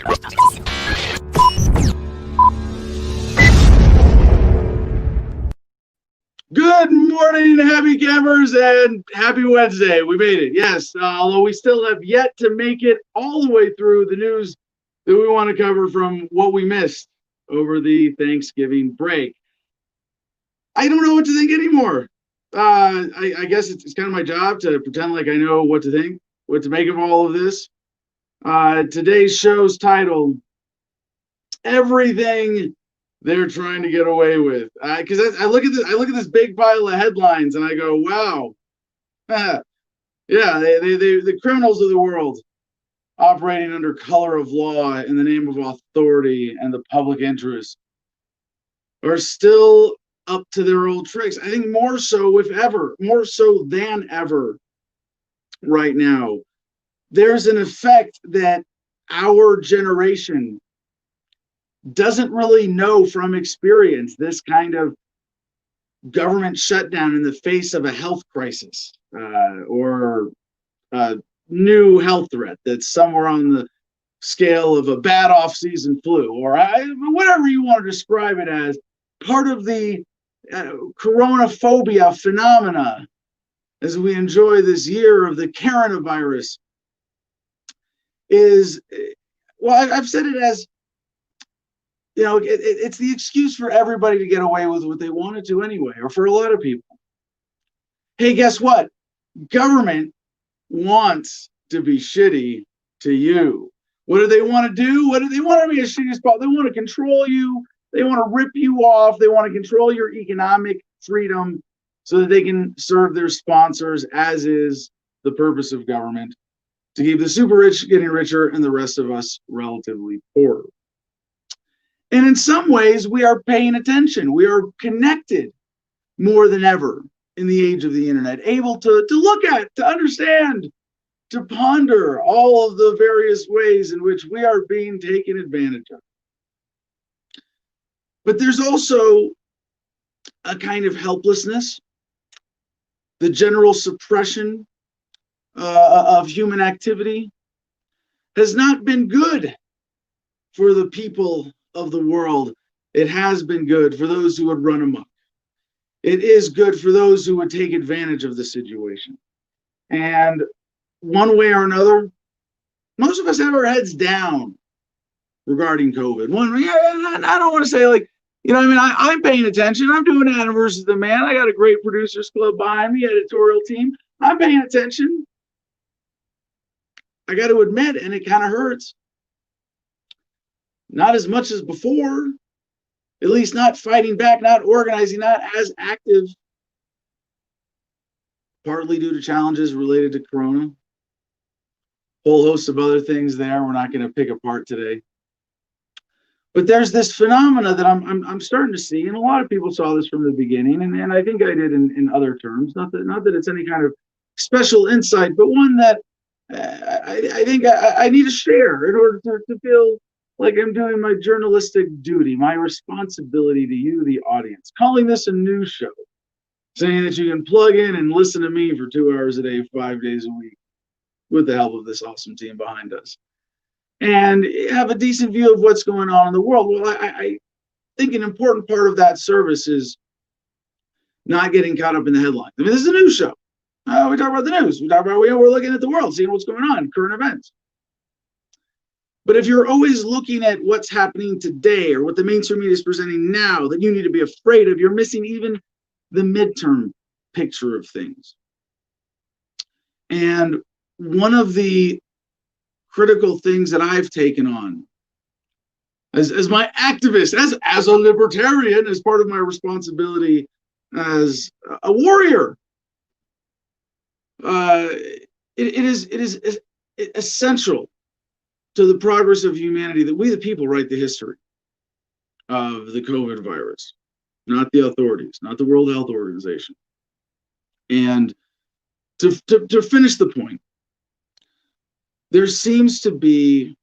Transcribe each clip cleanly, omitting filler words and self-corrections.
Good morning, happy campers, and happy Wednesday. We made it, yes. Although we still have yet to make it all the way through the news that we want to cover from what we missed over the Thanksgiving break. I don't know what to think anymore. I guess it's kind of my job to pretend like I know what to think, what to make of all of this. Today's show's title, Everything They're Trying to Get Away With. Because I look at this big pile of headlines and I go, wow. Yeah, the criminals of the world operating under color of law in the name of authority and the public interest are still up to their old tricks. I think more so than ever right now. There's an effect that our generation doesn't really know from experience, this kind of government shutdown in the face of a health crisis or a new health threat that's somewhere on the scale of a bad off-season flu, or whatever you want to describe it as. Part of the coronaphobia phenomena as we enjoy this year of the coronavirus is, well, I've said it as, you know, it's the excuse for everybody to get away with what they wanted to anyway, or for a lot of people. Hey, guess what? Government wants to be shitty to you. What do they want to do? What do they want to be a shitty spot? They want to control you. They want to rip you off. They want to control your economic freedom so that they can serve their sponsors, as is the purpose of government, to keep the super rich getting richer and the rest of us relatively poor. And in some ways, we are paying attention. We are connected more than ever in the age of the internet, able to look at, to understand, to ponder all of the various ways in which we are being taken advantage of. But there's also a kind of helplessness, the general suppression of human activity has not been good for the people of the world. It has been good for those who would run amok. It is good for those who would take advantage of the situation. And one way or another, most of us have our heads down regarding COVID. I don't want to say, like, you know, I mean, I'm paying attention. I'm doing Adam versus the Man. I got a great producers club behind me, editorial team. I'm paying attention. I got to admit, and it kind of hurts. Not as much as before, at least not fighting back, not organizing, not as active, partly due to challenges related to Corona. Whole host of other things there we're not going to pick apart today. But there's this phenomena that I'm starting to see, and a lot of people saw this from the beginning, and I think I did in other terms. Not that it's any kind of special insight, but one that I think I need to share in order to feel like I'm doing my journalistic duty, my responsibility to you, the audience. Calling this a news show, saying that you can plug in and listen to me for 2 hours a day, 5 days a week, with the help of this awesome team behind us, and have a decent view of what's going on in the world. Well, I think an important part of that service is not getting caught up in the headlines. I mean, this is a news show. We talk about the news. We talk about, we're looking at the world, seeing what's going on, current events. But if you're always looking at what's happening today or what the mainstream media is presenting now that you need to be afraid of, you're missing even the midterm picture of things. And one of the critical things that I've taken on as my activist, as a libertarian, as part of my responsibility as a warrior, it is essential to the progress of humanity that we the people write the history of the COVID virus, not the authorities, not the World Health Organization. And to finish the point, there seems to be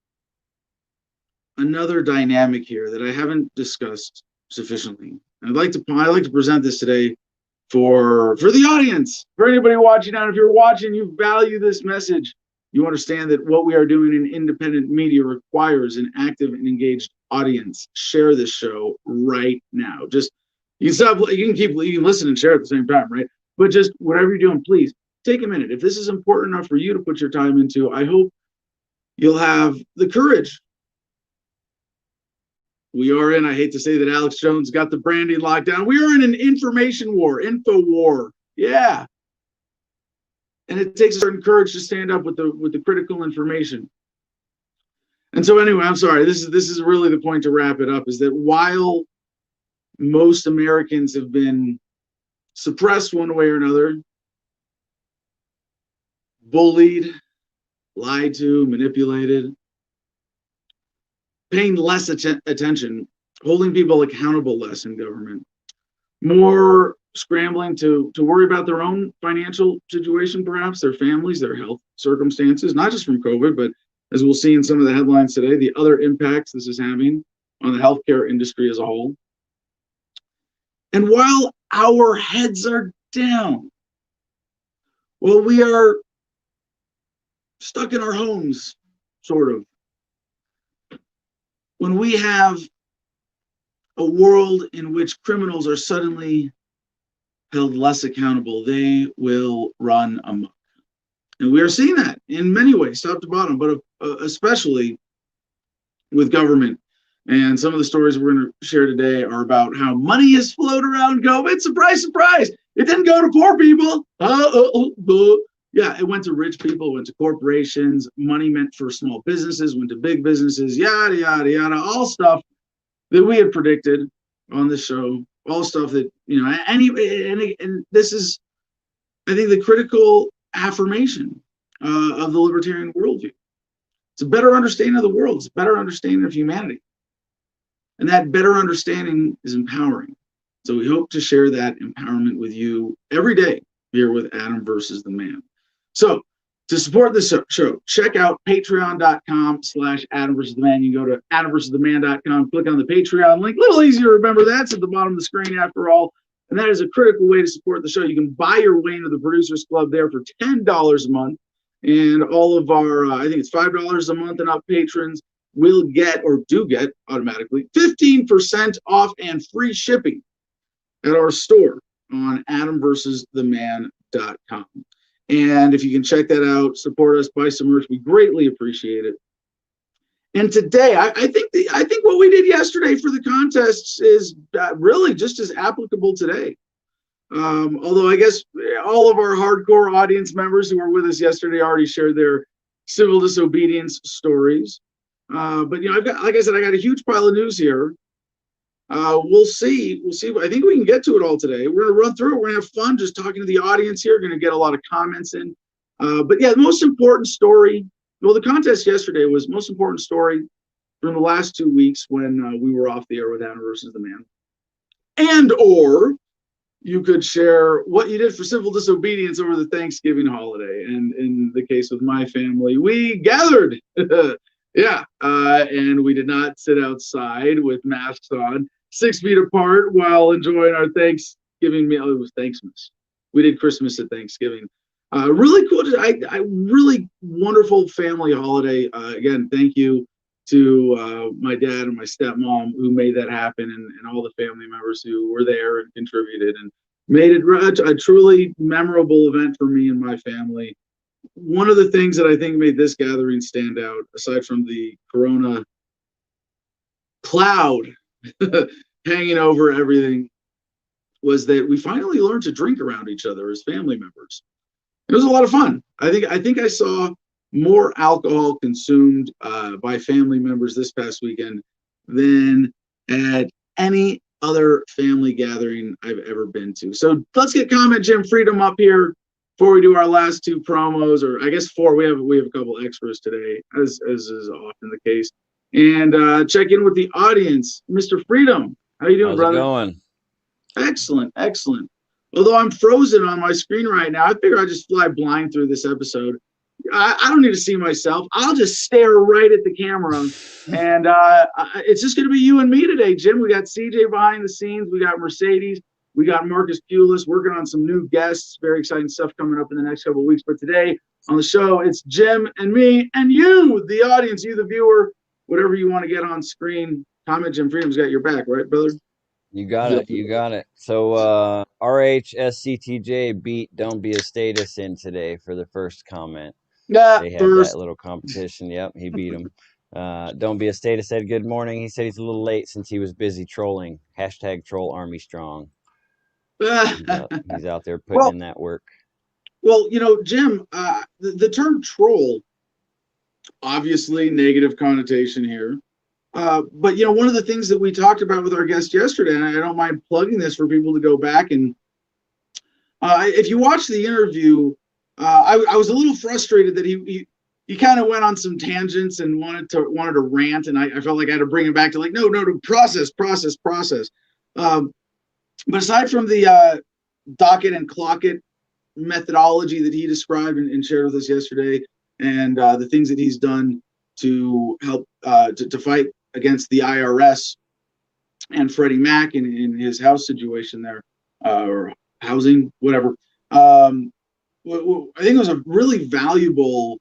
another dynamic here that I haven't discussed sufficiently. I'd like to present this today for the audience, for anybody watching out. If you're watching, you value this message, You understand that what we are doing in independent media requires an active and engaged audience. Share this show right now. Just you can listen and share at the same time, right? But just whatever you're doing, please take a minute. If this is important enough for you to put your time into, I hope you'll have the courage. We are in, I hate to say that Alex Jones got the branding locked down. We are in an information war, info war. Yeah. And it takes a certain courage to stand up with the critical information. And so anyway, I'm sorry. This is really the point to wrap it up, is that while most Americans have been suppressed one way or another, bullied, lied to, manipulated, paying less attention, holding people accountable less in government, more scrambling to worry about their own financial situation, perhaps their families, their health circumstances, not just from COVID, but as we'll see in some of the headlines today, the other impacts this is having on the healthcare industry as a whole. And while our heads are down, well, we are stuck in our homes, sort of. When we have a world in which criminals are suddenly held less accountable, they will run amok. And we are seeing that in many ways, top to bottom, but especially with government. And some of the stories we're going to share today are about how money has flowed around COVID. Surprise, surprise. It didn't go to poor people. Yeah, it went to rich people, went to corporations. Money meant for small businesses, went to big businesses, yada, yada, yada. All stuff that we had predicted on the show. All stuff that, you know, and this is, I think, the critical affirmation of the libertarian worldview. It's a better understanding of the world. It's a better understanding of humanity. And that better understanding is empowering. So we hope to share that empowerment with you every day here with Adam versus the Man. So to support this show, check out patreon.com/Adam versus the Man. You can go to adamversustheman.com, click on the Patreon link. A little easier to remember that. It's at the bottom of the screen after all. And that is a critical way to support the show. You can buy your way into the Producers Club there for $10 a month. And all of our, I think it's $5 a month and up patrons will get, or do get automatically, 15% off and free shipping at our store on adamversustheman.com. And if you can check that out, support us, buy some merch, we greatly appreciate it. And today, I think what we did yesterday for the contests is really just as applicable today. Although I guess all of our hardcore audience members who were with us yesterday already shared their civil disobedience stories. But you know, like I said, I got a huge pile of news here. We'll see. I think we can get to it all today. We're going to run through it. We're going to have fun just talking to the audience here. We're going to get a lot of comments in. But yeah, the most important story, well, the contest yesterday was the most important story from the last 2 weeks when we were off the air with Adam versus the Man. And or you could share what you did for civil disobedience over the Thanksgiving holiday. And in the case of my family, we gathered. Yeah, and we did not sit outside with masks on, 6 feet apart while enjoying our Thanksgiving meal. It was Thanksmas. We did Christmas at Thanksgiving. Really cool. I really wonderful family holiday. Again, thank you to my dad and my stepmom who made that happen, and all the family members who were there and contributed and made it a truly memorable event for me and my family. One of the things that I think made this gathering stand out, aside from the corona cloud hanging over everything, was that we finally learned to drink around each other as family members. It was a lot of fun. I think I saw more alcohol consumed by family members this past weekend than at any other family gathering I've ever been to. So let's get Comment Jim Freedom up here before we do our last 2 promos, or I guess 4. We have a couple extras today, as is often the case. And check in with the audience. Mr. Freedom, how you doing, brother? How's it going? Excellent, excellent. Although I'm frozen on my screen right now, I figure I'll just fly blind through this episode. I don't need to see myself. I'll just stare right at the camera. And it's just going to be you and me today, Jim. We got CJ behind the scenes. We got Mercedes. We got Marcus Pulis working on some new guests. Very exciting stuff coming up in the next couple of weeks. But today on the show, it's Jim and me and you, the audience, you, the viewer, whatever you want to get on screen. Comment Jim Freedom's got your back, right, brother? You got it. You got it. So RHSCTJ beat Don't Be a Status in today for the first comment. Yeah, they had that little competition. Yep, he beat him. Don't Be a Status said good morning. He said he's a little late since he was busy trolling. Hashtag troll army strong. He's out there putting in that work. Well, Jim, the term troll, obviously negative connotation here. But one of the things that we talked about with our guest yesterday, and I don't mind plugging this for people to go back and if you watch the interview, I was a little frustrated that he kind of went on some tangents and wanted to rant, and I felt like I had to bring him back to like no process. But aside from the docket and clock it methodology that he described and shared with us yesterday, and the things that he's done to help to fight against the IRS and Freddie Mac in his house situation there, or housing, whatever. I think it was a really valuable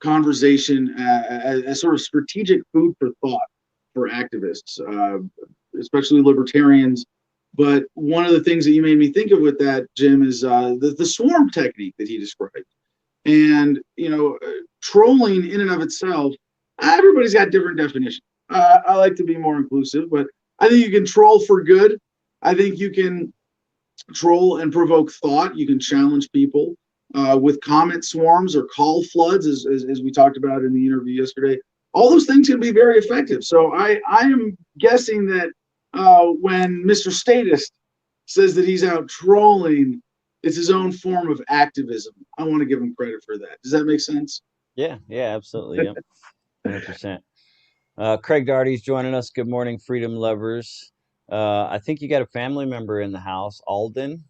conversation as sort of strategic food for thought for activists, especially libertarians. But one of the things that you made me think of with that, Jim, is the swarm technique that he described. And, trolling in and of itself, everybody's got different definitions. I like to be more inclusive, but I think you can troll for good. I think you can troll and provoke thought. You can challenge people with comment swarms or call floods, as we talked about in the interview yesterday. All those things can be very effective. So I am guessing that when Mr. Statist says that he's out trolling, it's his own form of activism. I want to give him credit for that. Does that make sense? Yeah, absolutely. Yep. 100%. Craig Darty's joining us. Good morning, freedom lovers. I think you got a family member in the house, Alden.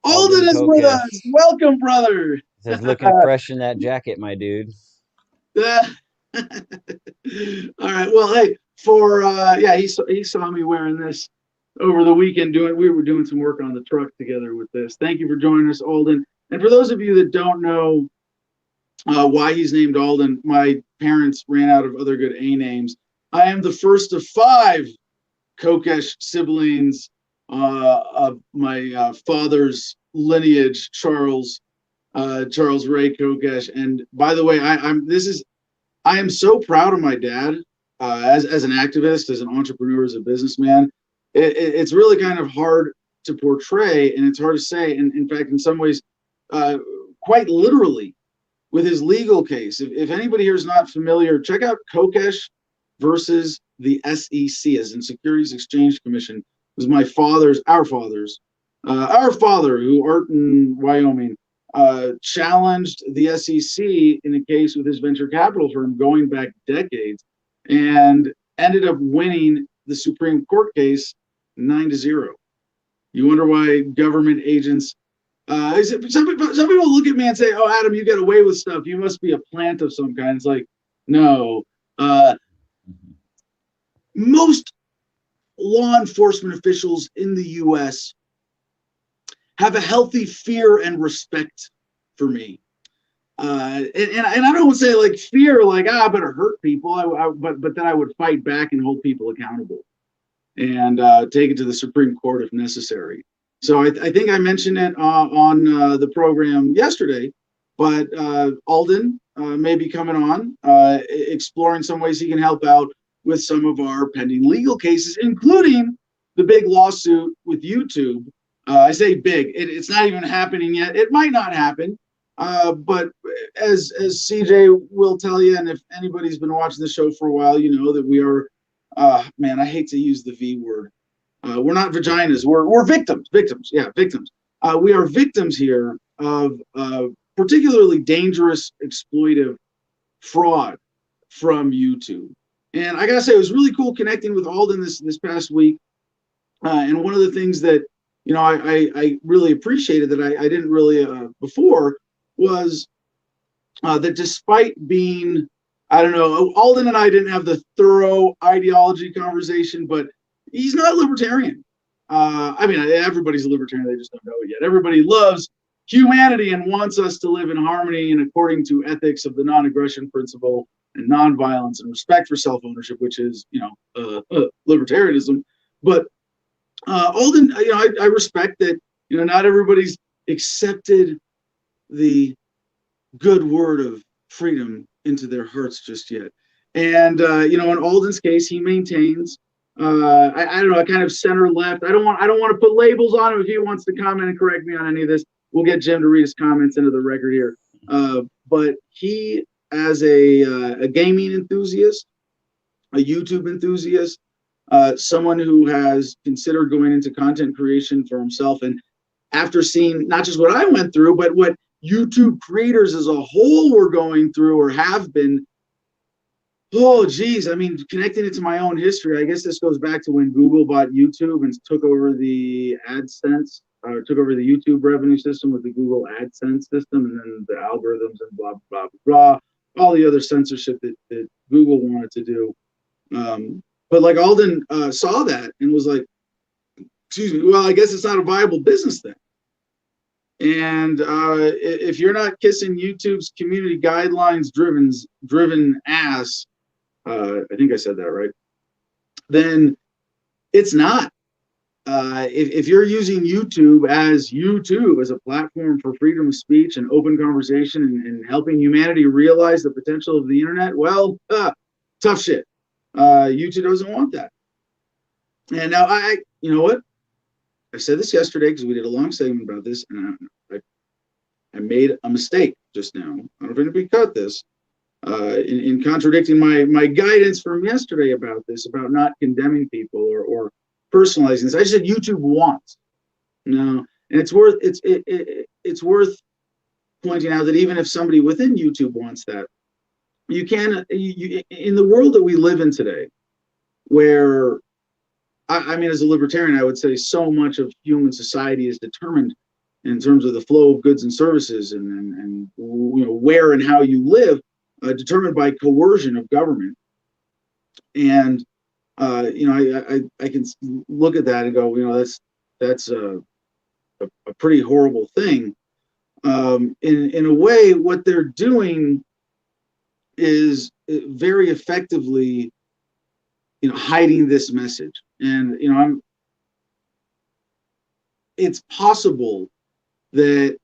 Alden is with us. Welcome, brother. Says looking fresh in that jacket, my dude. All right. Well, hey, he saw me wearing this over the weekend. We were doing some work on the truck together with this. Thank you for joining us, Alden. And for those of you that don't know why he's named Alden, my parents ran out of other good A names. I am the first of 5 Kokesh siblings of my father's lineage, Charles Ray Kokesh. And by the way, I am so proud of my dad as an activist, as an entrepreneur, as a businessman. It's really kind of hard to portray, and it's hard to say. And in fact, in some ways, quite literally, with his legal case. If anybody here is not familiar, check out Kokesh versus the SEC, as in Securities Exchange Commission. It was our father, who Arton, Wyoming, challenged the SEC in a case with his venture capital firm going back decades, and ended up winning the Supreme Court case 9-0. You wonder why government agents. Some people look at me and say, "Oh, Adam, you get away with stuff. You must be a plant of some kind." It's like, no. Most law enforcement officials in the U.S. have a healthy fear and respect for me. And I don't want to say like fear, like, I better hurt people, but that I would fight back and hold people accountable and take it to the Supreme Court if necessary. So I think I mentioned it on the program yesterday, but Alden may be coming on, exploring some ways he can help out with some of our pending legal cases, including the big lawsuit with YouTube. I say big, it's not even happening yet. It might not happen, but as CJ will tell you, and if anybody's been watching the show for a while, you know that we are, man, I hate to use the V word. We're not vaginas. We're victims. Victims. We are victims here of particularly dangerous, exploitive fraud from YouTube. And I gotta say, it was really cool connecting with Alden this past week. And one of the things that I really appreciated that I didn't really before was that despite being, I don't know, Alden and I didn't have the thorough ideology conversation, but he's not libertarian. I mean, everybody's a libertarian, they just don't know it yet. Everybody loves humanity and wants us to live in harmony and according to ethics of the non-aggression principle and nonviolence and respect for self-ownership, which is, libertarianism. But Alden, I respect that, not everybody's accepted the good word of freedom into their hearts just yet. And in Alden's case, he maintains. I don't know. I kind of center left. I don't want to put labels on him. If he wants to comment and correct me on any of this, we'll get Jim to read his comments into the record here. But he, as a gaming enthusiast, a YouTube enthusiast, someone who has considered going into content creation for himself, and after seeing not just what I went through, but what YouTube creators as a whole were going through or have been. Oh, geez. I mean, connecting it to my own history, I guess this goes back to when Google bought YouTube and took over the AdSense, or took over the YouTube revenue system with the Google AdSense system, and then the algorithms and blah, blah, blah, all the other censorship that Google wanted to do. But like Alden saw that and was like, excuse me, well, I guess it's not a viable business then. And if you're not kissing YouTube's community guidelines driven ass, I think I said that right, then it's not. If you're using YouTube as a platform for freedom of speech and open conversation and helping humanity realize the potential of the internet, well, tough shit. YouTube doesn't want that. And now you know what? I said this yesterday because we did a long segment about this, and I made a mistake just now. I don't know if anybody caught this. In contradicting my guidance from yesterday about this, about not condemning people or personalizing this. I said YouTube wants. No, and it's worth pointing out that even if somebody within YouTube wants that, you can in the world that we live in today, where I mean, as a libertarian, I would say so much of human society is determined in terms of the flow of goods and services and where and how you live, determined by coercion of government. And I can look at that and go, that's a pretty horrible thing. In a way, what they're doing is very effectively, hiding this message. And it's possible that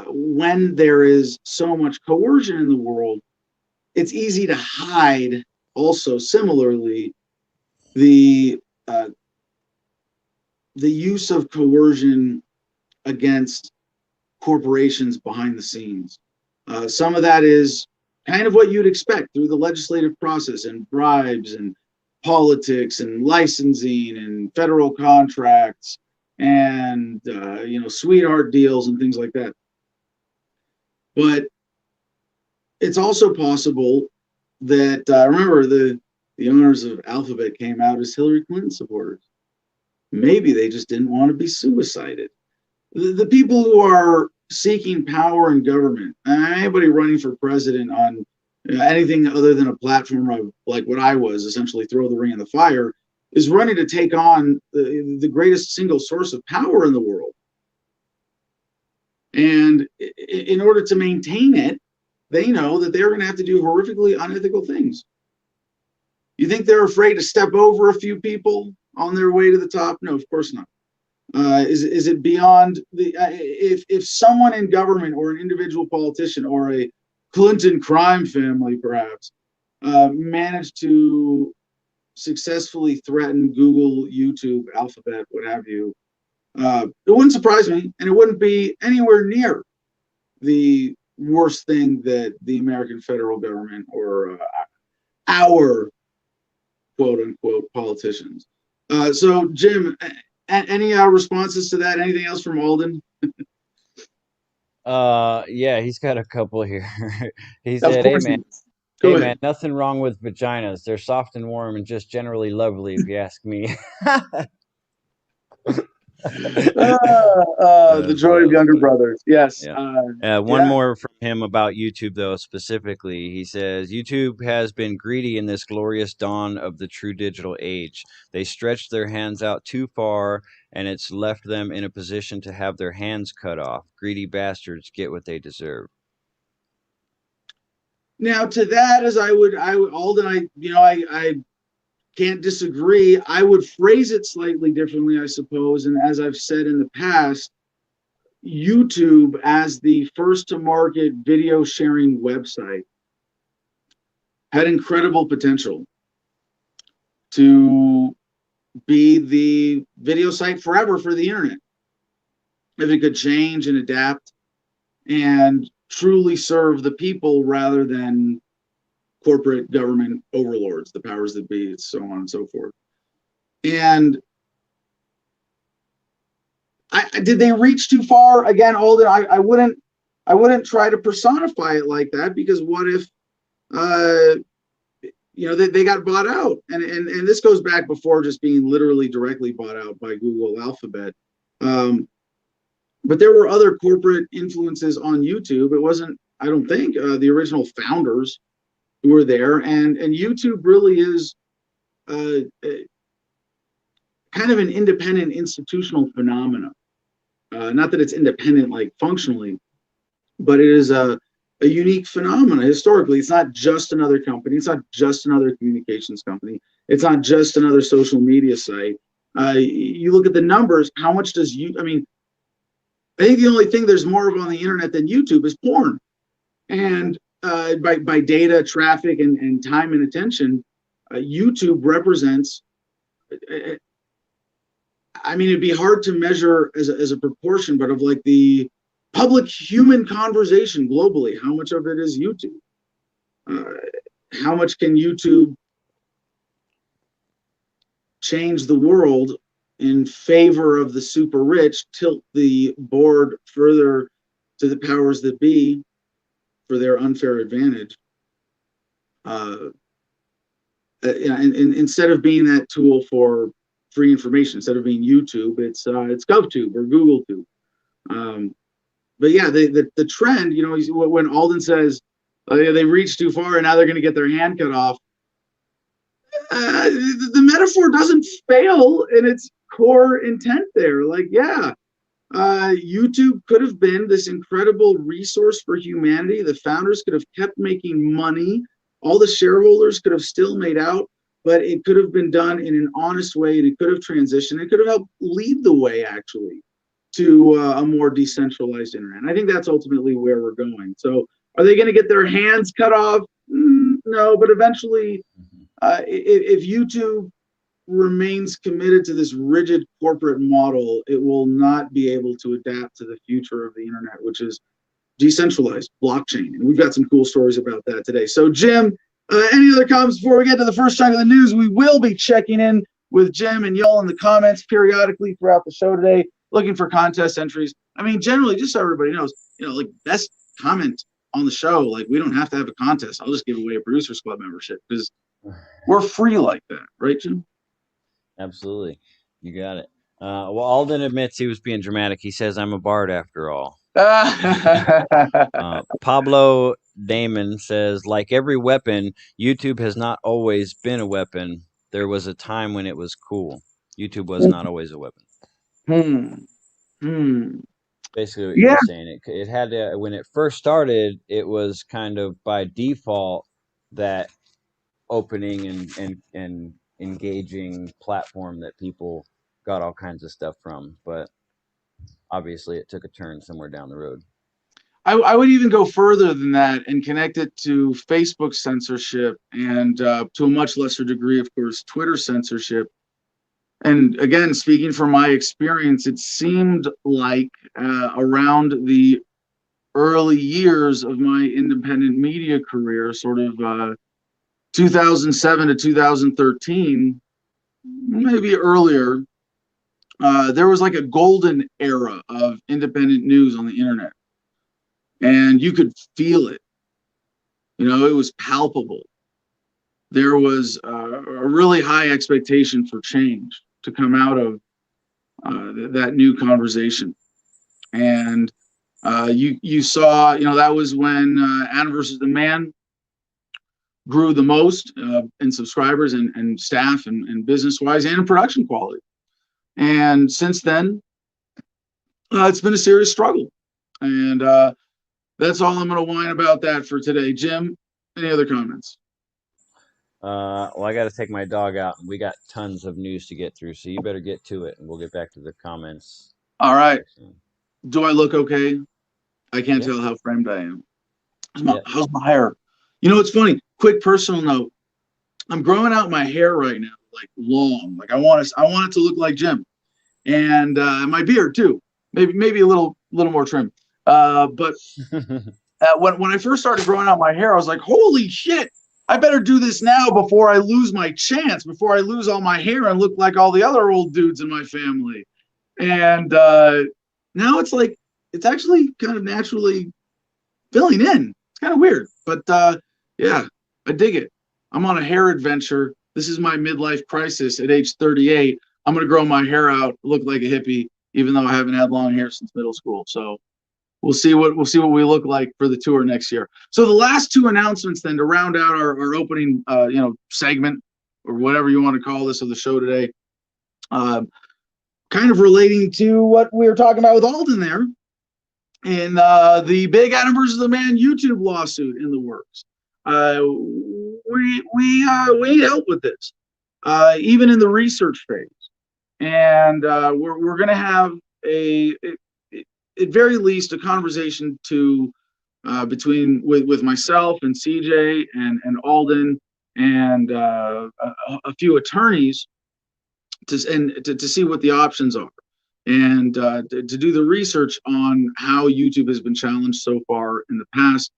when there is so much coercion in the world, it's easy to hide also similarly the use of coercion against corporations behind the scenes. Some of that is kind of what you'd expect through the legislative process and bribes and politics and licensing and federal contracts and sweetheart deals and things like that. But it's also possible that remember the owners of Alphabet came out as Hillary Clinton supporters. Maybe they just didn't want to be suicided. The people who are seeking power in government, anybody running for president on anything other than a platform of like what I was, essentially throw the ring in the fire, is running to take on the greatest single source of power in the world. And in order to maintain it, they know that they're going to have to do horrifically unethical things. You think they're afraid to step over a few people on their way to the top? No, of course not. Is it beyond the if someone in government or an individual politician or a Clinton crime family perhaps managed to successfully threaten Google, YouTube, Alphabet, what have you, it wouldn't surprise me, and it wouldn't be anywhere near the worst thing that the American federal government or our quote unquote politicians. So Jim, any responses to that? Anything else from Alden? Yeah, he's got a couple here. He Of said, "Hey course. man, Go hey ahead. man, nothing wrong with vaginas. They're soft and warm and just generally lovely, if you ask me." The joy of younger brothers. Yes. Yeah. One Yeah. more from him about YouTube, though, specifically. He says YouTube has been greedy in this glorious dawn of the true digital age. They stretched their hands out too far, and it's left them in a position to have their hands cut off. Greedy bastards get what they deserve. Now, to that, as I would, Alden, I can't disagree. I would phrase it slightly differently, I suppose. And as I've said in the past, YouTube, as the first to market video sharing website, had incredible potential to be the video site forever for the internet. If it could change and adapt and truly serve the people rather than corporate government overlords, the powers that be, so on and so forth. And did they reach too far? Again, Alden, I wouldn't try to personify it like that, because what if they got bought out, and this goes back before just being literally directly bought out by Google Alphabet. But there were other corporate influences on YouTube. It wasn't, I don't think, the original founders who were there, and YouTube really is kind of an independent institutional phenomena. Not that it's independent like functionally, but it is a unique phenomena historically. It's not just another company. It's not just another communications company. It's not just another social media site. You look at the numbers. How much does I think the only thing there's more of on the internet than YouTube is porn. And by data, traffic, and time and attention, YouTube represents, I mean, it'd be hard to measure as a proportion, but of like the public human conversation globally, how much of it is YouTube? How much can YouTube change the world in favor of the super rich, tilt the board further to the powers that be for their unfair advantage? And instead of being that tool for free information, instead of being YouTube, it's GovTube or GoogleTube. But yeah, the trend, when Alden says they reached too far and now they're going to get their hand cut off, the metaphor doesn't fail in its core intent there. Like, yeah, YouTube could have been this incredible resource for humanity. The founders could have kept making money. All the shareholders could have still made out, but it could have been done in an honest way, and it could have transitioned. It could have helped lead the way, actually, to a more decentralized internet. And I think that's ultimately where we're going. So are they going to get their hands cut off? No, but eventually, if YouTube remains committed to this rigid corporate model, it will not be able to adapt to the future of the internet, which is decentralized blockchain. And we've got some cool stories about that today. So Jim, any other comments before we get to the first chunk of the news? We will be checking in with Jim and y'all in the comments periodically throughout the show today, looking for contest entries. I mean, generally, just so everybody knows, like best comment on the show, like we don't have to have a contest. I'll just give away a Producers Club membership because we're free like that, right, Jim? Absolutely. You got it. Well, Alden admits he was being dramatic. He says, I'm a bard after all. Pablo Damon says, like every weapon, YouTube has not always been a weapon. There was a time when it was cool. YouTube was not always a weapon. Basically what you're saying. It had to, when it first started, it was kind of by default that opening and engaging platform that people got all kinds of stuff from, but obviously it took a turn somewhere down the road. I would even go further than that and connect it to Facebook censorship and to a much lesser degree, of course, Twitter censorship. And again, speaking from my experience, it seemed like around the early years of my independent media career, sort of 2007 to 2013, maybe earlier, there was like a golden era of independent news on the internet. And you could feel it. It was palpable. There was a really high expectation for change to come out of that new conversation. And you saw, that was when Adam versus the Man grew the most in subscribers and staff and business wise and in production quality. And since then, it's been a serious struggle. And that's all I'm going to whine about that for today. Jim, any other comments? Well, I got to take my dog out, and we got tons of news to get through, so you better get to it, and we'll get back to the comments. All right. Do I look okay? I can't tell how framed I am. How's my hair? It's funny. Quick personal note. I'm growing out my hair right now, like long. Like I want it to look like Jim, and my beard too. Maybe a little more trim. But when I first started growing out my hair, I was like, holy shit! I better do this now before I lose my chance, before I lose all my hair and look like all the other old dudes in my family. And now it's like it's actually kind of naturally filling in. It's kind of weird, but yeah, I dig it. I'm on a hair adventure. This is my midlife crisis at age 38. I'm gonna grow my hair out, look like a hippie, even though I haven't had long hair since middle school. So we'll see what we look like for the tour next year. So the last two announcements then to round out our opening segment or whatever you want to call this of the show today, kind of relating to what we were talking about with Alden there, and the big Adam versus the Man YouTube lawsuit in the works. We need help with this, even in the research phase, and we're going to have at very least a conversation with myself and CJ and Alden and a few attorneys to see what the options are, and to do the research on how YouTube has been challenged so far in the past,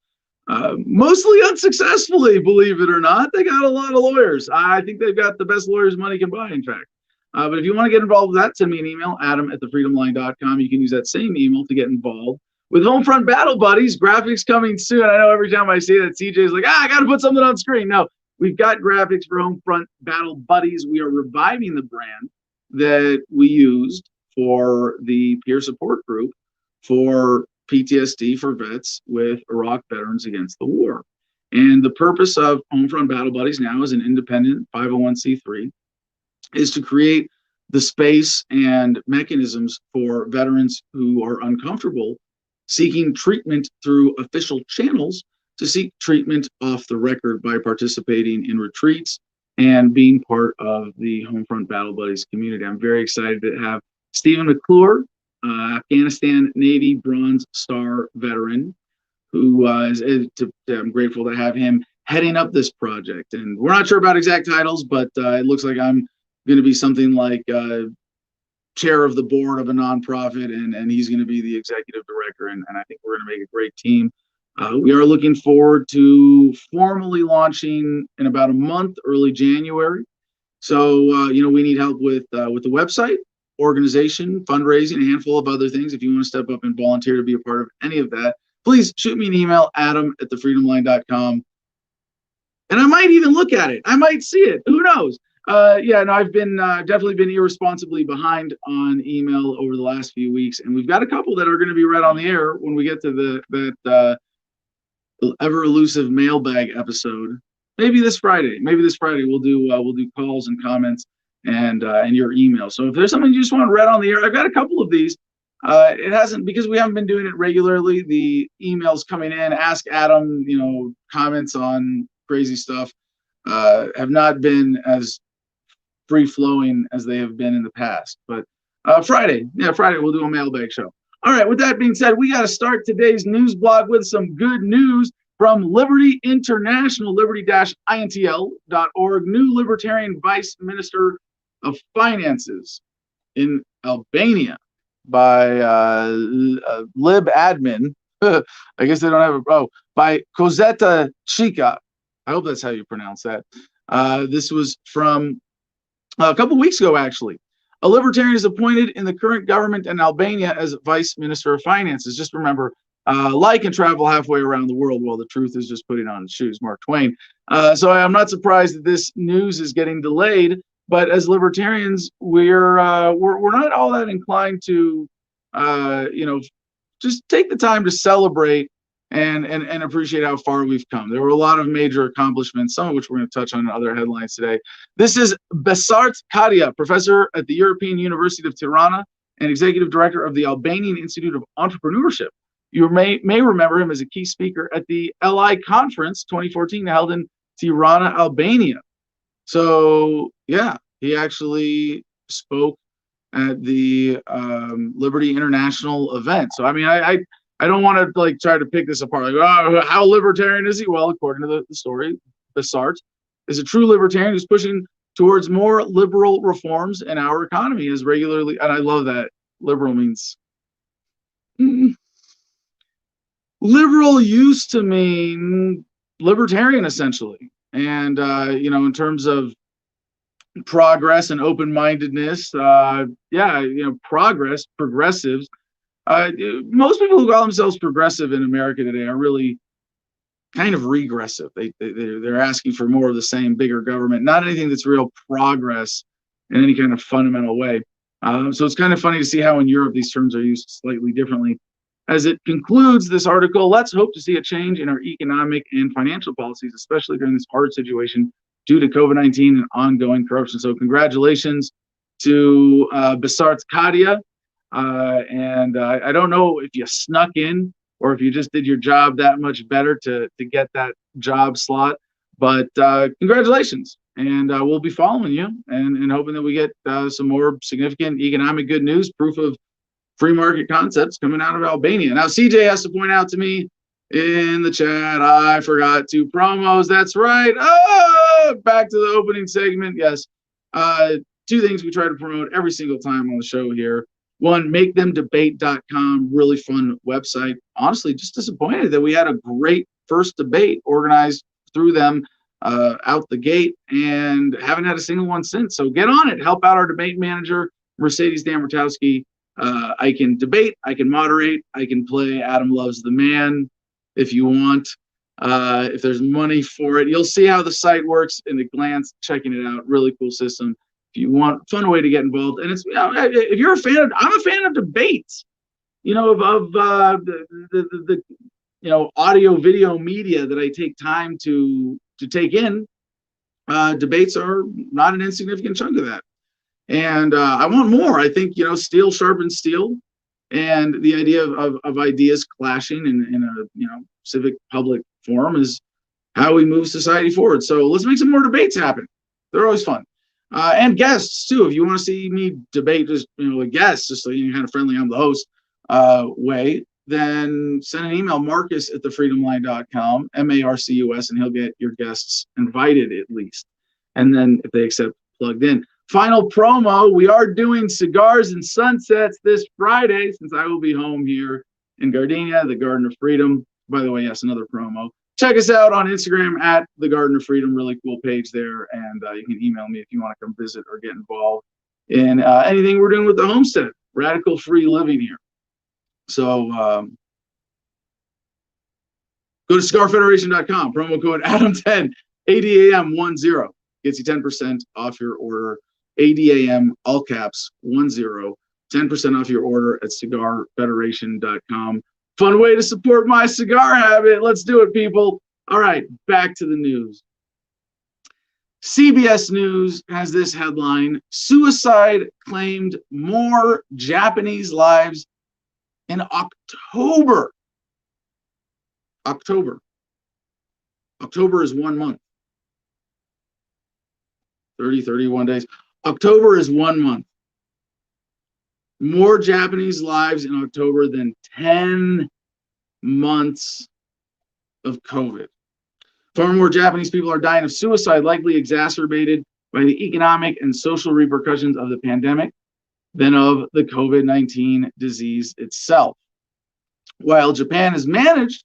mostly unsuccessfully, believe it or not. They got a lot of lawyers. I think they've got the best lawyers money can buy, in fact. But if you want to get involved with that, send me an email, adam@thefreedomline.com. You can use that same email to get involved with Homefront Battle Buddies. Graphics coming soon. I know every time I say that, CJ's like, I got to put something on screen. No, we've got graphics for Homefront Battle Buddies. We are reviving the brand that we used for the peer support group for PTSD for vets with Iraq Veterans Against the War. And the purpose of Homefront Battle Buddies now as an independent 501c3 is to create the space and mechanisms for veterans who are uncomfortable seeking treatment through official channels to seek treatment off the record by participating in retreats and being part of the Homefront Battle Buddies community. I'm very excited to have Stephen McClure, Afghanistan Navy Bronze Star veteran, who I'm grateful to have him heading up this project. And we're not sure about exact titles, but it looks like I'm going to be something like chair of the board of a nonprofit, and he's going to be the executive director, and I think we're going to make a great team. We are looking forward to formally launching in about a month, early January. So we need help with the website, organization, fundraising, a handful of other things. If you want to step up and volunteer to be a part of any of that, please shoot me an email, adam@thefreedomline.com, and I might even look at it. I might see it. Who knows? I've been definitely been irresponsibly behind on email over the last few weeks, and we've got a couple that are going to be read on the air when we get to that ever elusive mailbag episode. Maybe this Friday we'll do calls and comments and your email. So if there's something you just want read on the air, I've got a couple of these. It hasn't, because we haven't been doing it regularly. The emails coming in, ask Adam, comments on crazy stuff, have not been as free flowing as they have been in the past. But Friday we'll do a mailbag show. All right, with that being said, we got to start today's news blog with some good news from Liberty International, liberty-intl.org. New Libertarian Vice Minister of Finances in Albania by Lib Admin. I guess they don't have by Cosetta Chica. I hope that's how you pronounce that. This was from a couple weeks ago, actually. A libertarian is appointed in the current government in Albania as Vice Minister of Finances. Just remember, like and travel halfway around the world while the truth is just putting on shoes, Mark Twain. So I'm not surprised that this news is getting delayed, But as libertarians, we're not all that inclined to, just take the time to celebrate and appreciate how far we've come. There were a lot of major accomplishments, some of which we're going to touch on in other headlines today. This is Besart Kadia, professor at the European University of Tirana and executive director of the Albanian Institute of Entrepreneurship. You may remember him as a key speaker at the LI Conference 2014 held in Tirana, Albania. So yeah, he actually spoke at the Liberty International event. So I mean, I don't want to like try to pick this apart. Like, oh, how libertarian is he? Well, according to the story, Besart is a true libertarian who's pushing towards more liberal reforms in our economy as regularly. And I love that liberal means. Liberal used to mean libertarian, essentially. And, in terms of progress and open-mindedness, progressives. Most people who call themselves progressive in America today are really kind of regressive. They're asking for more of the same, bigger government, not anything that's real progress in any kind of fundamental way. So it's kind of funny to see how in Europe these terms are used slightly differently. As it concludes this article, let's hope to see a change in our economic and financial policies, especially during this hard situation due to COVID-19 and ongoing corruption. So congratulations to Besart Kadia. And I don't know if you snuck in or if you just did your job that much better to get that job slot, but congratulations. And we'll be following you and hoping that we get some more significant economic good news, proof of free market concepts coming out of Albania. Now, CJ has to point out to me in the chat, I forgot 2 promos. That's right. Back to the opening segment. Yes. 2 things we try to promote every single time on the show here. One, makethemdebate.com, really fun website. Honestly, just disappointed that we had a great first debate organized through them out the gate and haven't had a single one since. So get on it. Help out our debate manager, Mercedes Damrotowski. I can debate, I can moderate, I can play Adam Loves the Man if you want. If there's money for it, you'll see how the site works in a glance, checking it out. Really cool system. If you want a fun way to get involved, and it's if you're a fan of, I'm a fan of debates, of the audio video media that I take time to take in. Debates are not an insignificant chunk of that. And I want more. I think, steel sharpens steel. And the idea of ideas clashing in a, civic public forum is how we move society forward. So let's make some more debates happen. They're always fun. And guests, too. If you want to see me debate just, with guests, just so you're kind of friendly, I'm the host way, then send an email, Marcus@thefreedomline.com, Marcus, and he'll get your guests invited at least. And then if they accept, plugged in. Final promo, we are doing Cigars and Sunsets this Friday since I will be home here in Gardenia, the Garden of Freedom. By the way, yes, another promo. Check us out on Instagram at the Garden of Freedom, really cool page there. And you can email me if you want to come visit or get involved in anything we're doing with the homestead, radical free living here. So go to cigarfederation.com, promo code Adam10, ADAM10, gets you 10% off your order. ADAM, all caps, 10, 10% off your order at cigarfederation.com. Fun way to support my cigar habit. Let's do it, people. All right, back to the news. CBS News has this headline: suicide claimed more Japanese lives in October. October is 1 month. 31 days. October is 1 month. More Japanese lives in October than 10 months of COVID. Far more Japanese people are dying of suicide, likely exacerbated by the economic and social repercussions of the pandemic than of the COVID-19 disease itself. While Japan has managed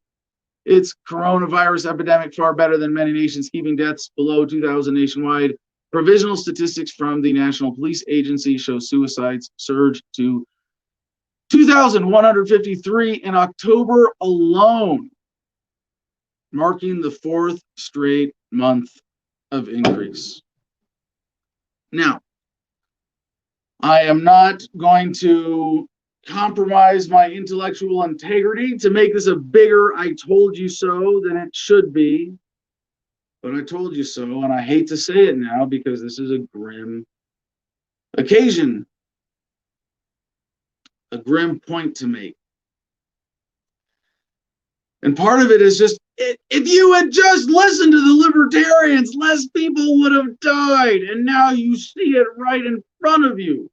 its coronavirus epidemic far better than many nations, keeping deaths below 2,000 nationwide, provisional statistics from the National Police Agency show suicides surged to 2,153 in October alone, marking the 4th straight month of increase. Now, I am not going to compromise my intellectual integrity to make this a bigger I told you so than it should be. But I told you so, and I hate to say it now because this is a grim occasion, a grim point to make. And part of it is just, if you had just listened to the libertarians, less people would have died. And now you see it right in front of you.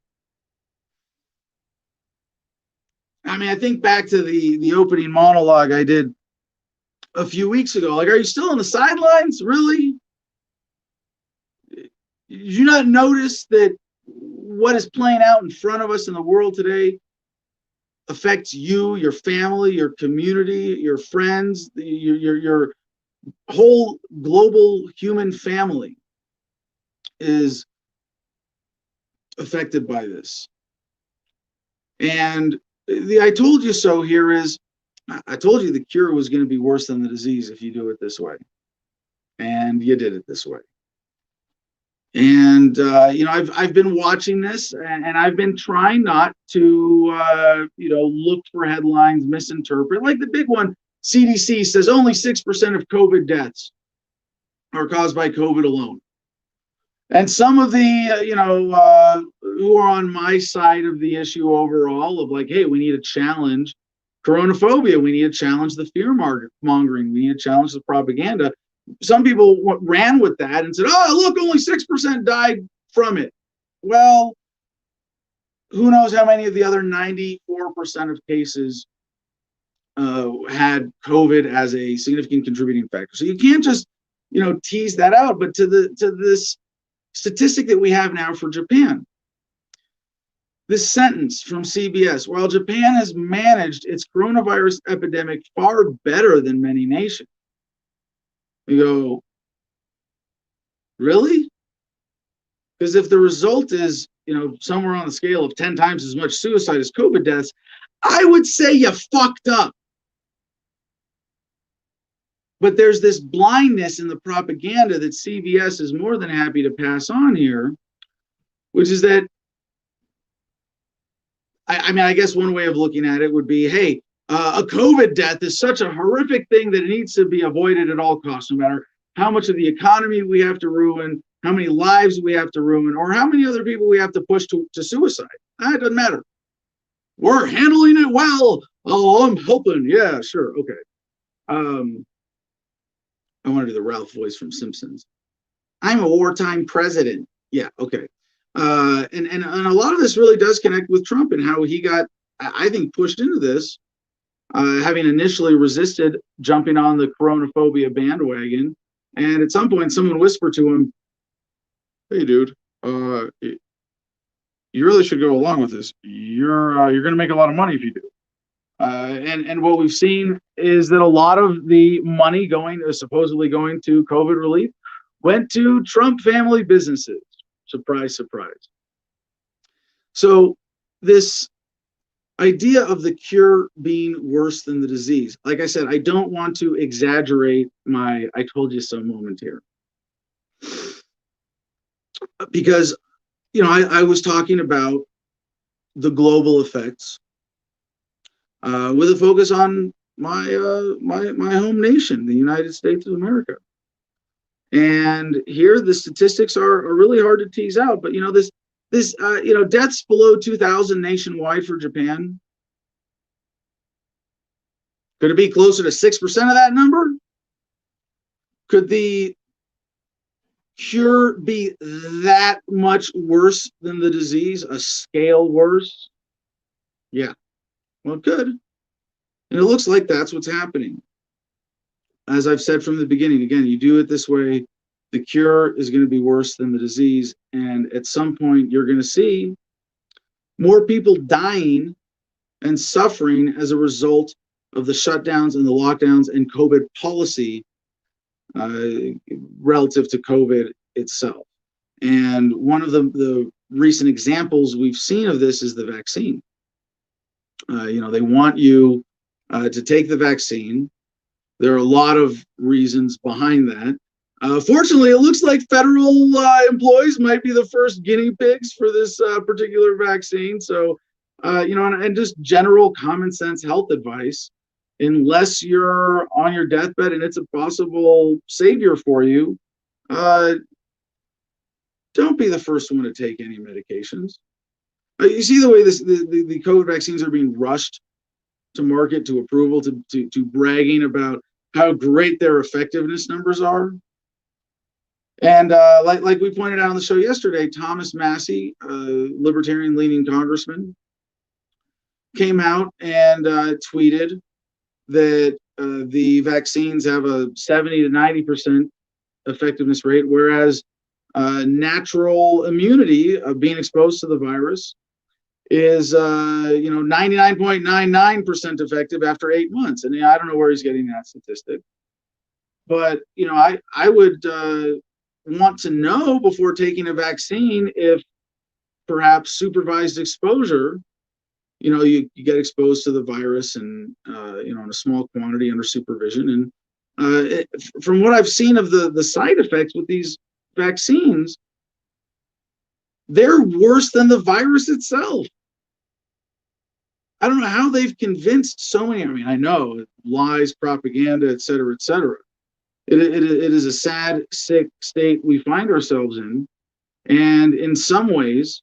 I mean, I think back to the opening monologue I did a few weeks ago. Like, are you still on the sidelines? Really? Did you not notice that what is playing out in front of us in the world today affects you, your family, your community, your friends, your whole global human family is affected by this. And the I told you so here is, I told you the cure was going to be worse than the disease if you do it this way. And you did it this way. And, I've been watching this, and I've been trying not to, look for headlines, misinterpret. Like the big one, CDC says only 6% of COVID deaths are caused by COVID alone. And some of the, who are on my side of the issue overall of like, hey, we need to challenge coronaphobia. We need to challenge the fear mongering. We need to challenge the propaganda. Some people ran with that and said, oh, look, only 6% died from it. Well, who knows how many of the other 94% of cases had COVID as a significant contributing factor. So you can't just, tease that out. But to this statistic that we have now for Japan, this sentence from CBS, while Japan has managed its coronavirus epidemic far better than many nations. You go, really? Because if the result is, somewhere on the scale of 10 times as much suicide as COVID deaths, I would say you fucked up. But there's this blindness in the propaganda that CBS is more than happy to pass on here, which is that, I guess one way of looking at it would be, hey, a COVID death is such a horrific thing that it needs to be avoided at all costs, no matter how much of the economy we have to ruin, how many lives we have to ruin, or how many other people we have to push to suicide. It doesn't matter. We're handling it well. Oh, I'm helping. Yeah, sure. Okay. I want to do the Ralph voice from Simpsons. I'm a wartime president. Yeah, okay. And a lot of this really does connect with Trump and how he got, I think, pushed into this, having initially resisted jumping on the coronaphobia bandwagon. And at some point, someone whispered to him, hey, dude, you really should go along with this. You're going to make a lot of money if you do. And what we've seen is that a lot of the money supposedly going to COVID relief went to Trump family businesses. Surprise, surprise. So this idea of the cure being worse than the disease, like I said, I don't want to exaggerate my I told you so moment here. Because, I was talking about the global effects with a focus on my home nation, the United States of America. And here the statistics are really hard to tease out. But, this deaths below 2,000 nationwide for Japan. Could it be closer to 6% of that number? Could the cure be that much worse than the disease, a scale worse? Yeah, well, it could. And it looks like that's what's happening. As I've said from the beginning, again, you do it this way, the cure is going to be worse than the disease. And at some point, you're going to see more people dying and suffering as a result of the shutdowns and the lockdowns and COVID policy relative to COVID itself. And one of the recent examples we've seen of this is the vaccine. They want you to take the vaccine. There are a lot of reasons behind that. Fortunately, it looks like federal employees might be the first guinea pigs for this particular vaccine. So, and just general common sense health advice. Unless you're on your deathbed and it's a possible savior for you, don't be the first one to take any medications. You see the way the COVID vaccines are being rushed to market, to approval, to bragging about how great their effectiveness numbers are. And like we pointed out on the show yesterday, Thomas Massie, a libertarian-leaning congressman, came out and tweeted that the vaccines have a 70 to 90% effectiveness rate, whereas natural immunity of being exposed to the virus is 99.99% effective after 8 months. And I don't know where he's getting that statistic, but I would want to know before taking a vaccine if perhaps supervised exposure, you get exposed to the virus and in a small quantity under supervision. And from what I've seen of the side effects with these vaccines, they're worse than the virus itself. I don't know how they've convinced so many. I mean, I know lies, propaganda, et cetera, et cetera. It is a sad, sick state we find ourselves in. And in some ways,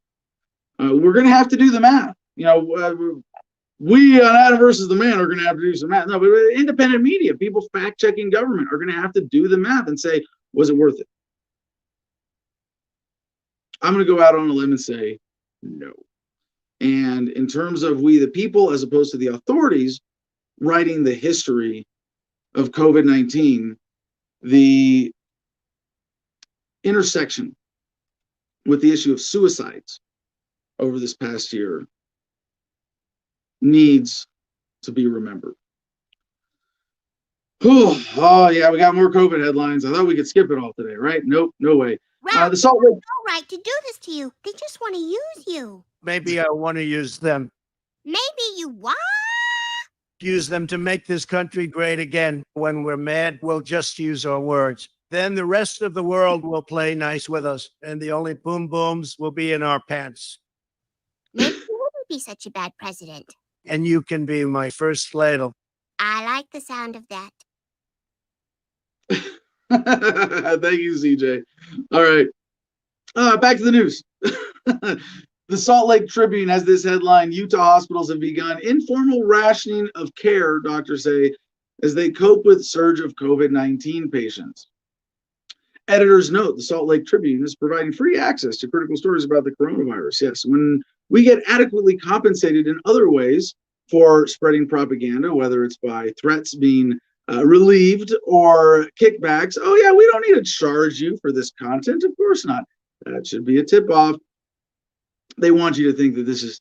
we're going to have to do the math. We on Adam versus the Man are going to have to do some math. No, but independent media, people fact-checking government are going to have to do the math and say, was it worth it? I'm going to go out on a limb and say no. And in terms of we the people, as opposed to the authorities writing the history of COVID-19, the intersection with the issue of suicides over this past year needs to be remembered. Oh yeah, we got more COVID headlines. I thought we could skip it all today, right? Nope, no way. Ralph, The Salt Lake. no right to do this to you. They just want to use you. Maybe I want to use them. Maybe you what? Use them to make this country great again. When we're mad, we'll just use our words. Then the rest of the world will play nice with us, and the only boom booms will be in our pants. Maybe you wouldn't be such a bad president. And you can be my first ladle. I like the sound of that. Thank you, CJ. All right. Back to the news. The Salt Lake Tribune has this headline: Utah hospitals have begun informal rationing of care, doctors say, as they cope with surge of COVID-19 patients. Editors note the Salt Lake Tribune is providing free access to critical stories about the coronavirus. Yes, when we get adequately compensated in other ways for spreading propaganda, whether it's by threats being relieved or kickbacks, oh yeah, we don't need to charge you for this content. Of course not. That should be a tip-off. They want you to think that this is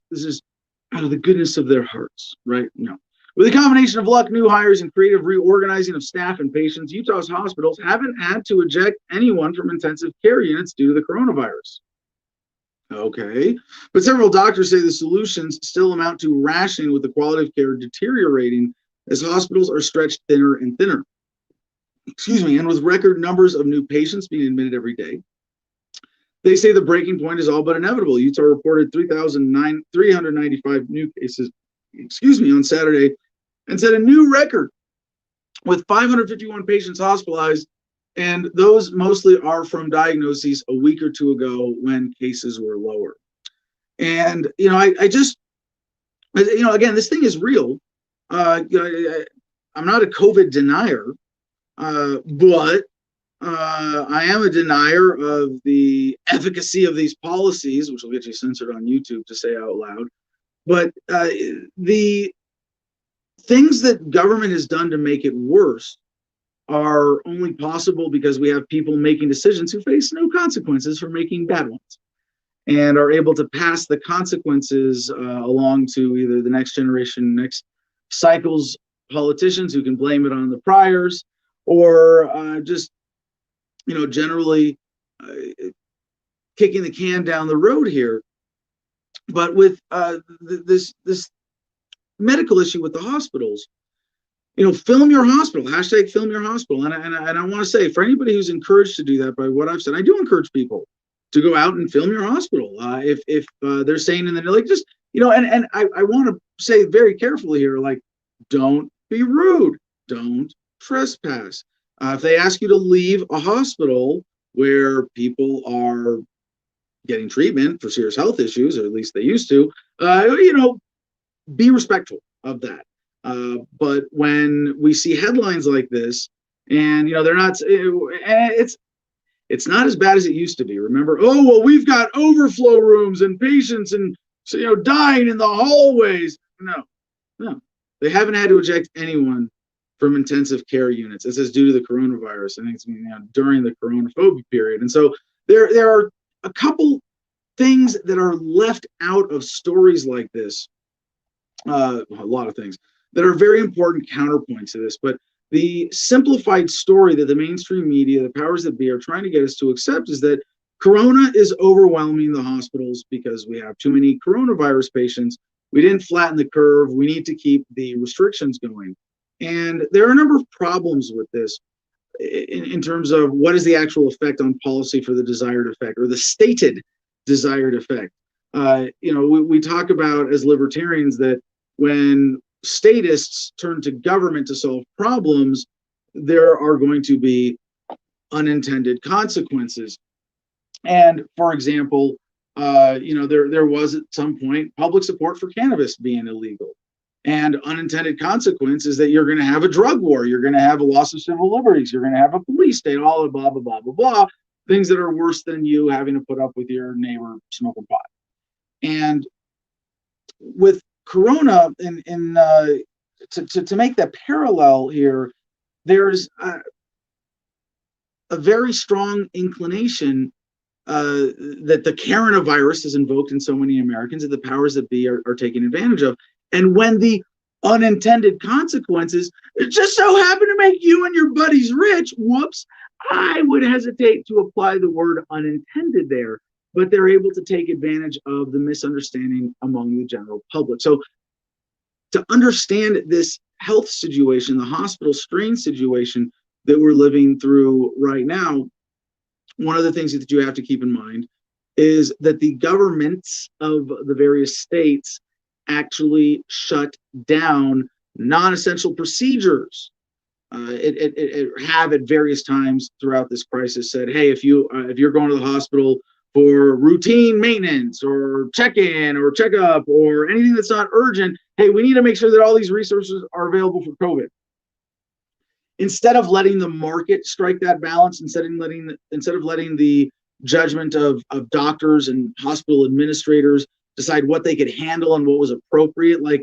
out of the goodness of their hearts, right? No. With a combination of luck, new hires, and creative reorganizing of staff and patients, Utah's hospitals haven't had to eject anyone from intensive care units due to the coronavirus. Okay, but several doctors say the solutions still amount to rationing, with the quality of care deteriorating as hospitals are stretched thinner and thinner. Excuse me, and with record numbers of new patients being admitted every day. They say the breaking point is all but inevitable. Utah reported 3,395 new cases, on Saturday, and set a new record with 551 patients hospitalized, and those mostly are from diagnoses a week or two ago when cases were lower. And again, this thing is real. I'm not a COVID denier, but I am a denier of the efficacy of these policies, which will get you censored on YouTube to say out loud. But the things that government has done to make it worse are only possible because we have people making decisions who face no consequences for making bad ones, and are able to pass the consequences along to either the next generation, next cycle's politicians who can blame it on the priors, or just generally kicking the can down the road here. But with this medical issue with the hospitals, film your hospital, hashtag film your hospital. And I want to say, for anybody who's encouraged to do that by what I've said, I do encourage people to go out and film your hospital. If they're saying in the, like, just, and I want to say very carefully here, like, don't be rude. Don't trespass. If they ask you to leave a hospital where people are getting treatment for serious health issues, or at least they used to, be respectful of that. But when we see headlines like this, and they're not, it's not as bad as it used to be. Remember, oh well, we've got overflow rooms and patients and dying in the hallways. No, they haven't had to eject anyone from intensive care units. This is due to the coronavirus. I think it's during the coronaphobia period. And so there are a couple things that are left out of stories like this. A lot of things that are very important counterpoints to this, but the simplified story that the mainstream media, the powers that be, are trying to get us to accept is that corona is overwhelming the hospitals because we have too many coronavirus patients. We didn't flatten the curve. We need to keep the restrictions going. And there are a number of problems with this in terms of what is the actual effect on policy for the desired effect, or the stated desired effect. We talk about, as libertarians, that when statists turn to government to solve problems, there are going to be unintended consequences. And for example, there was at some point public support for cannabis being illegal. And unintended consequence is that you're going to have a drug war. You're going to have a loss of civil liberties. You're going to have a police state, all the blah, blah, blah, blah, blah, things that are worse than you having to put up with your neighbor smoking pot. And with corona, to make that parallel here, there's a very strong inclination that the coronavirus is invoked in so many Americans, that the powers that be are taking advantage of. And when the unintended consequences just so happen to make you and your buddies rich, whoops, I would hesitate to apply the word unintended there, but they're able to take advantage of the misunderstanding among the general public. So to understand this health situation, the hospital strain situation that we're living through right now, one of the things that you have to keep in mind is that the governments of the various states actually shut down non-essential procedures. It have at various times throughout this crisis said, hey, if you're going to the hospital for routine maintenance or check-in or checkup or anything that's not urgent, hey, we need to make sure that all these resources are available for COVID. Instead of letting the market strike that balance, instead of letting the judgment of doctors and hospital administrators decide what they could handle and what was appropriate, like,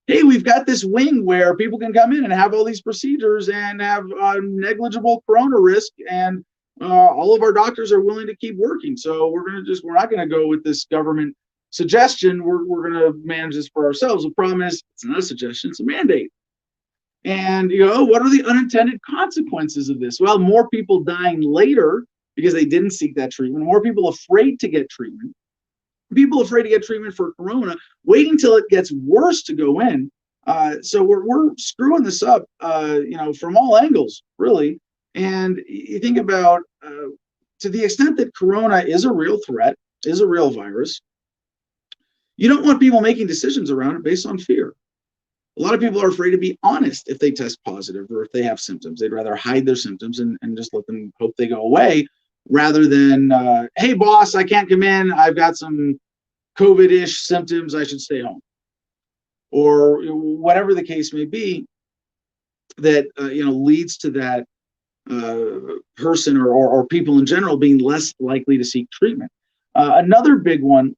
hey, we've got this wing where people can come in and have all these procedures and have negligible corona risk, and all of our doctors are willing to keep working. So we're not going to go with this government suggestion. We're going to manage this for ourselves. The problem is it's not a suggestion, it's a mandate. And what are the unintended consequences of this? Well, more people dying later because they didn't seek that treatment, more people afraid to get treatment. People afraid to get treatment for corona, waiting till it gets worse to go in. So we're screwing this up, from all angles, really. And you think about, to the extent that corona is a real threat, is a real virus, you don't want people making decisions around it based on fear. A lot of people are afraid to be honest if they test positive or if they have symptoms. They'd rather hide their symptoms and just let them hope they go away, rather than, hey, boss, I can't come in. I've got some COVID-ish symptoms. I should stay home. Or whatever the case may be that, leads to that person or people in general being less likely to seek treatment. Another big one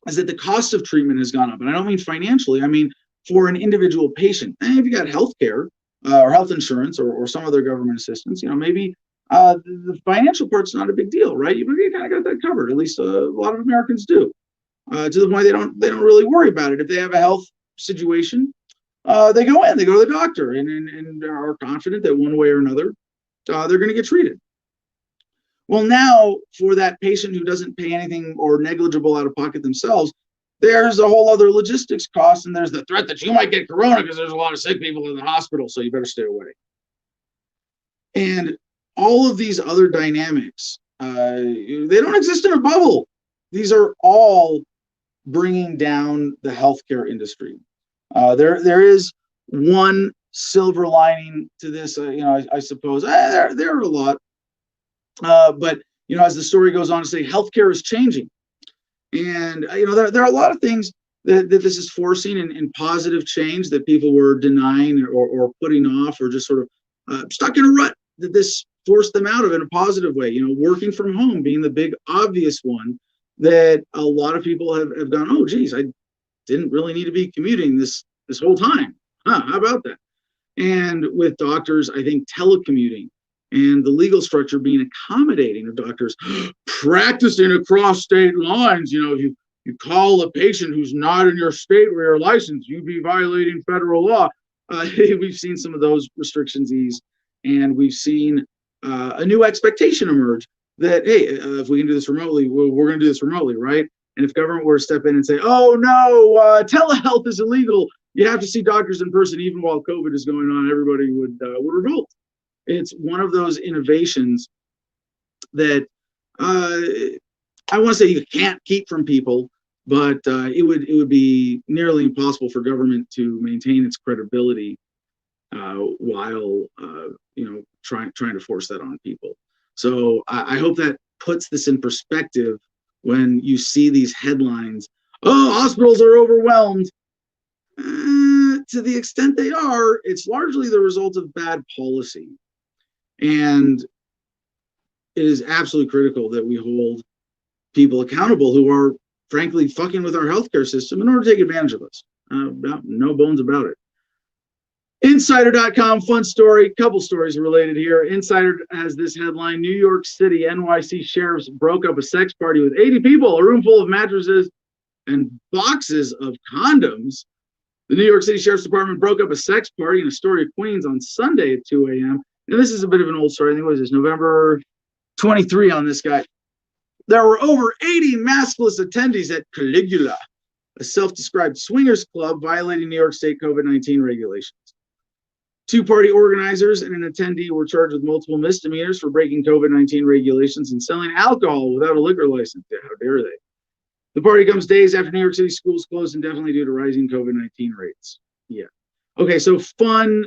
is that the cost of treatment has gone up. And I don't mean financially. I mean, for an individual patient, if you got health care or health insurance or some other government assistance, maybe the financial part's not a big deal, right? You kind of got that covered. At least a lot of Americans do, to the point they don't really worry about it. If they have a health situation, they go to the doctor and are confident that one way or another they're going to get treated. Well, now for that patient who doesn't pay anything or negligible out of pocket themselves, there's a whole other logistics cost, and there's the threat that you might get corona because there's a lot of sick people in the hospital, so you better stay away. And all of these other dynamics, they don't exist in a bubble. These are all bringing down the healthcare industry. There is one silver lining to this, I suppose. There are a lot, but as the story goes on to say, healthcare is changing, and there are a lot of things that this is forcing in positive change that people were denying or putting off or just sort of stuck in a rut. That this forced them out of in a positive way. Working from home being the big obvious one that a lot of people have gone, oh geez, I didn't really need to be commuting this whole time. How about that? And with doctors, I think telecommuting and the legal structure being accommodating of doctors practicing across state lines. If you call a patient who's not in your state where you're licensed, you'd be violating federal law. We've seen some of those restrictions ease, and we've seen a new expectation emerge that, hey, if we can do this remotely, we're going to do this remotely, right? And if government were to step in and say, oh no, telehealth is illegal, you have to see doctors in person even while COVID is going on, everybody would revolt. It's one of those innovations that I want to say you can't keep from people, but it would be nearly impossible for government to maintain its credibility while trying to force that on people. So I hope that puts this in perspective when you see these headlines. Oh, hospitals are overwhelmed. To the extent they are, it's largely the result of bad policy. And it is absolutely critical that we hold people accountable who are, frankly, fucking with our healthcare system in order to take advantage of us. No bones about it. Insider.com, fun story. Couple stories related here. Insider has this headline: New York City NYC sheriffs broke up a sex party with 80 people, a room full of mattresses and boxes of condoms. The New York City Sheriff's Department broke up a sex party in Astoria, Queens on Sunday at 2 a.m. Now, this is a bit of an old story. I think, what is this, November 23 on this guy. There were over 80 maskless attendees at Caligula, a self-described swingers club violating New York State COVID-19 regulations. Two party organizers and an attendee were charged with multiple misdemeanors for breaking COVID-19 regulations and selling alcohol without a liquor license. How dare they? The party comes days after New York City schools closed indefinitely due to rising COVID-19 rates. Yeah. Okay, so fun,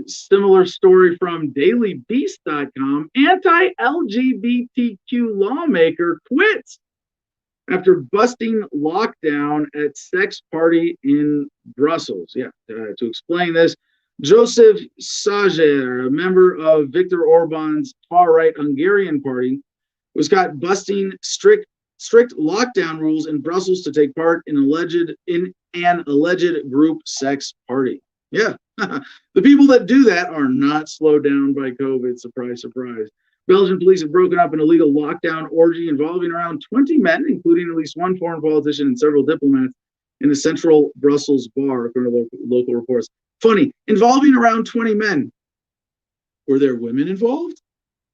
similar story from dailybeast.com. Anti-LGBTQ lawmaker quits after busting lockdown at sex party in Brussels. Yeah, to explain this, Joseph Sajer, a member of Viktor Orban's far-right Hungarian party, was caught busting strict lockdown rules in Brussels to take part in an alleged group sex party. Yeah, the people that do that are not slowed down by COVID. Surprise, surprise. Belgian police have broken up an illegal lockdown orgy involving around 20 men, including at least one foreign politician and several diplomats, in a central Brussels bar, according to local reports. Funny, involving around 20 men. Were there women involved?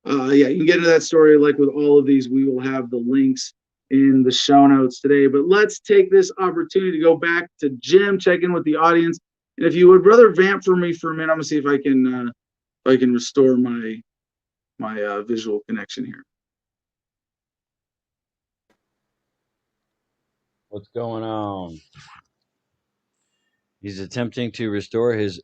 Yeah, you can get into that story. Like with all of these, we will have the links in the show notes today. But let's take this opportunity to go back to Jim, check in with the audience. And if you would rather vamp for me for a minute, I'm gonna see if I can restore my visual connection here. What's going on? He's attempting to restore his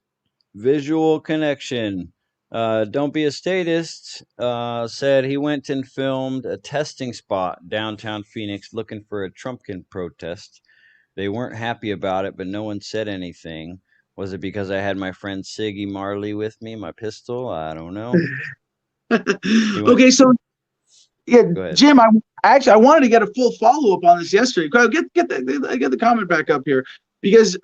visual connection. Don't Be a Statist said he went and filmed a testing spot downtown Phoenix looking for a Trumpkin protest. They weren't happy about it, but no one said anything. Was it because I had my friend Siggy Marley with me, my pistol? I don't know. Okay, so yeah, Jim, I wanted to get a full follow-up on this yesterday. Get the comment back up here, because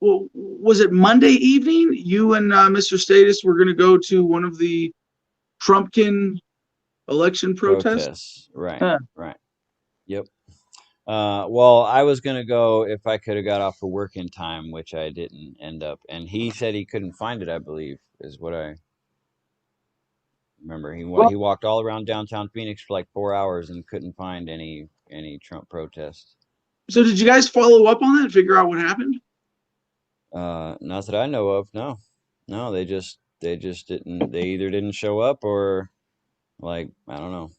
was it Monday evening you and Mr. Status were going to go to one of the Trumpkin election protests? Right, right. Yep. Well, I was going to go if I could have got off of work in time, which I didn't end up. And he said he couldn't find it, I believe, is what I remember. He walked all around downtown Phoenix for like 4 hours and couldn't find any Trump protest. So did you guys follow up on that? Figure out what happened? Not that I know of. No, no, they just didn't. They either didn't show up or like I don't know.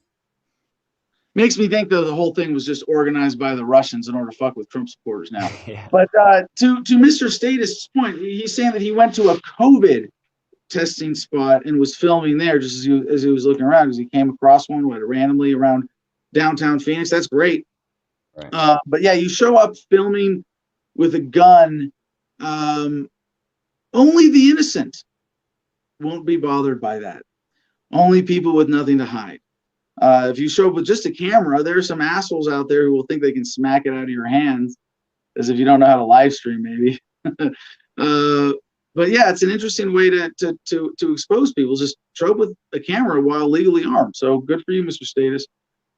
Makes me think that the whole thing was just organized by the Russians in order to fuck with Trump supporters now. Yeah. But to Mr. Status' point, he's saying that he went to a COVID testing spot and was filming there just as he was looking around because he came across one randomly around downtown Phoenix. That's great. Right. But yeah, you show up filming with a gun. Only the innocent won't be bothered by that. Only people with nothing to hide. If you show up with just a camera, there are some assholes out there who will think they can smack it out of your hands, as if you don't know how to live stream, maybe. But yeah, it's an interesting way to expose people. Just show up with a camera while legally armed. So good for you, Mr. Status,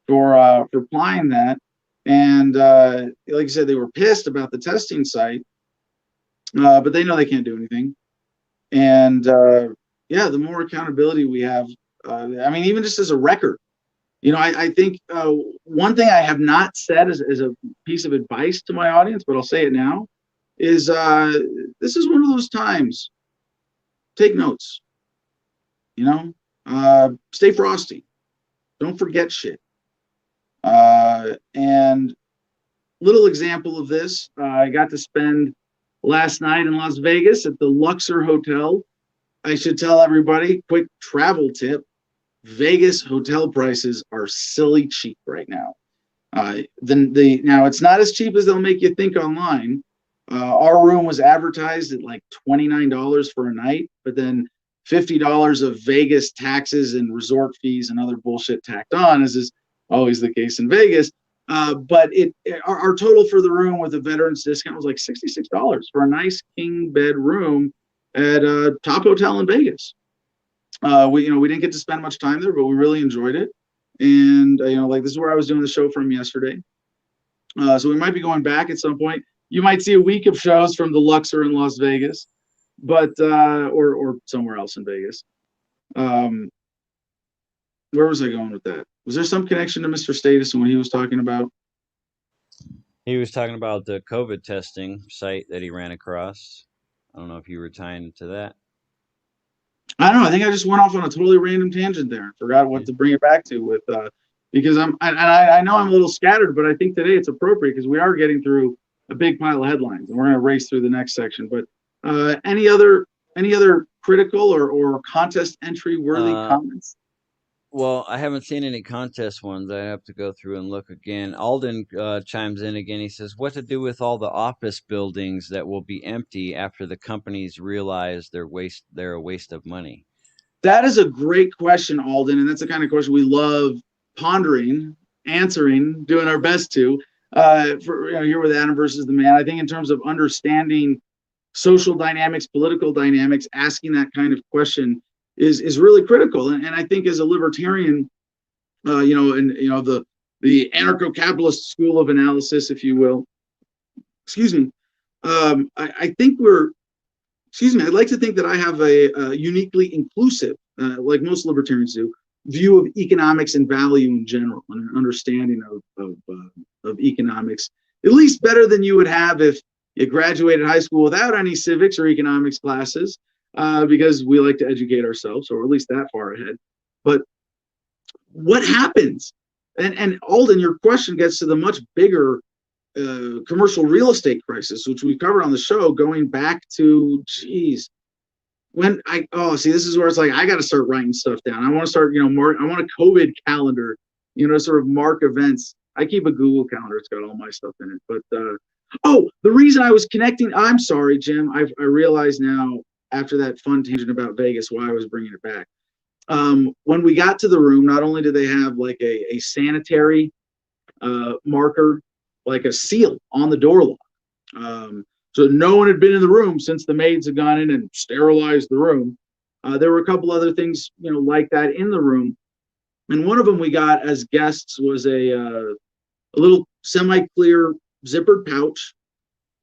for applying that. And like you said, they were pissed about the testing site, but they know they can't do anything. And yeah, the more accountability we have, I mean, even just as a record. You know, I think one thing I have not said as a piece of advice to my audience, but I'll say it now, is this is one of those times. Take notes. You know, stay frosty. Don't forget shit. And little example of this, I got to spend last night in Las Vegas at the Luxor Hotel. I should tell everybody, quick travel tip. Vegas hotel prices are silly cheap right now. Now it's not as cheap as they'll make you think online. Our room was advertised at like $29 for a night, but then $50 of Vegas taxes and resort fees and other bullshit tacked on, as is always the case in Vegas. But our total for the room with a veterans discount was like $66 for a nice king bed room at a top hotel in Vegas. We didn't get to spend much time there, but we really enjoyed it. And like this is where I was doing the show from yesterday. So we might be going back at some point. You might see a week of shows from the Luxor in Las Vegas, but or somewhere else in Vegas. Where was I going with that? Was there some connection to Mr. Status and what he was talking about? He was talking about the COVID testing site that he ran across. I don't know if you were tying into that. I don't know. I think I just went off on a totally random tangent there and forgot what to bring it back to with because I know I'm a little scattered, but I think today it's appropriate because we are getting through a big pile of headlines and we're going to race through the next section. But any other critical or contest entry worthy comments? Well, I haven't seen any contest ones. I have to go through and look again. Alden chimes in again. He says, what to do with all the office buildings that will be empty after the companies realize they're a waste of money? That is a great question, Alden. And that's the kind of question we love pondering, answering, doing our best to. Here with Adam versus the Man. I think in terms of understanding social dynamics, political dynamics, asking that kind of question is really critical. And I think as a libertarian, the anarcho-capitalist school of analysis, if you will, I think I'd like to think that I have a uniquely inclusive, like most libertarians do, view of economics and value in general, and an understanding of economics, at least better than you would have if you graduated high school without any civics or economics classes. Because we like to educate ourselves, or at least that far ahead. But what happens? And Alden, your question gets to the much bigger commercial real estate crisis, which we covered on the show, going back to, this is where it's like I got to start writing stuff down. I want to start, I want a COVID calendar, sort of mark events. I keep a Google calendar; it's got all my stuff in it. But the reason I was connecting, I'm sorry, Jim. I realize now, after that fun tangent about Vegas, why I was bringing it back. When we got to the room, not only did they have like a sanitary marker, like a seal on the door lock. So no one had been in the room since the maids had gone in and sterilized the room. There were a couple other things, like that in the room. And one of them we got as guests was a little semi-clear zippered pouch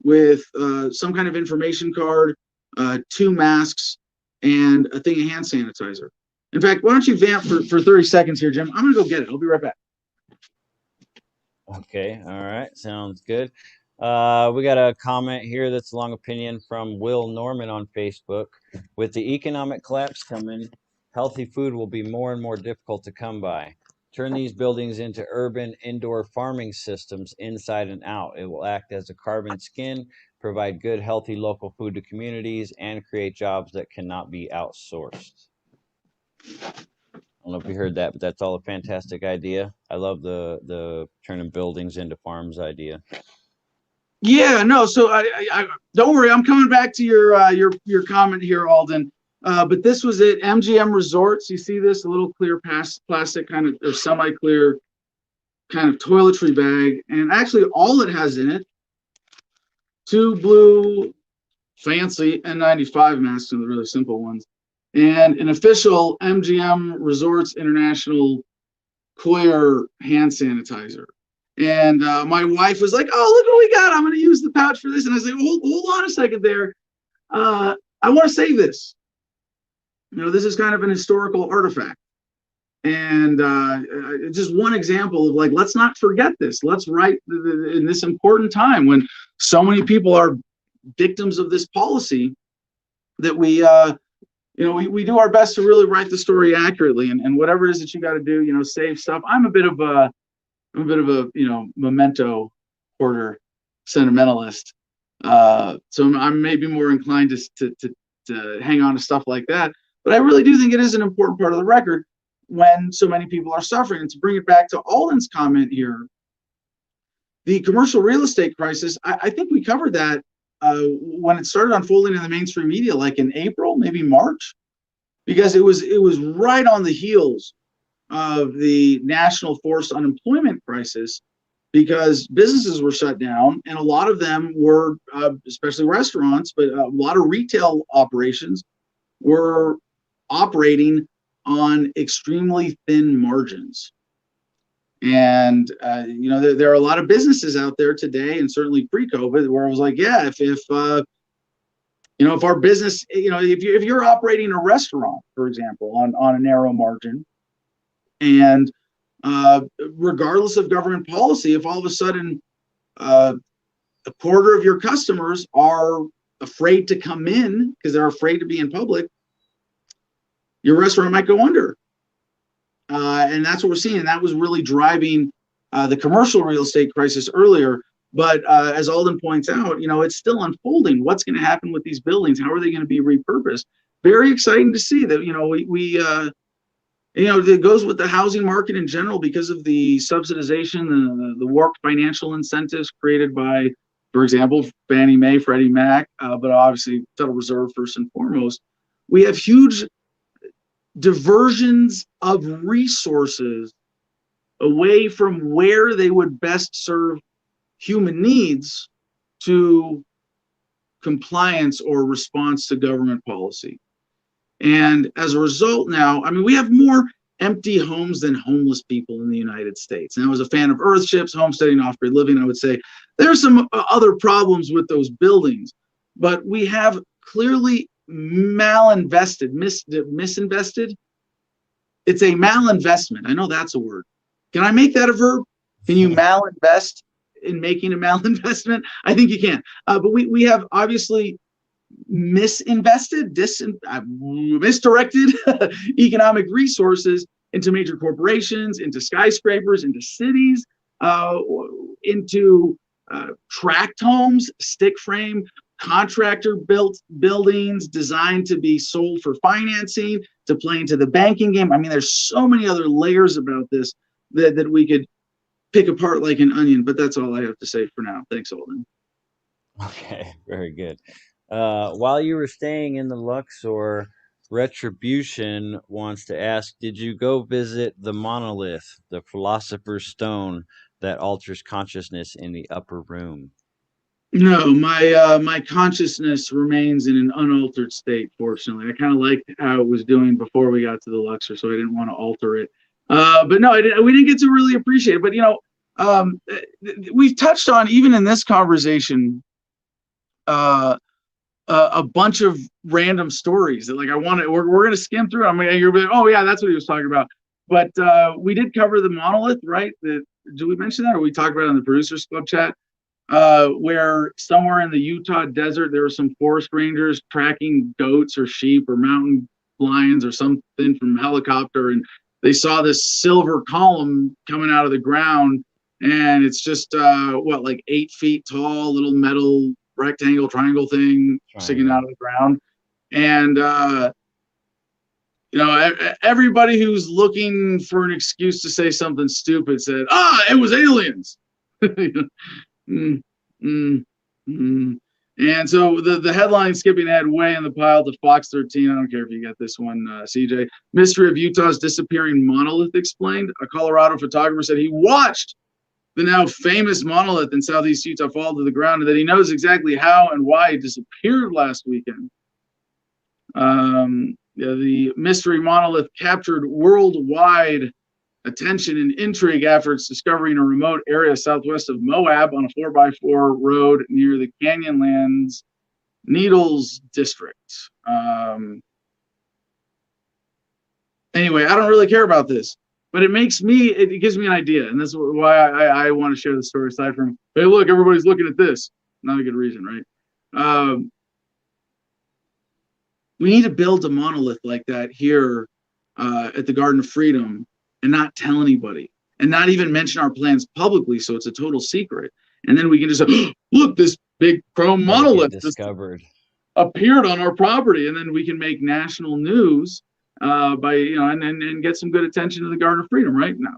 with some kind of information card, 2 masks, and a thing of hand sanitizer. In fact, why don't you vamp for 30 seconds here, Jim? I'm going to go get it. I'll be right back. Okay, all right, sounds good. We got a comment here that's a long opinion from Will Norman on Facebook. With the economic collapse coming, healthy food will be more and more difficult to come by. Turn these buildings into urban indoor farming systems inside and out. It will act as a carbon skin, provide good, healthy local food to communities, and create jobs that cannot be outsourced. I don't know if you heard that, but that's all a fantastic idea. I love the turning buildings into farms idea. Yeah, no. So I don't worry. I'm coming back to your comment here, Alden. But this was it. MGM Resorts. You see this, a little clear plastic kind of or semi-clear kind of toiletry bag, and actually all it has in it, 2 blue fancy N95 masks, and the really simple ones, and an official MGM Resorts International clear hand sanitizer. And my wife was like, "Oh, look what we got! I'm going to use the pouch for this." And I was like, "Hold on a second there. I want to save this. You know, this is kind of an historical artifact, and just one example of like, let's not forget this. Let's write in this important time when so many people are victims of this policy that we." We do our best to really write the story accurately, and whatever it is that you got to do, save stuff. I'm a bit of a memento hoarder, sentimentalist. So I'm maybe more inclined to hang on to stuff like that. But I really do think it is an important part of the record when so many people are suffering. And to bring it back to Alden's comment here, the commercial real estate crisis, I think we covered that when it started unfolding in the mainstream media, like in April, maybe March, because it was right on the heels of the national forced unemployment crisis, because businesses were shut down, and a lot of them were, especially restaurants, but a lot of retail operations were operating on extremely thin margins. And there are a lot of businesses out there today, and certainly pre-COVID, where I was like, yeah, if our business, if you're operating a restaurant, for example, on a narrow margin, and regardless of government policy, if all of a sudden a quarter of your customers are afraid to come in because they're afraid to be in public, your restaurant might go under. And that's what we're seeing. And that was really driving the commercial real estate crisis earlier. But as Alden points out, it's still unfolding. What's going to happen with these buildings? How are they going to be repurposed? Very exciting to see that, it goes with the housing market in general because of the subsidization, the warped financial incentives created by, for example, Fannie Mae, Freddie Mac, but obviously Federal Reserve first and foremost. We have huge diversions of resources away from where they would best serve human needs to compliance or response to government policy. And as a result now, we have more empty homes than homeless people in the United States. And I was a fan of Earthships, homesteading, off-grid living. I would say there's some other problems with those buildings, but we have clearly malinvested, misinvested. It's a malinvestment. I know that's a word. Can I make that a verb? Can you malinvest in making a malinvestment? I think you can. But we have obviously misdirected economic resources into major corporations, into skyscrapers, into cities, into tract homes, stick frame, contractor built buildings designed to be sold for financing, to play into the banking game. There's so many other layers about this that we could pick apart like an onion, but that's all I have to say for now. Thanks, Alden. Okay, very good. While you were staying in the Luxor, Retribution wants to ask, did you go visit the monolith, the Philosopher's Stone that alters consciousness in the upper room? No, my consciousness remains in an unaltered state, fortunately. I kind of liked how it was doing before we got to the Luxor, so I didn't want to alter it. But no, we didn't get to really appreciate it. But, we've touched on, even in this conversation, a bunch of random stories that we're going to skim through. You're like, oh yeah, that's what he was talking about. But we did cover the monolith, right? That did we mention that, or we talked about it in the producers club chat? Where somewhere in the Utah desert there were some forest rangers tracking goats or sheep or mountain lions or something from a helicopter, and they saw this silver column coming out of the ground, and it's just like 8 feet tall, little metal rectangle triangle thing sticking out of the ground. And everybody who's looking for an excuse to say something stupid said, it was aliens. Mm, mm, mm. And so the headline, skipping ahead way in the pile to Fox 13. I don't care if you get this one, CJ. Mystery of Utah's disappearing monolith explained. A Colorado photographer said he watched the now famous monolith in southeast Utah fall to the ground, and that he knows exactly how and why it disappeared last weekend. The mystery monolith captured worldwide attention and intrigue after its discovery in a remote area southwest of Moab on a 4x4 road near the Canyonlands Needles district. Anyway, I don't really care about this, but it gives me an idea, and this is why I want to share the story aside from, hey, look, everybody's looking at this. Not a good reason, right? We need to build a monolith like that here at the Garden of Freedom, and not tell anybody, and not even mention our plans publicly, so it's a total secret. And then we can just say, look, this big chrome monolith discovered appeared on our property, and then we can make national news by and get some good attention to the Garden of Freedom, right? No,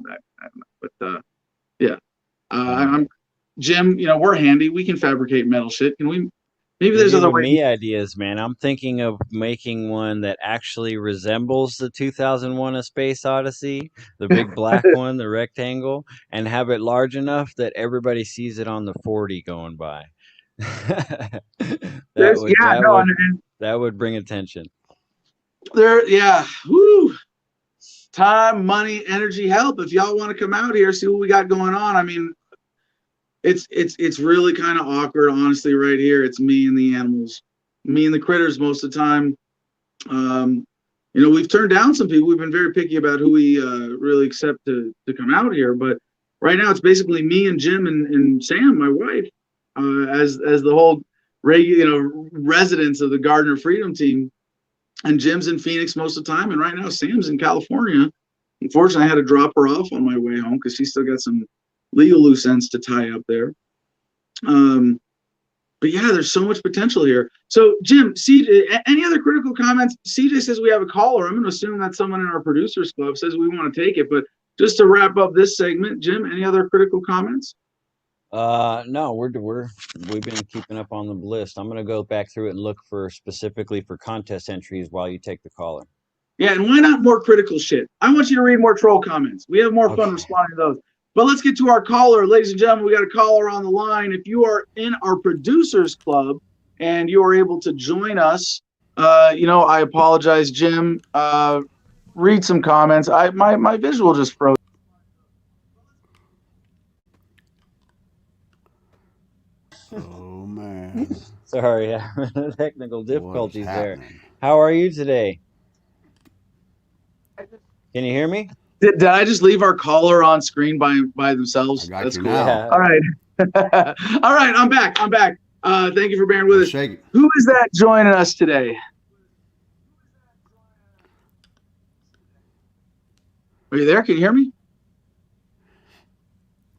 I'm Jim. We're handy. We can fabricate metal shit. Can we? Maybe there's other ways. Me ideas, man. I'm thinking of making one that actually resembles the 2001: A Space Odyssey, the big black one, the rectangle, and have it large enough that everybody sees it on the 40 going by. That would bring attention. Woo. Time, money, energy, help. If y'all want to come out here, see what we got going on. I mean, it's really kind of awkward, honestly, right here. It's me and the animals, me and the critters most of the time. We've turned down some people. We've been very picky about who we really accept to come out here. But right now, it's basically me and Jim and Sam, my wife, as the whole residents of the Garden of Freedom team. And Jim's in Phoenix most of the time, and right now Sam's in California. Unfortunately, I had to drop her off on my way home because she's still got some legal loose ends to tie up there. But yeah, there's so much potential here. So Jim, CJ, any other critical comments? CJ says we have a caller. I'm going to assume that someone in our producers club says we want to take it. But just to wrap up this segment, Jim, any other critical comments? No, we've been keeping up on the list. I'm going to go back through it and look specifically for contest entries while you take the caller. Yeah, and why not more critical shit? I want you to read more troll comments. We have more fun responding to those. But let's get to our caller. Ladies and gentlemen, we got a caller on the line. If you are in our producers club and you are able to join us, I apologize, Jim. Read some comments. My visual just froze. Oh man. Sorry, technical difficulties there. How are you today? Can you hear me? Did I just leave our caller on screen by themselves? That's cool. Yeah. All right. All right, I'm back. Thank you for bearing with us. Who is that joining us today? Are you there? Can you hear me?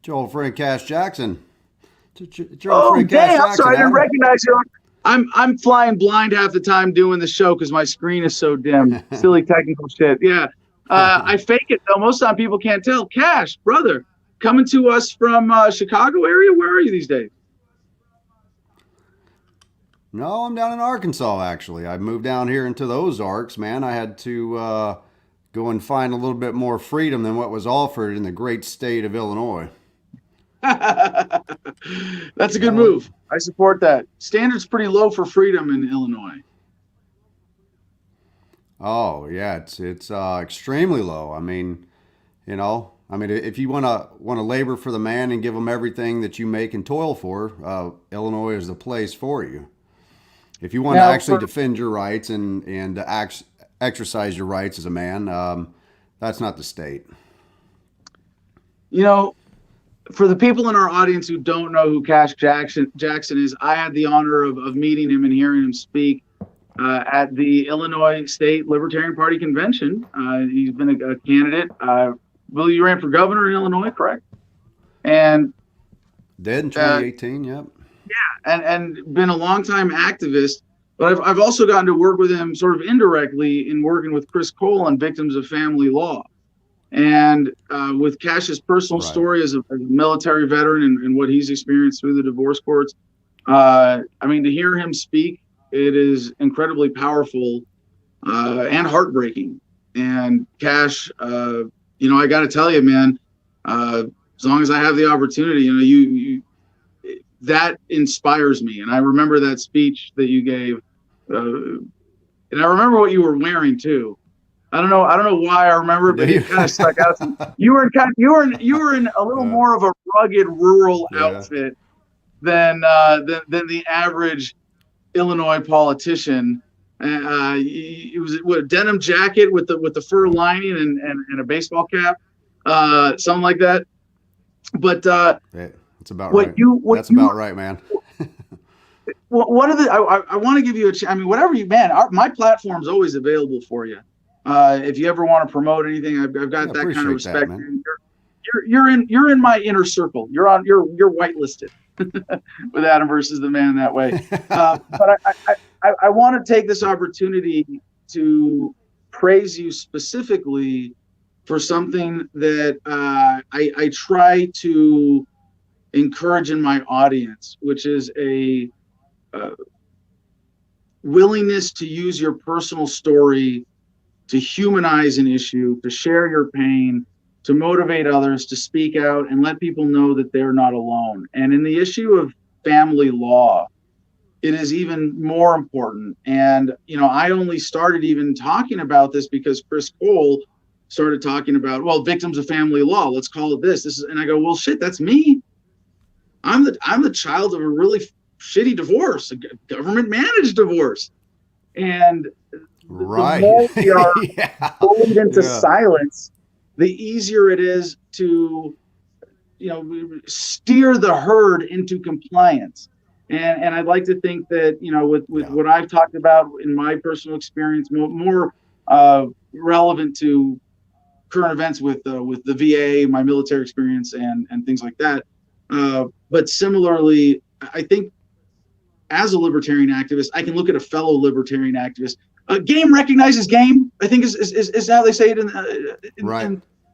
Joel Frank Cash Jackson. I'm sorry, I didn't recognize you. I'm flying blind half the time doing the show because my screen is so dim. Silly technical shit. Yeah. I fake it though. Most of the time people can't tell. Cash, brother, coming to us from Chicago area. Where are you these days? No, I'm down in Arkansas, actually. I moved down here into the Ozarks, man. I had to go and find a little bit more freedom than what was offered in the great state of Illinois. That's a good move. I support that. Standard's pretty low for freedom in Illinois. Oh yeah, it's extremely low. I mean, if you want to labor for the man and give him everything that you make and toil for, Illinois is the place for you. If you want to actually defend your rights and exercise your rights as a man, that's not the state. For the people in our audience who don't know who Cash Jackson is, I had the honor of meeting him and hearing him speak at the Illinois State Libertarian Party convention. He's been a candidate. Will, you ran for governor in Illinois, correct? And Did in 2018, yep. and been a longtime activist. But I've also gotten to work with him sort of indirectly in working with Chris Cole on victims of family law. And with Cash's personal Right. story as a military veteran and what he's experienced through the divorce courts, I mean, to hear him speak, it is incredibly powerful and heartbreaking. And Cash, you know, I got to tell you, man, as long as I have the opportunity, you know, you that inspires me. And I remember that speech that you gave, and I remember what you were wearing too. I don't know why I remember it, but it kind of stuck out to me. You were in a little more of a rugged rural outfit than the average Illinois politician. It was a denim jacket with the fur lining and a baseball cap, something like that. But it's about right. That's about right, man. One of the I want to give you I mean, whatever you, man. My platform's always available for you. If you ever want to promote anything, I've got that kind of respect. You're in my inner circle. You're whitelisted with Adam versus the Man that way. But I want to take this opportunity to praise you specifically for something that I try to encourage in my audience, which is a willingness to use your personal story to humanize an issue, to share your pain, to motivate others, to speak out and let people know that they're not alone. And in the issue of family law, it is even more important. And, you know, I only started even talking about this because Chris Cole started talking about, well, victims of family law, let's call it this. And I go, well, shit, that's me. I'm the child of a really shitty divorce, a government managed divorce. And right. the more we are bullied into silence, the easier it is to, you know, steer the herd into compliance. And I'd like to think that, you know, with what I've talked about in my personal experience, more relevant to current events with the VA, my military experience, and things like that. But similarly, I think as a libertarian activist, I can look at a fellow libertarian activist. Game recognizes game, I think is how they say it in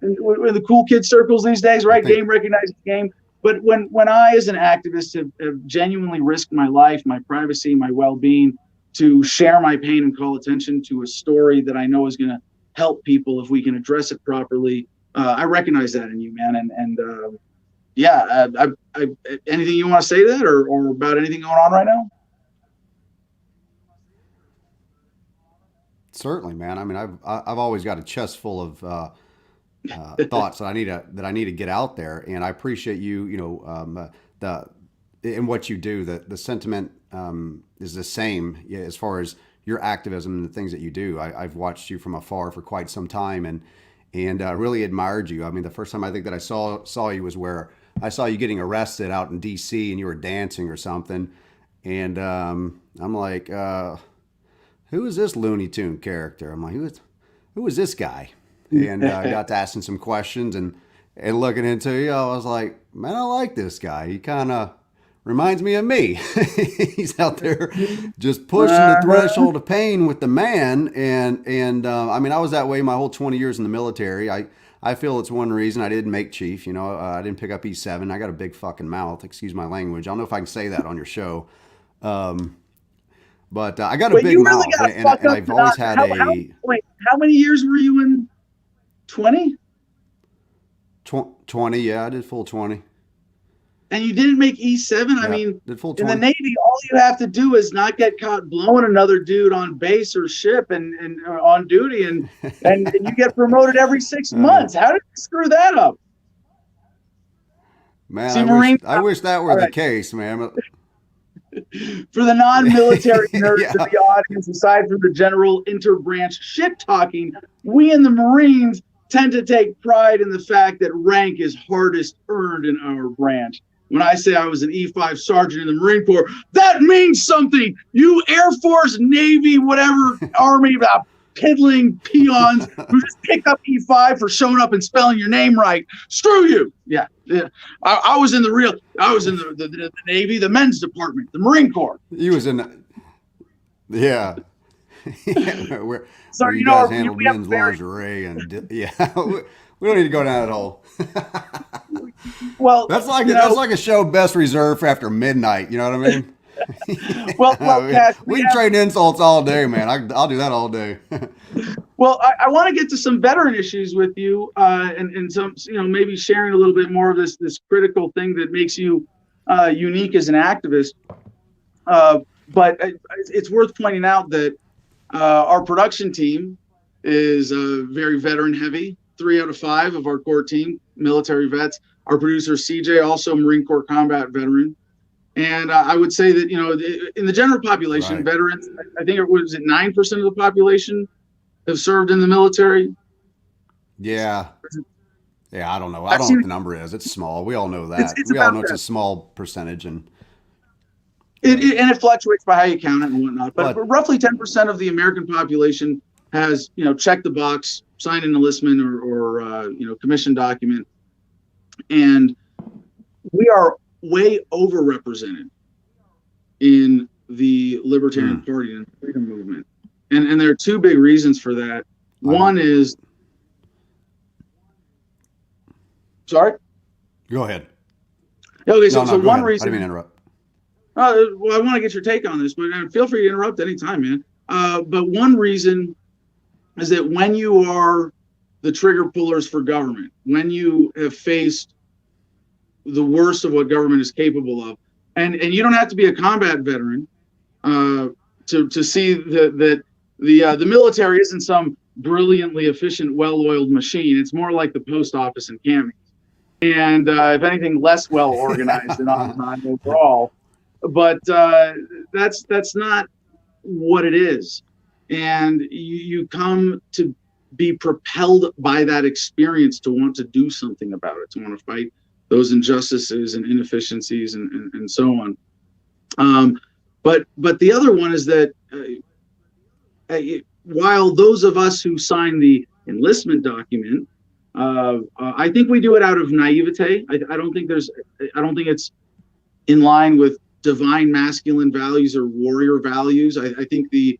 the cool kid circles these days, right? Game recognizes game. But when I, as an activist, have genuinely risked my life, my privacy, my well-being to share my pain and call attention to a story that I know is going to help people if we can address it properly, I recognize that in you, man. And anything you want to say to that or about anything going on right now? Certainly, man. I mean, I've always got a chest full of thoughts that I need to get out there, and I appreciate you. You know, in what you do, the sentiment is the same as far as your activism and the things that you do. I've watched you from afar for quite some time, and really admired you. I mean, the first time I think that I saw you was where I saw you getting arrested out in D.C. and you were dancing or something, and I'm like, who is this Looney Tune character? I'm like, who is this guy? And I got to asking some questions and looking into you. I was like, man, I like this guy. He kind of reminds me of me. He's out there just pushing the threshold of pain with the man. And I mean, I was that way my whole 20 years in the military. I feel it's one reason I didn't make chief. You know, I didn't pick up E7. I got a big fucking mouth. Excuse my language. I don't know if I can say that on your show. But I got a big mouth, and I've always had how many years were you in? 20? 20, yeah, I did full 20. And you didn't make E7? Yeah, I mean, did full in 20. the Navy, all you have to do is not get caught blowing another dude on base or ship and on duty, and you get promoted every 6 months. How did you screw that up? Man, See, I wish that were the case, man. For the non-military nerds in the audience, aside from the general interbranch shit talking, we in the Marines tend to take pride in the fact that rank is hardest earned in our branch. When I say I was an E5 sergeant in the Marine Corps, that means something. You Air Force, Navy, whatever, Army, piddling peons who just picked up E5 for showing up and spelling your name right. Screw you. Yeah. I was in the Navy, the men's department, the Marine Corps. He was in, yeah. where So, you guys handled men's lingerie and yeah, we don't need to go down that hole. Well, that's like a show best reserved for after midnight. You know what I mean? well, Cash, we can trade insults all day, man. I'll do that all day. Well, I want to get to some veteran issues with you, and some, maybe sharing a little bit more of this critical thing that makes you unique as an activist. But it's worth pointing out that our production team is very veteran heavy. 3 out of 5 of our core team, military vets. Our producer CJ, also Marine Corps combat veteran. And I would say that, in the general population, Right. veterans, I think it was 9% of the population have served in the military. Yeah. Yeah, I don't know. I don't know what the number is. It's small. We all know that. It's We all about know it's that. a small percentage, and It fluctuates by how you count it and whatnot. But But- roughly 10% of the American population has, checked the box, signed an enlistment or commission document. And we are way overrepresented in the Libertarian Party and freedom movement. And there are 2 big reasons for that. One is, sorry? go ahead. Okay, so, No, so go one ahead. reason. I didn't mean to interrupt. Well, I want to get your take on this, but feel free to interrupt anytime, man. But one reason is that when you are the trigger pullers for government, when you have faced the worst of what government is capable of, and you don't have to be a combat veteran to see that the military isn't some brilliantly efficient, well-oiled machine. It's more like the post office in Cami, and if anything, less well organized and on time overall. But that's not what it is, and you come to be propelled by that experience to want to do something about it, to want to fight those injustices and inefficiencies and so on. But the other one is that while those of us who sign the enlistment document, I think we do it out of naivete. I don't think it's in line with divine masculine values or warrior values. I think the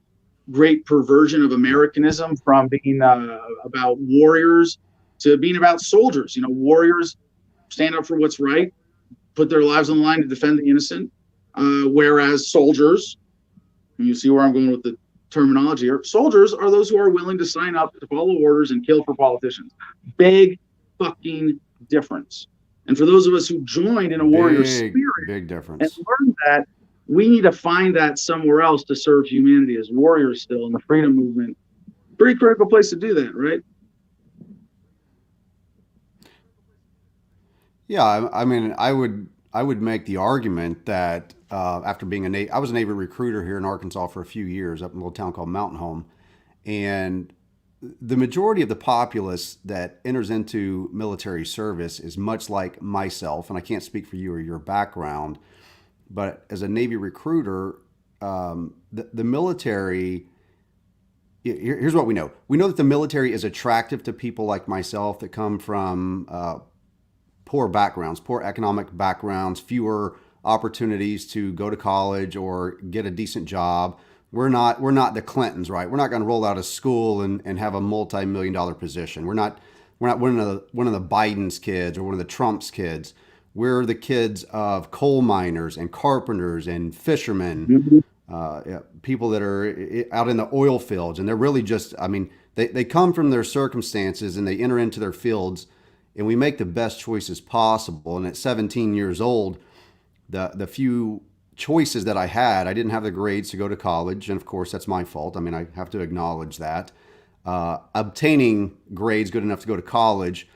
great perversion of Americanism from being about warriors to being about soldiers. Warriors stand up for what's right, put their lives on the line to defend the innocent, whereas soldiers, and you see where I'm going with the terminology here, soldiers are those who are willing to sign up to follow orders and kill for politicians. Big fucking difference. And for those of us who joined in a warrior spirit Big and difference. learned that, we need to find that somewhere else to serve humanity as warriors still in the freedom movement. Pretty critical place to do that, right? Yeah, I mean, I would make the argument that after being I was a Navy recruiter here in Arkansas for a few years up in a little town called Mountain Home, and the majority of the populace that enters into military service is much like myself, and I can't speak for you or your background, but as a Navy recruiter, the military. Here's what we know. We know that the military is attractive to people like myself that come from poor backgrounds, poor economic backgrounds, fewer opportunities to go to college or get a decent job. We're not the Clintons, right? We're not going to roll out of school and have a multi-million-dollar position. We're not one of the Biden's kids or one of the Trump's kids. We're the kids of coal miners and carpenters and fishermen, people that are out in the oil fields, and they're really just, I mean, they come from their circumstances and they enter into their fields, and we make the best choices possible. And at 17 years old, the few choices that I had, I didn't have the grades to go to college, and of course that's my fault. I mean, I have to acknowledge that. Obtaining grades good enough to go to college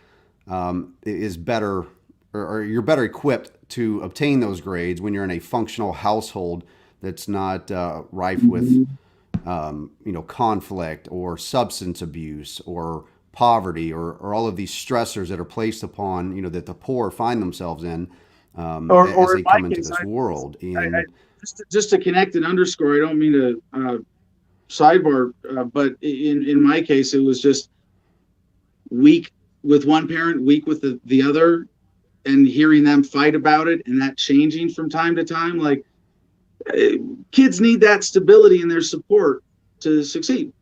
is better, or you're better equipped to obtain those grades when you're in a functional household that's not rife with conflict or substance abuse or poverty or all of these stressors that are placed upon, you know, that the poor find themselves in as Or they in my come into case, this world. I And just to connect and underscore, I don't mean to sidebar, but in my case, it was just weak with one parent, weak with the other, and hearing them fight about it, and that changing from time to time. Like, kids need that stability and their support to succeed.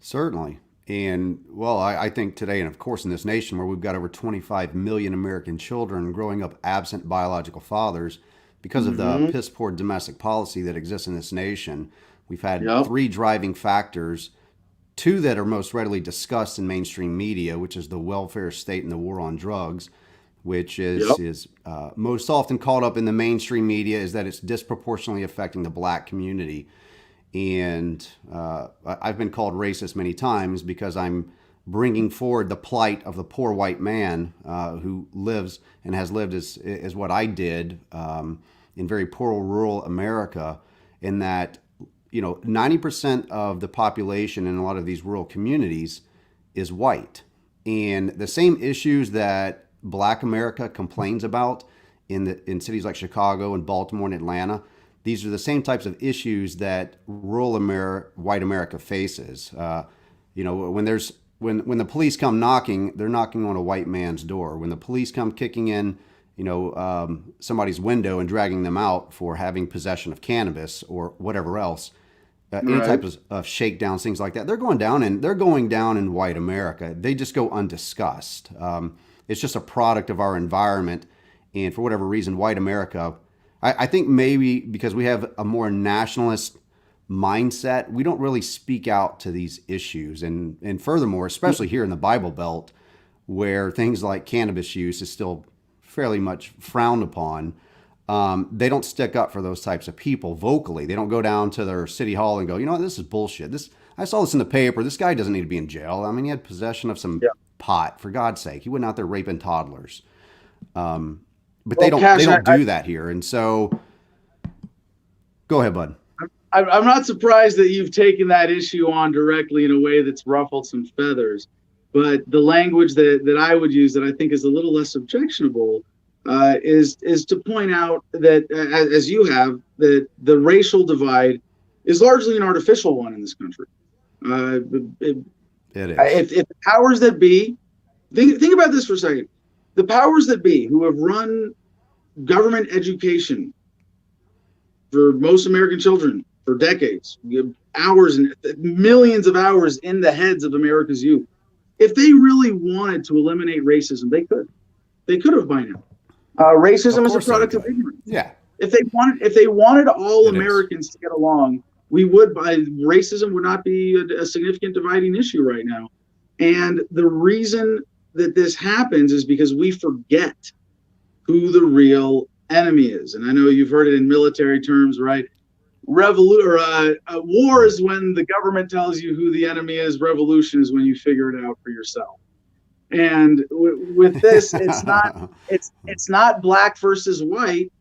certainly. And well, I think today, and of course in this nation where we've got over 25 million American children growing up absent biological fathers because of the piss poor domestic policy that exists in this nation, we've had Yep. three driving factors, two that are most readily discussed in mainstream media, which is the welfare state and the war on drugs, which Yep. is most often called up in the mainstream media, is that it's disproportionately affecting the black community. And I've been called racist many times because I'm bringing forward the plight of the poor white man who lives and has lived as what I did in very poor rural America, in that, you know, 90% of the population in a lot of these rural communities is white. And the same issues that black America complains about in cities like Chicago and Baltimore and Atlanta, these are the same types of issues that rural white America faces. You know, when the police come knocking, they're knocking on a white man's door. When the police come kicking in, you know, somebody's window and dragging them out for having possession of cannabis or whatever else, any Right. type of shakedowns, things like that, they're going down in white America. They just go undiscussed. It's just a product of our environment, and for whatever reason, white America, I think maybe because we have a more nationalist mindset, we don't really speak out to these issues. And furthermore, especially here in the Bible Belt, where things like cannabis use is still fairly much frowned upon, they don't stick up for those types of people vocally. They don't go down to their city hall and go, you know what, this is bullshit. I saw this in the paper. This guy doesn't need to be in jail. I mean, he had possession of some pot, for God's sake. He went out there raping toddlers. But Well, Cash, they don't do that here. And so go ahead, bud. I'm not surprised that you've taken that issue on directly in a way that's ruffled some feathers, but the language that I would use that I think is a little less objectionable is to point out that, as you have, that the racial divide is largely an artificial one in this country. It is. If the powers that be, think about this for a second. The powers that be who have run government education for most American children for decades, hours and millions of hours in the heads of America's youth. If they really wanted to eliminate racism, they could. They could have by now. Racism is a product of ignorance. Yeah. If they wanted all It is. Americans to get along, racism would not be a significant dividing issue right now. And the reason that this happens is because we forget who the real enemy is. And I know you've heard it in military terms, right? War is when the government tells you who the enemy is. Revolution is when you figure it out for yourself. And with this, it's not black versus white,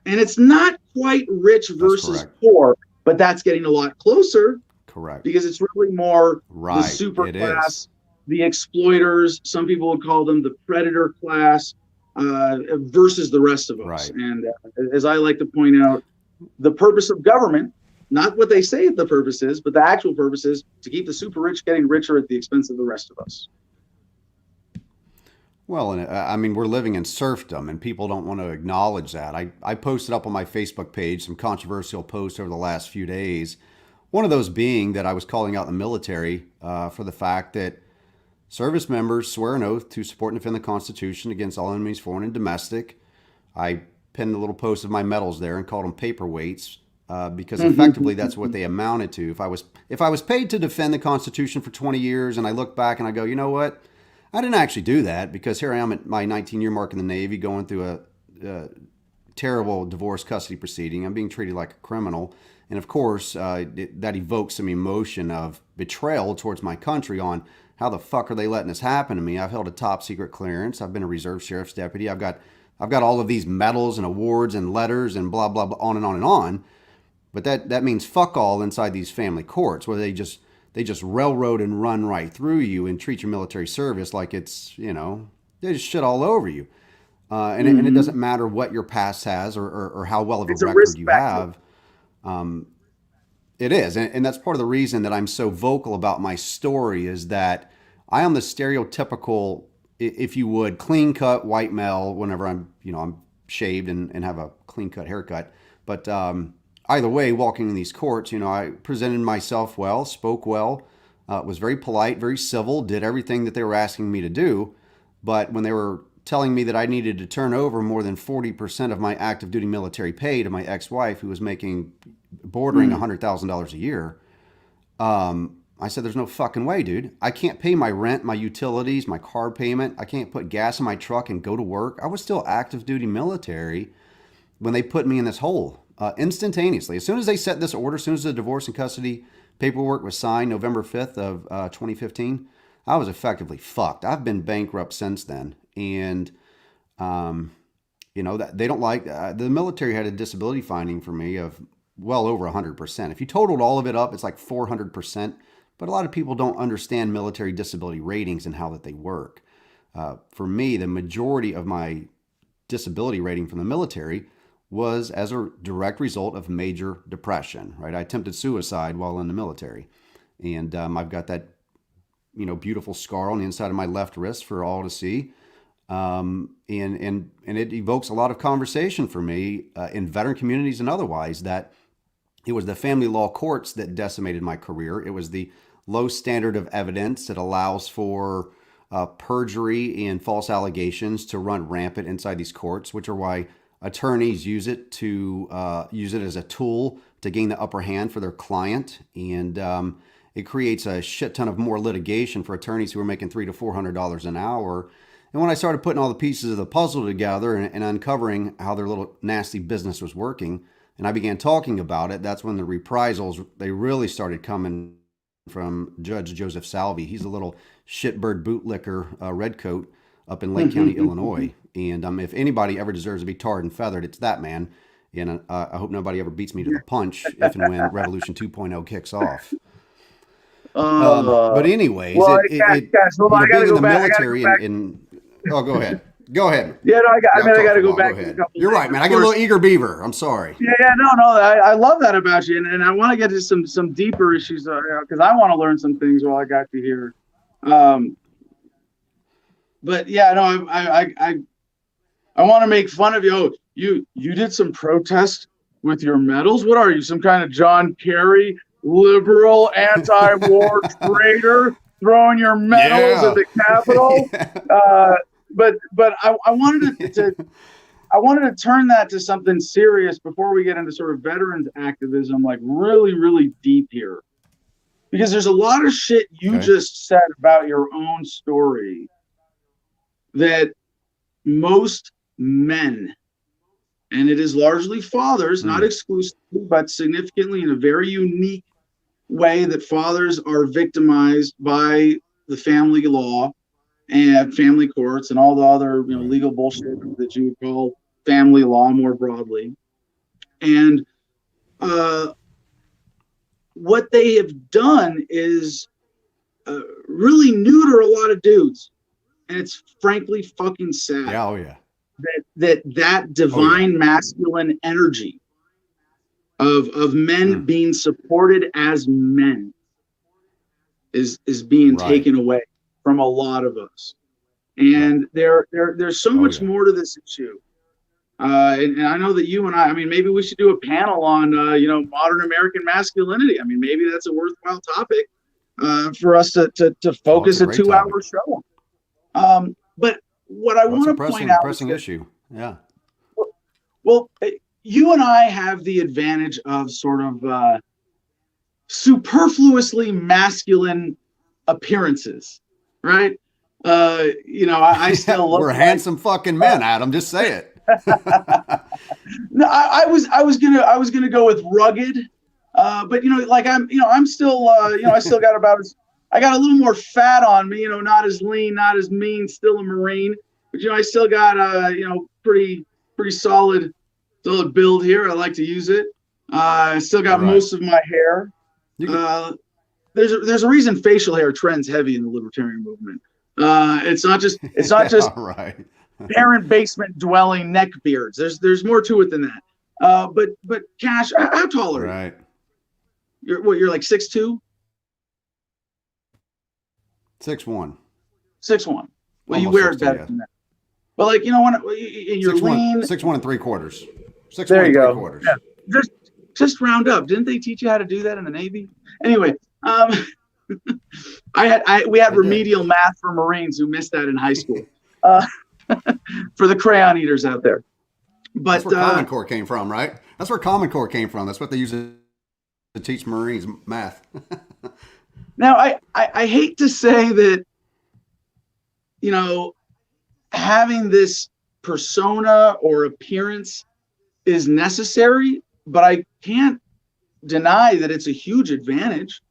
and it's not quite rich versus correct. poor, but that's getting a lot closer. Correct. Because it's really more Right. the super It class, is. the exploiters. Some people would call them the predator class versus the rest of us. Right. And as I like to point out, the purpose of government, not what they say the purpose is, but the actual purpose is to keep the super rich getting richer at the expense of the rest of us. Well, and I mean, we're living in serfdom, and people don't want to acknowledge that. I posted up on my Facebook page some controversial posts over the last few days. One of those being that I was calling out the military for the fact that service members swear an oath to support and defend the Constitution against all enemies, foreign and domestic. I pinned a little post of my medals there and called them paperweights because effectively that's what they amounted to. If I was paid to defend the Constitution for 20 years, and I look back and I go, you know what? I didn't actually do that, because here I am at my 19-year mark in the Navy going through a terrible divorce custody proceeding. I'm being treated like a criminal. And of course, that evokes some emotion of betrayal towards my country on how the fuck are they letting this happen to me? I've held a top secret clearance. I've been a reserve sheriff's deputy. I've got all of these medals and awards and letters and blah, blah, blah, on and on and on. But that means fuck all inside these family courts, where they just railroad and run right through you and treat your military service like it's, they just shit all over you. And it doesn't matter what your past has or how well of a It's a record risk you factor. have. It is. And that's part of the reason that I'm so vocal about my story is that I am the stereotypical, if you would, clean cut white male whenever I'm shaved and have a clean cut haircut. But either way, walking in these courts, I presented myself well, spoke well, was very polite, very civil, did everything that they were asking me to do. But when they were telling me that I needed to turn over more than 40% of my active duty military pay to my ex-wife, who was making bordering $100,000 a year, I said, there's no fucking way, dude. I can't pay my rent, my utilities, my car payment. I can't put gas in my truck and go to work. I was still active duty military when they put me in this hole instantaneously. As soon as they set this order, as soon as the divorce and custody paperwork was signed November 5th of 2015, I was effectively fucked. I've been bankrupt since then. And, that they don't like, the military had a disability finding for me of well over 100%. If you totaled all of it up, it's like 400%. But a lot of people don't understand military disability ratings and how that they work. For me, the majority of my disability rating from the military was as a direct result of major depression, right? I attempted suicide while in the military. And I've got that, beautiful scar on the inside of my left wrist for all to see. And it evokes a lot of conversation for me in veteran communities and otherwise, that it was the family law courts that decimated my career. It was the low standard of evidence that allows for perjury and false allegations to run rampant inside these courts, which are why attorneys use it as a tool to gain the upper hand for their client. And it creates a shit ton of more litigation for attorneys who are making $300 to $400 an hour. And when I started putting all the pieces of the puzzle together and uncovering how their little nasty business was working, and I began talking about it, that's when the reprisals, they really started coming from Judge Joseph Salvi. He's a little shitbird bootlicker redcoat up in Lake County, Illinois. And if anybody ever deserves to be tarred and feathered, it's that man. And I hope nobody ever beats me to the punch if and when Revolution 2.0 kicks off. But anyways, well, being gotta in go the back. military oh, go ahead. Go ahead. Yeah, no, I got to go back. Go ahead. You're right, man. I get a little eager beaver. I'm sorry. Yeah, no. I love that about you, and I want to get to some deeper issues because I want to learn some things while I got you here. But yeah, no, I want to make fun of you. Oh, you did some protest with your medals. What are you, some kind of John Kerry liberal anti-war traitor throwing your medals at the Capitol? But I wanted to turn that to something serious before we get into sort of veterans activism, like really, really deep here, because there's a lot of shit you just said about your own story that most men, and it is largely fathers, not exclusively, but significantly in a very unique way, that fathers are victimized by the family law and family courts and all the other legal bullshit that you would call family law more broadly. And what they have done is really neuter a lot of dudes, and it's frankly fucking sad. Yeah, oh yeah. That divine masculine energy of men being supported as men is being taken away from a lot of us. And there's so much more to this issue. And I know that you and I mean, maybe we should do a panel on, modern American masculinity. I mean, maybe that's a worthwhile topic for us to focus a 2-hour show on. But what I want to point out, pressing issue. Yeah. Well, you and I have the advantage of sort of superfluously masculine appearances, right? I still look. We're handsome fucking men, Adam. Just say it. No, I was gonna go with rugged, but I'm still I still got I got a little more fat on me, not as lean, not as mean, still a Marine, but I still got pretty solid build here. I like to use it. I still got most of my hair. there's a reason facial hair trends heavy in the libertarian movement. It's not just right. parent basement dwelling neck beards. There's more to it than that. But Cash, how tall are you? Right. You're like 6'2"? 6'1". 6'1". Well, you Almost wear it 60, better yeah. than that. But like, you know, when you're 6'1", lean. 6'1" and 3/4. 6'1" There you and go. 3/4. Yeah. Just round up. Didn't they teach you how to do that in the Navy? Anyway, we had remedial math for Marines who missed that in high school. For the crayon eaters out there. But That's where Common Core came from, right? That's where Common Core came from. That's what they use to teach Marines math. now I hate to say that, you know, having this persona or appearance is necessary, but I can't deny that it's a huge advantage.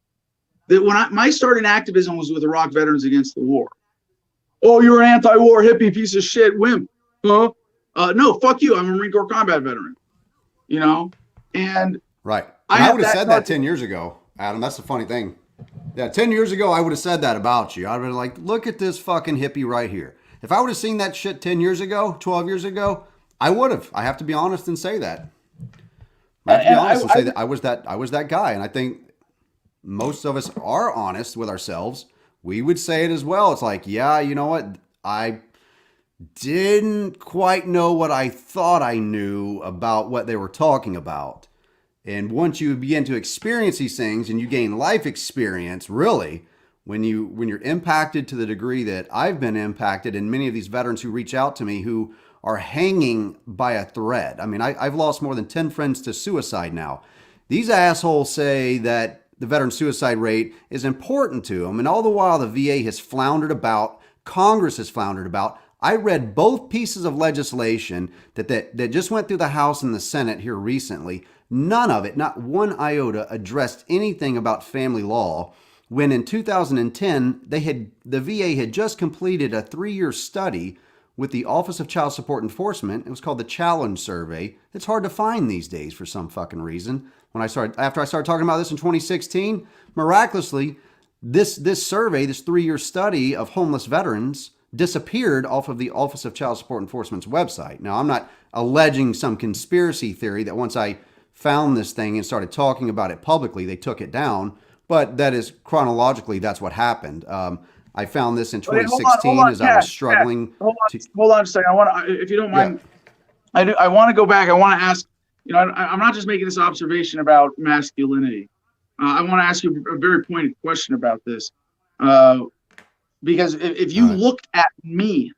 That when my starting activism was with Iraq Veterans Against the War. Oh, you're an anti-war hippie piece of shit wimp. Huh? No, fuck you. I'm a Marine Corps combat veteran. You know? And right. I would have said that 10 years ago, Adam. That's the funny thing. Yeah, 10 years ago, I would have said that about you. I'd have been like, look at this fucking hippie right here. If I would have seen that shit 10 years ago, 12 years ago, I would have. I have to be honest and say that. I have to be honest and say that I was that guy. And I think most of us are honest with ourselves. We would say it as well. It's like, yeah, you know what? I didn't quite know what I thought I knew about what they were talking about. And once you begin to experience these things and you gain life experience, really, when you're impacted to the degree that I've been impacted, and many of these veterans who reach out to me who are hanging by a thread. I mean, I've lost more than 10 friends to suicide now. These assholes say that the veteran suicide rate is important to them, and all the while the VA has floundered about, Congress has floundered about. I read both pieces of legislation that just went through the House and the Senate here recently. None of it, not one iota, addressed anything about family law, when in 2010, the VA had just completed a 3-year study with the Office of Child Support Enforcement. It was called the Challenge Survey. It's hard to find these days for some fucking reason. After I started talking about this in 2016, miraculously, this survey, this 3-year study of homeless veterans, disappeared off of the Office of Child Support Enforcement's website. Now, I'm not alleging some conspiracy theory that once I found this thing and started talking about it publicly, they took it down. But that is chronologically, that's what happened. I found this in 2016 as I was struggling. Hold on a second. I want to, if you don't mind, yeah. I want to go back. I want to ask, you know, I'm not just making this observation about masculinity. I want to ask you a very pointed question about this. Because if you looked at me,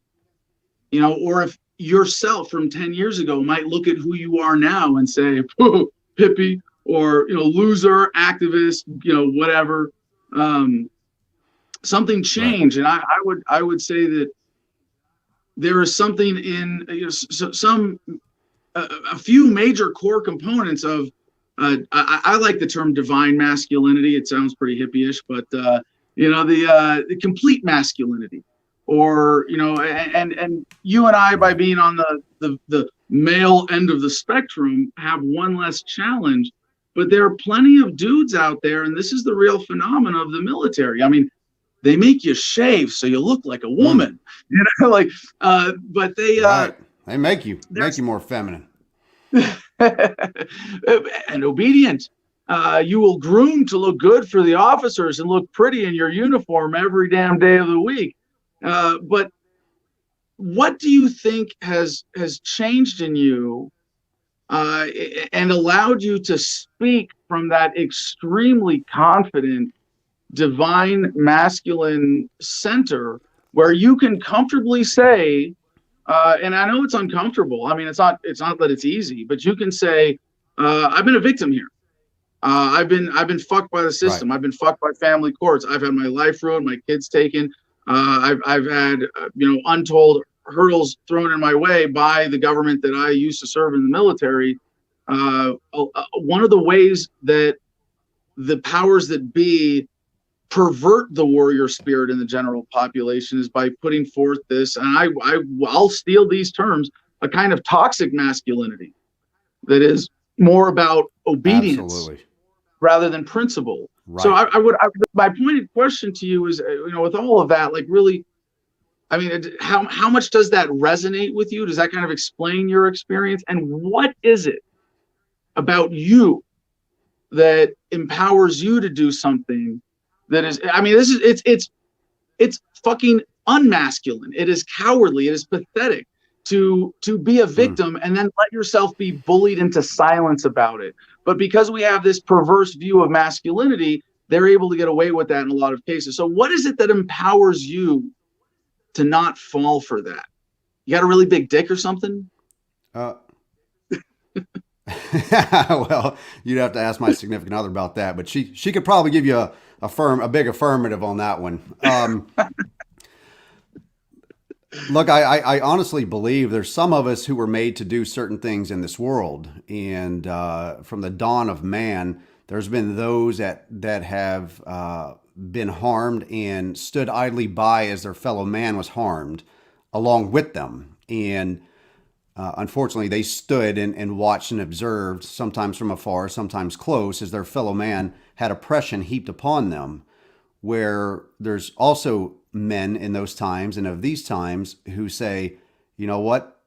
you know, or if yourself from 10 years ago might look at who you are now and say, hippie, or, you know, loser, activist, you know, whatever, something changed. Right. And I would say that there is something in, you know, a few major core components of, I like the term divine masculinity. It sounds pretty hippie-ish, but, you know, the complete masculinity, or, you know, and you and I, by being on the male end of the spectrum, have one less challenge. But there are plenty of dudes out there, and this is the real phenomenon of the military. I mean, they make you shave so you look like a woman, you know, like, but they make you more feminine and obedient. You will groom to look good for the officers and look pretty in your uniform every damn day of the week. But what do you think has changed in you and allowed you to speak from that extremely confident, divine, masculine center where you can comfortably say, and I know it's uncomfortable. I mean, it's not that it's easy, but you can say, I've been a victim here. I've been fucked by the system. Right. I've been fucked by family courts. I've had my life ruined, my kids taken. I've had you know, untold hurdles thrown in my way by the government that I used to serve in the military. One of the ways that the powers that be pervert the warrior spirit in the general population is by putting forth this, and I'll steal these terms, a kind of toxic masculinity that is more about obedience. Absolutely. Rather than principle. Right. So my pointed question to you is, with all of that, like really, I mean, how much does that resonate with you? Does that kind of explain your experience? And what is it about you that empowers you to do something that is, I mean, it's fucking unmasculine. It is cowardly. It is pathetic to be a victim and then let yourself be bullied into silence about it. But because we have this perverse view of masculinity, they're able to get away with that in a lot of cases. So what is it that empowers you to not fall for that? You got a really big dick or something? Well, you'd have to ask my significant other about that, but she could probably give you a big affirmative on that one. Look, I honestly believe there's some of us who were made to do certain things in this world, and from the dawn of man, there's been those that have been harmed and stood idly by as their fellow man was harmed along with them, and unfortunately, they stood and watched and observed, sometimes from afar, sometimes close, as their fellow man had oppression heaped upon them. Where there's also men in those times and of these times who say, you know what,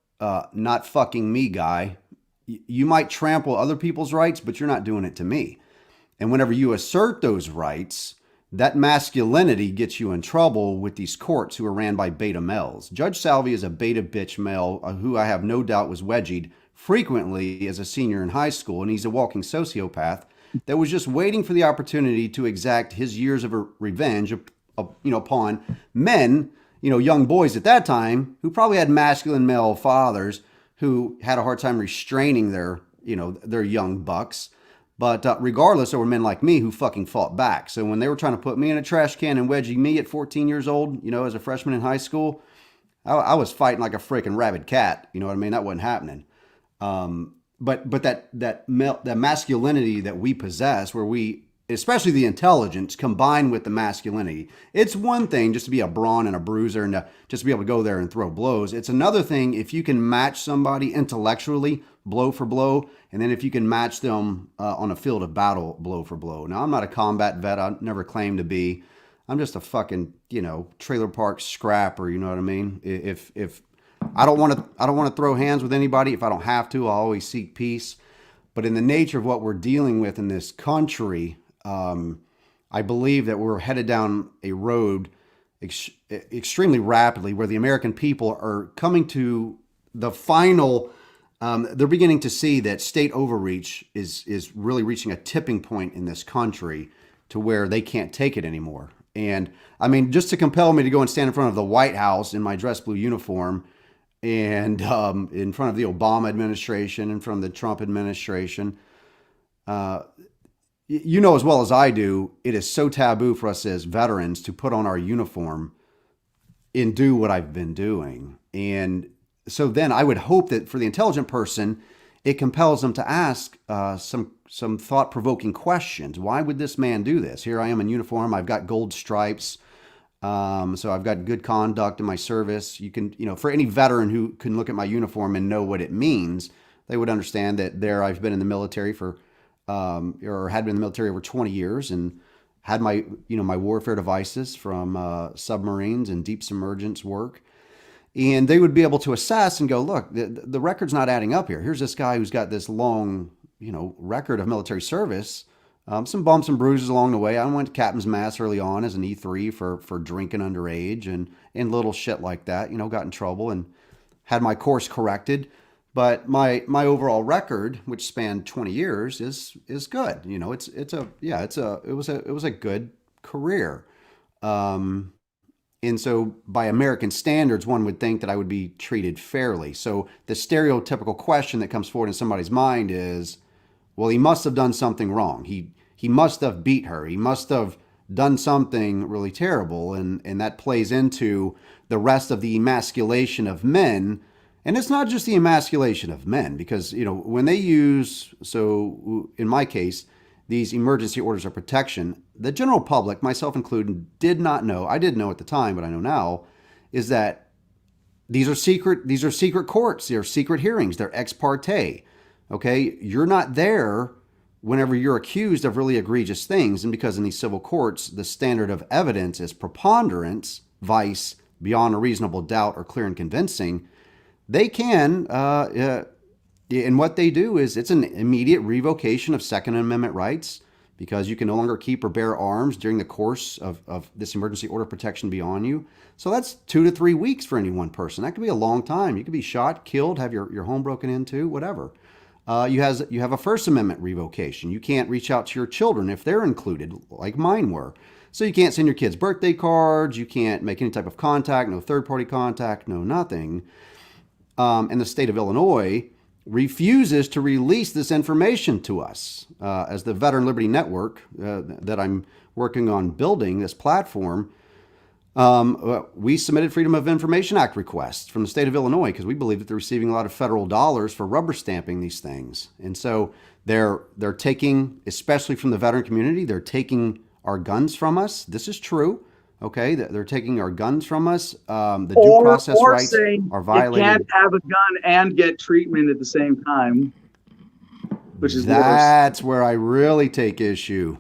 not fucking me, guy. You might trample other people's rights, but you're not doing it to me. And whenever you assert those rights, that masculinity gets you in trouble with these courts who are ran by beta males. Judge Salvi is a beta bitch male who I have no doubt was wedgied frequently as a senior in high school, and he's a walking sociopath that was just waiting for the opportunity to exact his years of revenge upon men, young boys at that time who probably had masculine male fathers who had a hard time restraining their young bucks. But regardless, there were men like me who fucking fought back. So when they were trying to put me in a trash can and wedging me at 14 years old, as a freshman in high school, I was fighting like a freaking rabid cat. You know what I mean? That wasn't happening. But that masculinity that we possess, where we, especially the intelligence combined with the masculinity, it's one thing just to be a brawn and a bruiser and to just be able to go there and throw blows. It's another thing if you can match somebody intellectually blow for blow, and then if you can match them on a field of battle blow for blow. Now, I'm not a combat vet. I never claimed to be. I'm just a fucking, trailer park scrapper. You know what I mean? If I don't want to throw hands with anybody. If I don't have to, I'll always seek peace. But in the nature of what we're dealing with in this country, I believe that we're headed down a road extremely rapidly where the American people are coming to the final, they're beginning to see that state overreach is really reaching a tipping point in this country to where they can't take it anymore. And I mean, just to compel me to go and stand in front of the White House in my dress blue uniform and in front of the Obama administration, in front of the Trump administration, you know as well as I do, it is so taboo for us as veterans to put on our uniform and do what I've been doing. And so then I would hope that for the intelligent person, it compels them to ask some thought-provoking questions. Why would this man do this? Here I am in uniform. I've got gold stripes. So I've got good conduct in my service. You can, for any veteran who can look at my uniform and know what it means, they would understand that I've been in the military for, or had been in the military over 20 years and had my, my warfare devices from submarines and deep submergence work. And they would be able to assess and go, look, the record's not adding up here. Here's this guy who's got this long, record of military service. Some bumps and bruises along the way. I went to captain's mast early on as an E3 for drinking underage and little shit like that. Got in trouble and had my course corrected. But my overall record, which spanned 20 years, is good. It was a good career. And so by American standards, one would think that I would be treated fairly. So the stereotypical question that comes forward in somebody's mind is, well, he must have done something wrong. He must have beat her. He must have done something really terrible. And that plays into the rest of the emasculation of men. And it's not just the emasculation of men, because, when they use, so in my case, these emergency orders of protection, the general public, myself included, did not know. I didn't know at the time, but I know now, is that these are secret courts. They're secret hearings. They're ex parte. Okay. You're not there whenever you're accused of really egregious things, and because in these civil courts, the standard of evidence is preponderance, vice, beyond a reasonable doubt, or clear and convincing, they can, and what they do is it's an immediate revocation of Second Amendment rights, because you can no longer keep or bear arms during the course of this emergency order protection be on you. So that's 2 to 3 weeks for any one person. That could be a long time. You could be shot, killed, have your home broken into, whatever. You have a First Amendment revocation. You can't reach out to your children if they're included, like mine were. So you can't send your kids birthday cards. You can't make any type of contact, no third-party contact, no nothing. And the state of Illinois refuses to release this information to us. As the Veteran Liberty Network that I'm working on building, this platform, we submitted Freedom of Information Act requests from the state of Illinois because we believe that they're receiving a lot of federal dollars for rubber stamping these things. And so they're taking, especially from the veteran community, they're taking our guns from us. This is true. Okay, they're taking our guns from us. The due process rights are violated. You can't have a gun and get treatment at the same time, which is That's where I really take issue.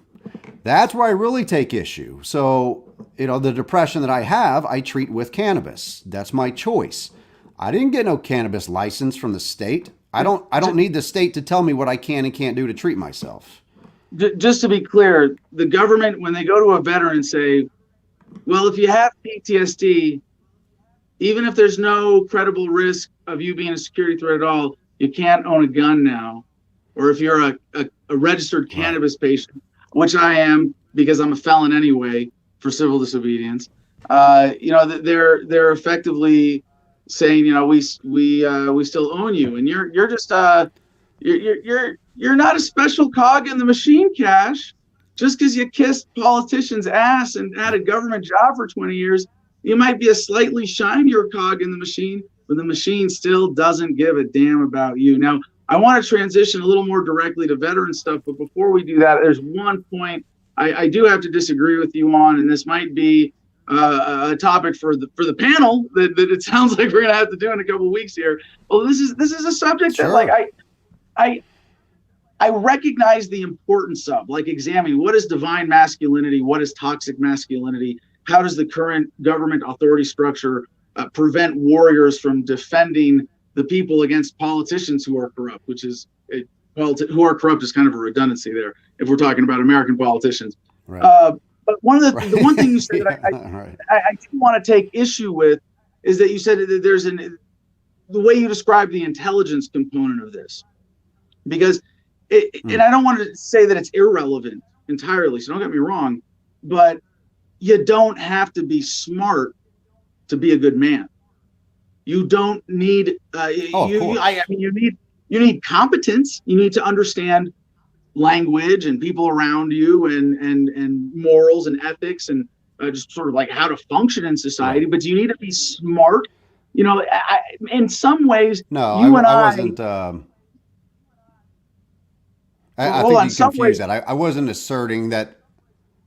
That's where I really take issue. So, the depression that I have, I treat with cannabis. That's my choice. I didn't get no cannabis license from the state. I don't need the state to tell me what I can and can't do to treat myself. Just to be clear, the government, when they go to a veteran and say, well, if you have PTSD, even if there's no credible risk of you being a security threat at all, you can't own a gun now. Or if you're a registered cannabis patient, which I am because I'm a felon anyway for civil disobedience, they're effectively saying, we still own you, and you're just you're not a special cog in the machine, Cash. Just because you kissed politicians' ass and had a government job for 20 years, you might be a slightly shinier cog in the machine, but the machine still doesn't give a damn about you. Now, I want to transition a little more directly to veteran stuff, but before we do that, there's one point I do have to disagree with you on, and this might be a topic for the panel that it sounds like we're going to have to do in a couple of weeks here. Well, this is a subject Sure. that I recognize the importance of, like, examining what is divine masculinity, what is toxic masculinity, how does the current government authority structure prevent warriors from defending the people against politicians who are corrupt, who are corrupt is kind of a redundancy there if we're talking about American politicians. Right. But the one thing you said that I do want to take issue with is that you said that there's the way you describe the intelligence component of this, because and I don't want to say that it's irrelevant entirely, so don't get me wrong, but you don't have to be smart to be a good man. You don't need you need competence. You need to understand language and people around you and morals and ethics and just sort of like how to function in society. But you need to be smart. In some ways, No, you and I wasn't. I think you confused that. I wasn't asserting that.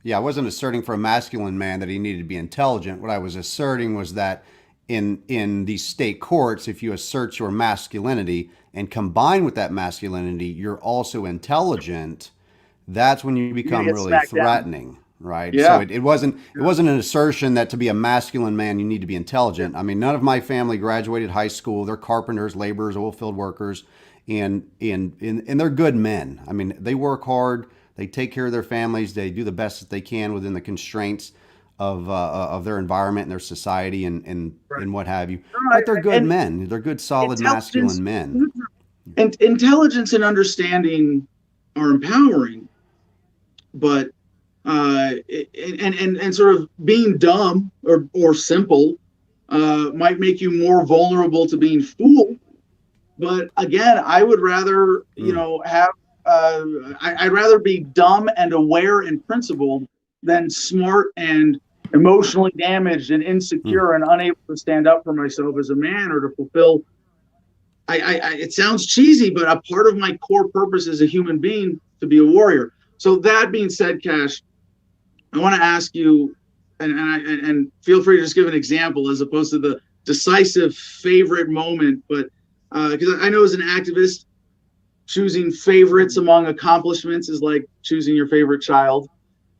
Yeah, I wasn't asserting for a masculine man that he needed to be intelligent. What I was asserting was that in these state courts, if you assert your masculinity and combine with that masculinity, you're also intelligent. That's when you become really threatening, right? Yeah. So it wasn't an assertion that to be a masculine man you need to be intelligent. I mean, none of my family graduated high school. They're carpenters, laborers, oil field workers, and they're good men. I mean, they work hard. They take care of their families. They do the best that they can within the constraints of their environment and their society and what have you. But they're good men. They're good, solid, masculine men. And intelligence and understanding are empowering, but and sort of being dumb or simple might make you more vulnerable to being fooled. But again, I would rather have. I'd rather be dumb and aware and principled than smart and emotionally damaged and insecure and unable to stand up for myself as a man or to fulfill. It sounds cheesy, but a part of my core purpose as a human being to be a warrior. So that being said, Cash, I want to ask you, and feel free to just give an example as opposed to the decisive favorite moment, but because I know as an activist, choosing favorites among accomplishments is like choosing your favorite child.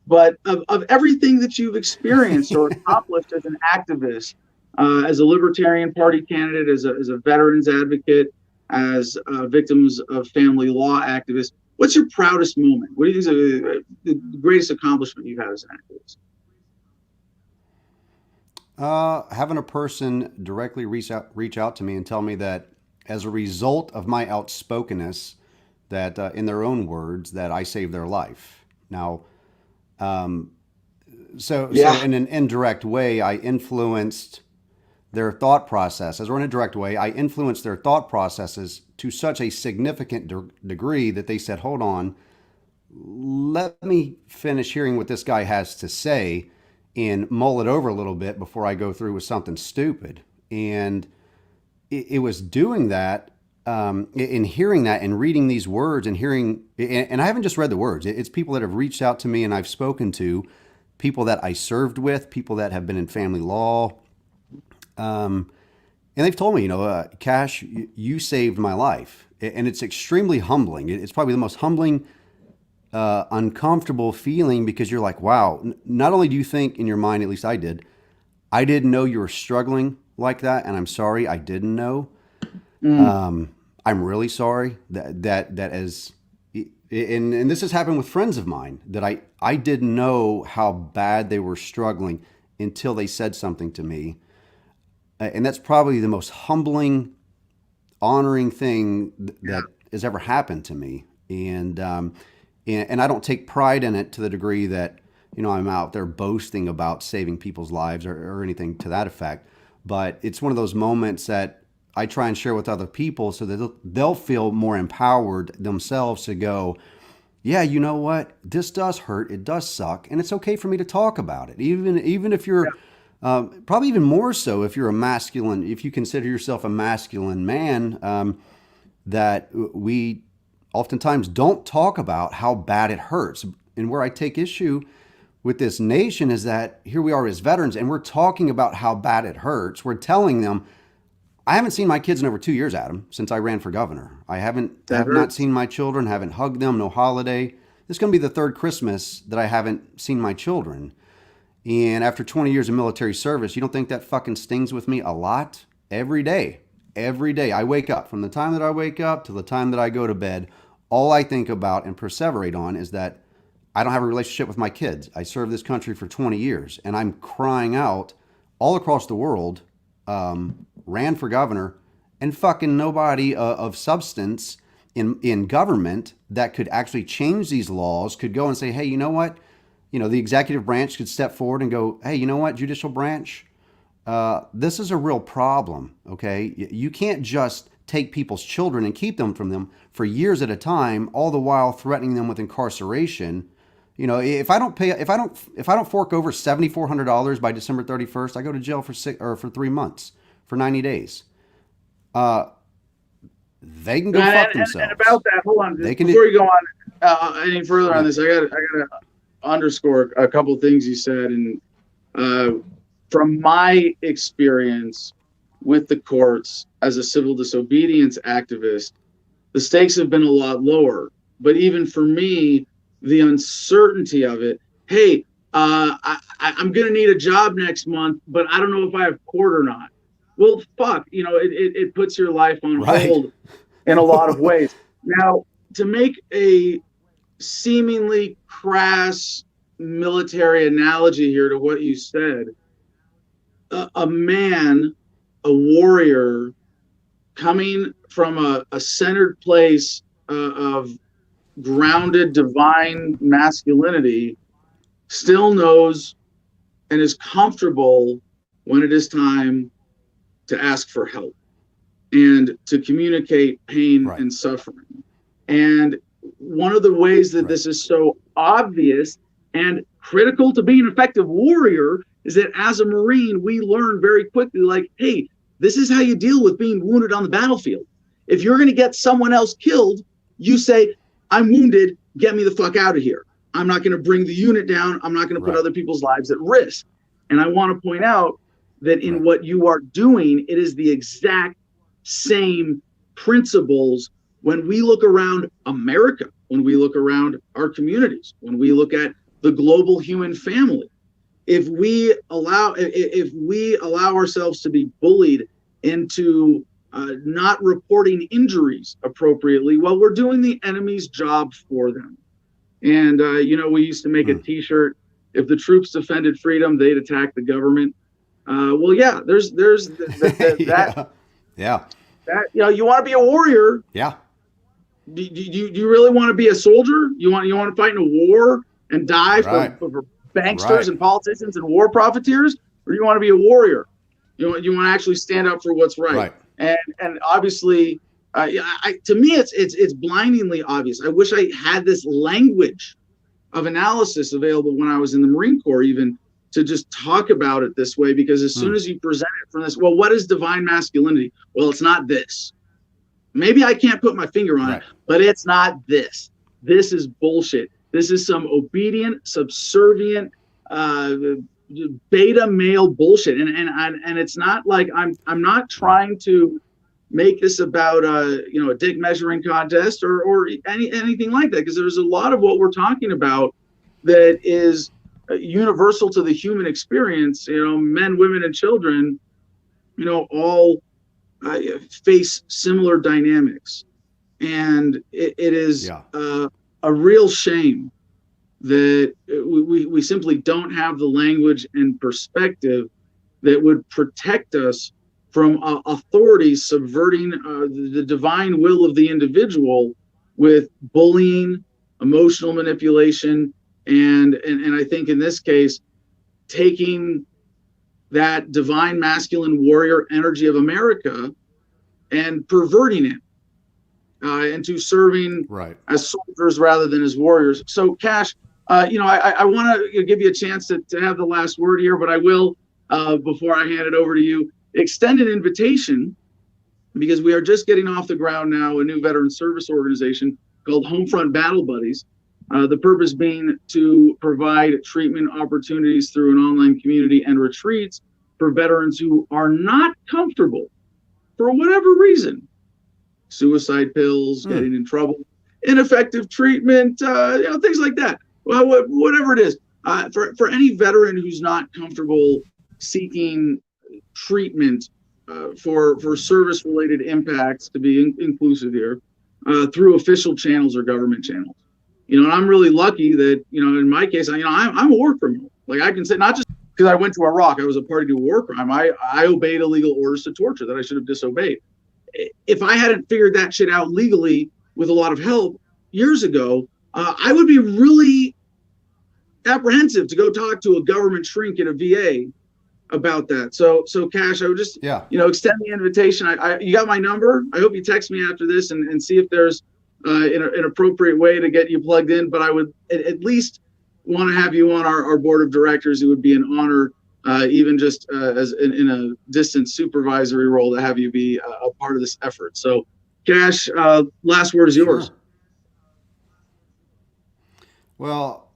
But of everything that you've experienced or accomplished as an activist, as a Libertarian Party candidate, as a veterans advocate, as victims of family law activist, what's your proudest moment? What do you think is the greatest accomplishment you've had as an activist? Having a person directly reach out to me and tell me that as a result of my outspokenness, that in their own words, that I saved their life. Now, so in an indirect way, I influenced their thought processes, or in a direct way, I influenced their thought processes to such a significant degree that they said, hold on, let me finish hearing what this guy has to say and mull it over a little bit before I go through with something stupid. And it was doing that, in hearing that and reading these words and hearing, and I haven't just read the words, it's people that have reached out to me and I've spoken to, people that I served with, people that have been in family law. And they've told me, Cash, you saved my life. And it's extremely humbling. It's probably the most humbling, uncomfortable feeling, because you're like, wow, not only do you think in your mind, at least I didn't know you were struggling like that. And I'm sorry, I didn't know. I'm really sorry that as, and this has happened with friends of mine, that I didn't know how bad they were struggling until they said something to me. And that's probably the most humbling, honoring thing that has ever happened to me. And I don't take pride in it to the degree that, I'm out there boasting about saving people's lives or anything to that effect. But it's one of those moments that I try and share with other people so that they'll feel more empowered themselves to go, yeah, you know what? This does hurt. It does suck. And it's okay for me to talk about it. Even if you're, probably even more so if you're if you consider yourself a masculine man, that we oftentimes don't talk about how bad it hurts. And where I take issue with this nation is that here we are as veterans and we're talking about how bad it hurts. We're telling them, I haven't seen my kids in over 2 years, Adam, since I ran for governor. I have not seen my children, haven't hugged them, no holiday. This is going to be the third Christmas that I haven't seen my children. And after 20 years of military service, you don't think that fucking stings with me a lot? Every day I wake up, from the time that I wake up to the time that I go to bed, all I think about and perseverate on is that I don't have a relationship with my kids. I served this country for 20 years and I'm crying out all across the world, ran for governor, and fucking nobody of substance in government that could actually change these laws could go and say, hey, you know what? The executive branch could step forward and go, hey, you know what, judicial branch? This is a real problem, okay? You can't just take people's children and keep them from them for years at a time, all the while threatening them with incarceration. If I don't fork over $7,400 by December 31st, I go to jail for 3 months, for 90 days. They can go fuck themselves. And about that, hold on, before you go on any further on this, I gotta underscore a couple of things you said. And from my experience with the courts as a civil disobedience activist, the stakes have been a lot lower. But even for me, the uncertainty of it, hey, I'm going to need a job next month, but I don't know if I have court or not. Well, fuck, it puts your life on hold in a lot of ways. Now, to make a seemingly crass military analogy here to what you said, a man, a warrior coming from a centered place of grounded divine masculinity still knows and is comfortable when it is time to ask for help and to communicate pain and suffering. And one of the ways that this is so obvious and critical to being an effective warrior is that as a Marine, we learn very quickly, like, hey, this is how you deal with being wounded on the battlefield. If you're going to get someone else killed, you say, I'm wounded, get me the fuck out of here. I'm not going to bring the unit down. I'm not going to put other people's lives at risk. And I want to point out that in what you are doing, it is the exact same principles when we look around America, when we look around our communities, when we look at the global human family, if we allow ourselves to be bullied into not reporting injuries appropriately, well, we're doing the enemy's job for them. And we used to make a T-shirt: if the troops defended freedom, they'd attack the government. Well, yeah, there's that. Yeah. That, you want to be a warrior. Yeah. Do you really want to be a soldier? You want to fight in a war and die for banksters and politicians and war profiteers, or do you want to be a warrior? You want to actually stand up for what's right. And obviously, to me, it's blindingly obvious. I wish I had this language of analysis available when I was in the Marine Corps, even to just talk about it this way, because as soon as you present it from this, well, what is divine masculinity? Well, it's not this. Maybe I can't put my finger on it, but it's not this. This is bullshit. This is some obedient, subservient, beta male bullshit. And it's not like I'm not trying to make this about a dick measuring contest or anything like that, because there's a lot of what we're talking about that is universal to the human experience. Men, women, and children, all face similar dynamics, and it is a real shame that we simply don't have the language and perspective that would protect us from authorities subverting the divine will of the individual with bullying, emotional manipulation, and I think in this case, taking that divine masculine warrior energy of America and perverting it into serving as soldiers rather than as warriors. So, Cash, I want to give you a chance to have the last word here, but I will, before I hand it over to you, extend an invitation, because we are just getting off the ground now, a new veteran service organization called Homefront Battle Buddies. The purpose being to provide treatment opportunities through an online community and retreats for veterans who are not comfortable for whatever reason. Suicide pills, getting in trouble, ineffective treatment, things like that. Well, whatever it is, for any veteran who's not comfortable seeking treatment for service-related impacts, to be inclusive here, through official channels or government channels. And I'm really lucky that, in my case, I'm a war criminal. Like, I can say, not just because I went to Iraq, I was a party to a war crime. I obeyed illegal orders to torture that I should have disobeyed. If I hadn't figured that shit out legally with a lot of help years ago, I would be really apprehensive to go talk to a government shrink at a VA about that. So Cash, I would just, extend the invitation. You got my number. I hope you text me after this and see if there's an appropriate way to get you plugged in. But I would at least want to have you on our board of directors. It would be an honor, even just as in a distant supervisory role, to have you be a part of this effort. So, Cash, last word is yours. Sure. Well,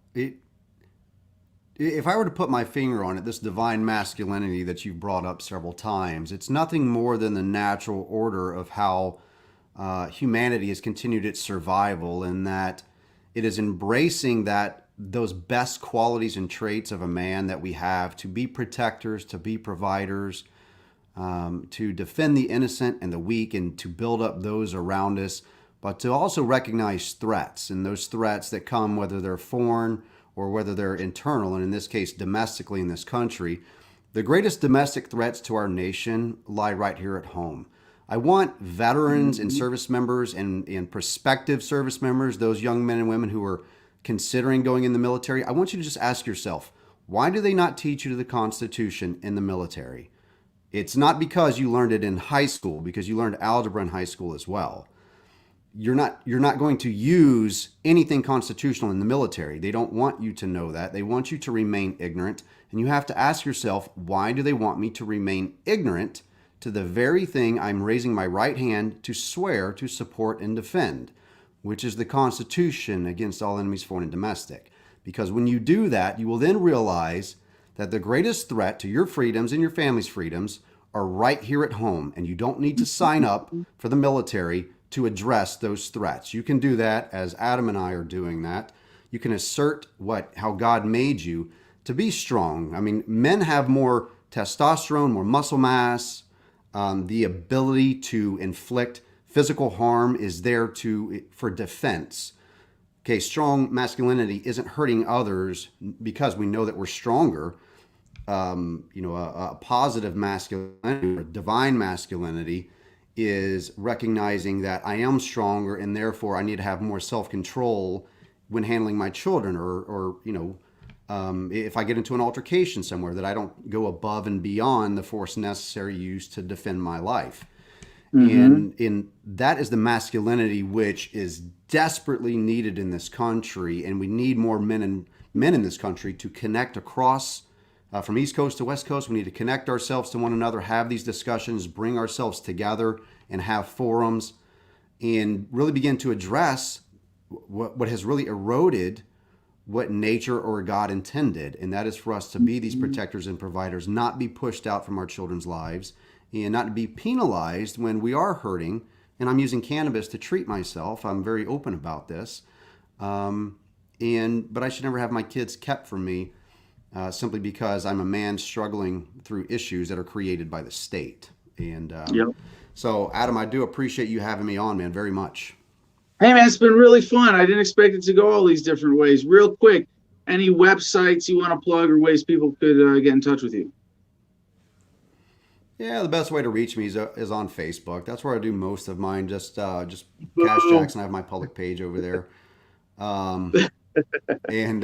if I were to put my finger on it, this divine masculinity that you've brought up several times, it's nothing more than the natural order of how humanity has continued its survival, and that it is embracing those best qualities and traits of a man that we have to be protectors, to be providers, to defend the innocent and the weak, and to build up those around us, but to also recognize threats, and those threats that come, whether they're foreign or whether they're internal, and in this case, domestically in this country. The greatest domestic threats to our nation lie right here at home. I want veterans and service members and prospective service members, those young men and women who are considering going in the military, I want you to just ask yourself, why do they not teach you the Constitution in the military? It's not because you learned it in high school, because you learned algebra in high school as well. You're not going to use anything constitutional in the military. They don't want you to know that. They want you to remain ignorant. And you have to ask yourself, why do they want me to remain ignorant to the very thing I'm raising my right hand to swear to support and defend, which is the Constitution against all enemies, foreign and domestic? Because when you do that, you will then realize that the greatest threat to your freedoms and your family's freedoms are right here at home. And you don't need to sign up for the military to address those threats. You can do that as Adam and I are doing that. You can assert how God made you to be strong. I mean, men have more testosterone, more muscle mass, the ability to inflict physical harm is there for defense. Okay, strong masculinity isn't hurting others because we know that we're stronger. A positive masculinity, or divine masculinity, is recognizing that I am stronger and therefore I need to have more self-control when handling my children, or if I get into an altercation somewhere, that I don't go above and beyond the force necessary used to defend my life. And that is the masculinity which is desperately needed in this country, and we need more men in this country to connect across from East Coast to West Coast. We need to connect ourselves to one another, have these discussions, bring ourselves together, and have forums, and really begin to address what has really eroded what nature or God intended, and that is for us to be these protectors and providers, not be pushed out from our children's lives, and not to be penalized when we are hurting. And I'm using cannabis to treat myself. I'm very open about this. But I should never have my kids kept from me simply because I'm a man struggling through issues that are created by the state. And so, Adam, I do appreciate you having me on, man, very much. Hey, man, it's been really fun. I didn't expect it to go all these different ways. Real quick, any websites you want to plug or ways people could get in touch with you? Yeah, the best way to reach me is on Facebook. That's where I do most of mine. Just Cash Jackson. I have my public page over there. And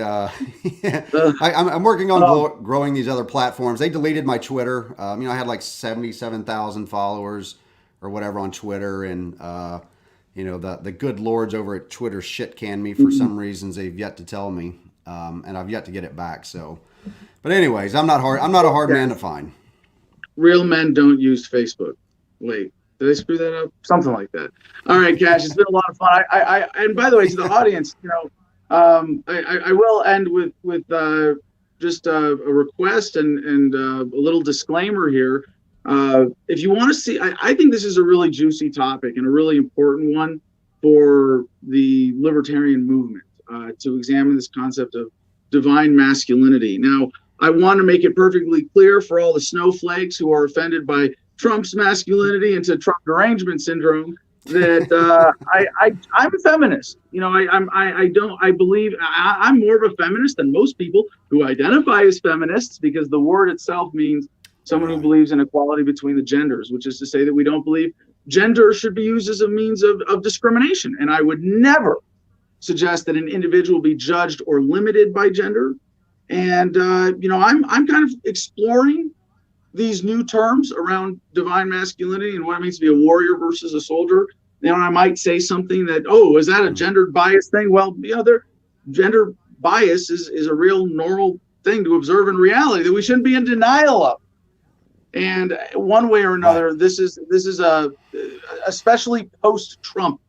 I'm working on growing these other platforms. They deleted my Twitter. I had like 77,000 followers or whatever on Twitter, and the good lords over at Twitter shit canned me for some reasons they've yet to tell me, and I've yet to get it back. So, but anyways, I'm not a hard man to find. Real men don't use Facebook. Wait, did I screw that up? Something like that. All right, Cash, it's been a lot of fun. And by the way, to the audience, I will end with just a request and a little disclaimer here. If you want to see, I think this is a really juicy topic and a really important one for the libertarian movement, to examine this concept of divine masculinity. Now, I want to make it perfectly clear for all the snowflakes who are offended by Trump's masculinity into Trump derangement syndrome that I'm a feminist. I believe I'm more of a feminist than most people who identify as feminists, because the word itself means someone who believes in equality between the genders, which is to say that we don't believe gender should be used as a means of discrimination. And I would never suggest that an individual be judged or limited by gender. And, I'm kind of exploring these new terms around divine masculinity and what it means to be a warrior versus a soldier. I might say something that, is that a gendered bias thing? Well, their gender bias is a real normal thing to observe in reality that we shouldn't be in denial of. And one way or another, this is especially post-Trump,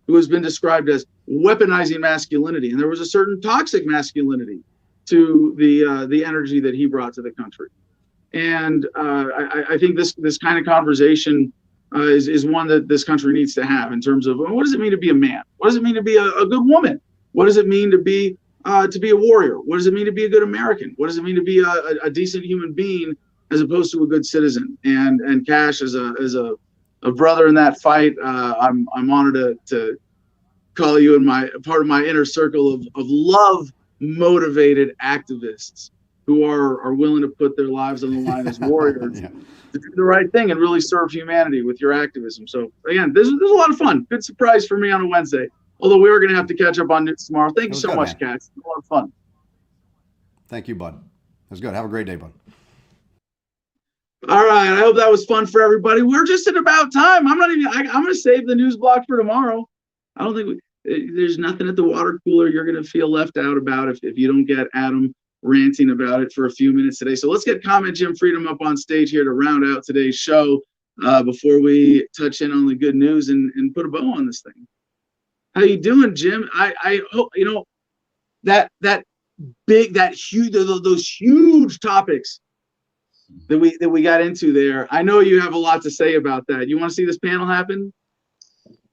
who has been described as weaponizing masculinity. And there was a certain toxic masculinity to the energy that he brought to the country. And I think this kind of conversation is one that this country needs to have, in terms of, what does it mean to be a man? What does it mean to be a good woman? What does it mean to be a warrior? What does it mean to be a good American? What does it mean to be a decent human being as opposed to a good citizen? And Cash, as a brother in that fight, I'm honored to call you in part of my inner circle of love motivated activists who are willing to put their lives on the line as warriors to do the right thing and really serve humanity with your activism. So again, this is a lot of fun. Good surprise for me on a Wednesday. Although we are going to have to catch up on news tomorrow. Thank you so much, Cash. It's a lot of fun. Thank you, bud. That was good. Have a great day, bud. All right. I hope that was fun for everybody. We're just at about time. I'm going to save the news block for tomorrow. I don't think there's nothing at the water cooler you're going to feel left out about if you don't get Adam ranting about it for a few minutes today. So let's get Comment Jim Freedom up on stage here to round out today's show before we touch in on the good news and put a bow on this thing. How you doing, Jim? I hope that huge, those huge topics that we got into there. I know you have a lot to say about that. You want to see this panel happen?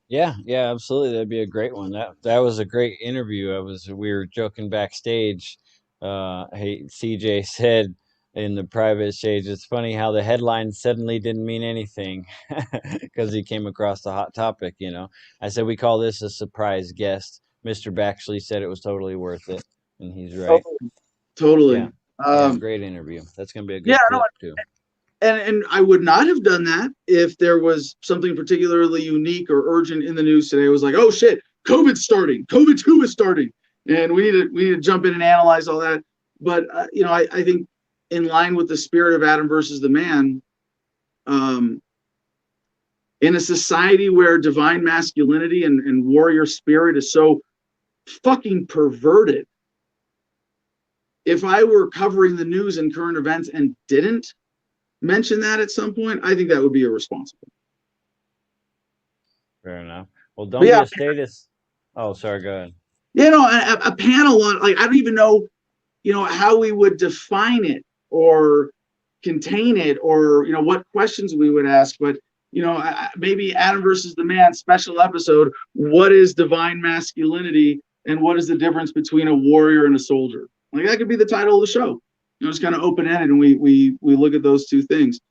Yeah, absolutely. That'd be a great one. That was a great interview. We were joking backstage. Hey, CJ said in the private stage, it's funny how the headline suddenly didn't mean anything because he came across the hot topic. I said we call this a surprise guest. Mr. Baxley said it was totally worth it, and he's right. Yeah, Totally. yeah, great interview. That's gonna be a Yeah, good no, clip too. and I would not have done that if there was something particularly unique or urgent in the news today. It was like, oh shit, COVID's starting, COVID-2 is starting, and we need to jump in and analyze all that. But I think in line with the spirit of Adam versus the Man, in a society where divine masculinity and warrior spirit is so fucking perverted, if I were covering the news and current events and didn't mention that at some point, I think that would be irresponsible. Fair enough. Well, don't be a status. Oh, sorry. Go ahead. A panel on, like, I don't even know, how we would define it or contain it, or what questions we would ask. But maybe Adam versus the Man special episode. What is divine masculinity, and what is the difference between a warrior and a soldier? Like, that could be the title of the show. It's kind of open ended, and we look at those two things.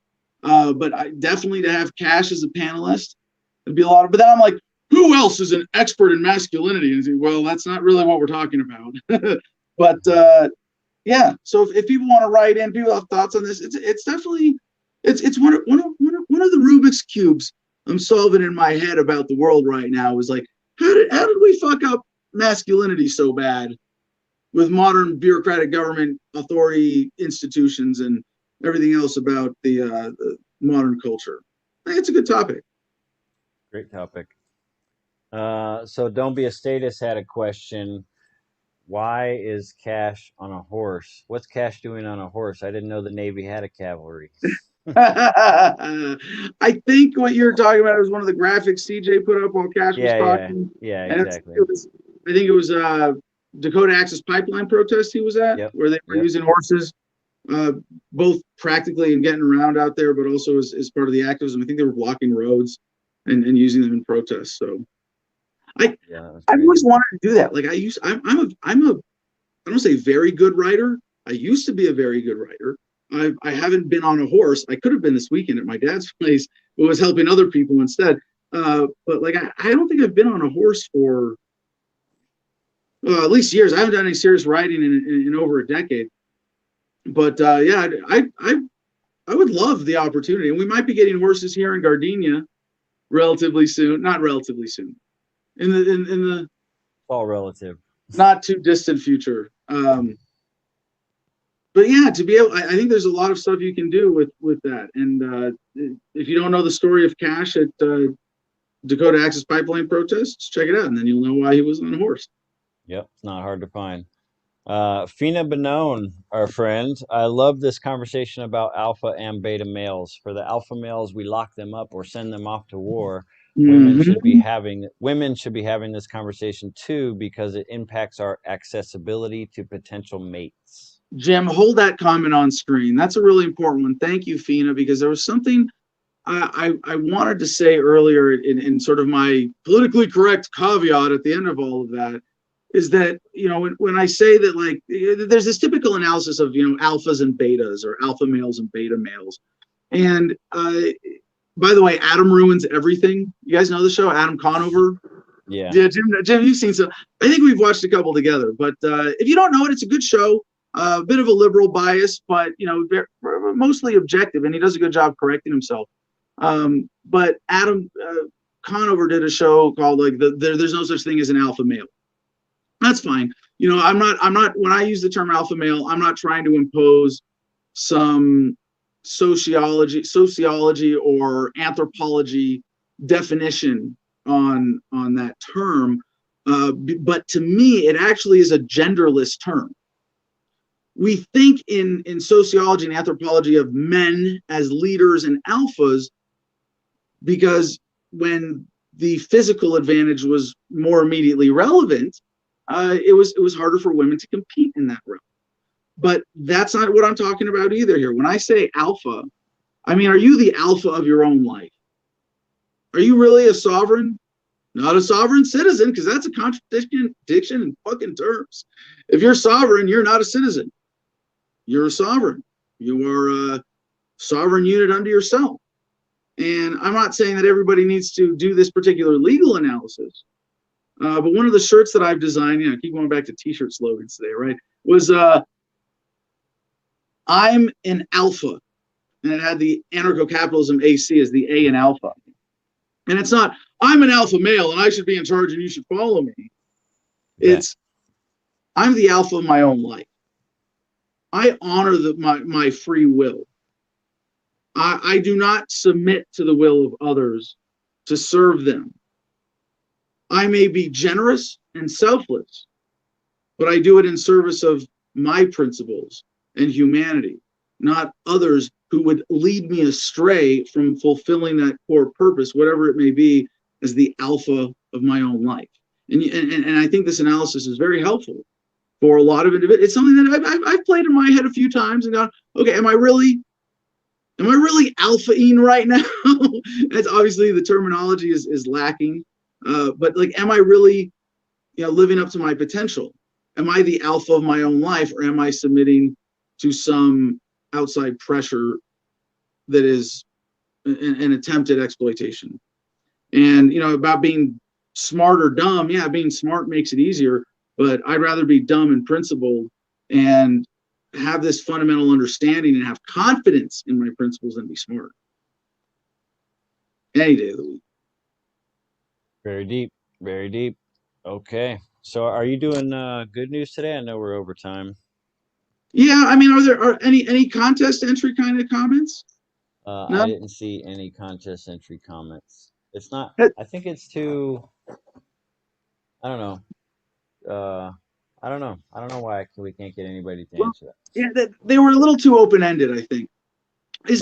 But definitely to have Cash as a panelist, it'd be a lot of. But then I'm like, who else is an expert in masculinity? And say, well, that's not really what we're talking about. But yeah. So if people want to write in, people have thoughts on this. It's definitely it's one of the Rubik's cubes I'm solving in my head about the world right now. Is like, how did we fuck up masculinity so bad with modern bureaucratic government authority institutions and everything else about the modern culture? I think it's a good topic. Great topic. So Don't Be a Status had a question. Why is Cash on a horse? What's Cash doing on a horse? I didn't know the Navy had a cavalry. I think what you're talking about is one of the graphics CJ put up while Cash was talking. Yeah, exactly. I think it was Dakota Access Pipeline protest he was at, where they were using horses, both practically and getting around out there, but also as part of the activism. I think they were blocking roads and using them in protests. So I've always wanted to do that. Like I don't say very good writer. I used to be a very good writer. I haven't been on a horse. I could have been this weekend at my dad's place, but was helping other people instead. But like I don't think I've been on a horse for at least years. I haven't done any serious riding in over a decade. But yeah, I would love the opportunity, and we might be getting horses here in Gardenia relatively soon. Not relatively soon. In the all relative, not too distant future. But yeah, to be able, I think there's a lot of stuff you can do with that. And if you don't know the story of Cash at Dakota Access Pipeline protests, check it out, and then you'll know why he was on a horse. Yep, it's not hard to find. Fina Benone, our friend, I love this conversation about alpha and beta males. For the alpha males, we lock them up or send them off to war. Women should be having this conversation too, because it impacts our accessibility to potential mates. Jim, hold that comment on screen. That's a really important one. Thank you, Fina, because there was something I wanted to say earlier in sort of my politically correct caveat at the end of all of that, is that, when I say that, like, there's this typical analysis of, alphas and betas, or alpha males and beta males. And by the way, Adam ruins everything. You guys know the show, Adam Conover? Yeah, Jim, you've seen some. I think we've watched a couple together. But if you don't know it, it's a good show. A bit of a liberal bias, but mostly objective, and he does a good job correcting himself. But Adam Conover did a show called "There's No Such Thing as an Alpha Male." That's fine. I'm not. When I use the term alpha male, I'm not trying to impose some sociology or anthropology definition on that term. But to me, it actually is a genderless term. We think in sociology and anthropology of men as leaders and alphas because when the physical advantage was more immediately relevant, it was harder for women to compete in that realm. But that's not what I'm talking about either here. When I say alpha, I mean, are you the alpha of your own life? Are you really a sovereign? Not a sovereign citizen, because that's a contradiction in fucking terms. If you're sovereign, you're not a citizen. You're a sovereign. You are a sovereign unit unto yourself. And I'm not saying that everybody needs to do this particular legal analysis. But one of the shirts that I've designed, I keep going back to t-shirt slogans today, right? Was I'm an alpha. And it had the anarcho-capitalism AC as the A in alpha. And it's not, I'm an alpha male and I should be in charge and you should follow me. It's, I'm the alpha of my own life. I honor my free will. I do not submit to the will of others to serve them. I may be generous and selfless, but I do it in service of my principles and humanity, not others who would lead me astray from fulfilling that core purpose, whatever it may be, as the alpha of my own life. And I think this analysis is very helpful for a lot of individuals. It's something that I've played in my head a few times and gone, okay, am I really alpha-ing right now? It's obviously the terminology is lacking, but like, am I really, living up to my potential? Am I the alpha of my own life, or am I submitting to some outside pressure that is an attempted exploitation? And about being smart or dumb, yeah, being smart makes it easier, but I'd rather be dumb and principled and have this fundamental understanding and have confidence in my principles than be smart any day of the week. Very deep, very deep. Okay, so are you doing good news today? I know we're over time. Yeah, I mean, are there any contest entry kind of comments? No? I didn't see any contest entry comments. It's not, I think it's too, I don't know. I don't know. I don't know why we can't get anybody to answer that. Yeah, they were a little too open-ended, I think.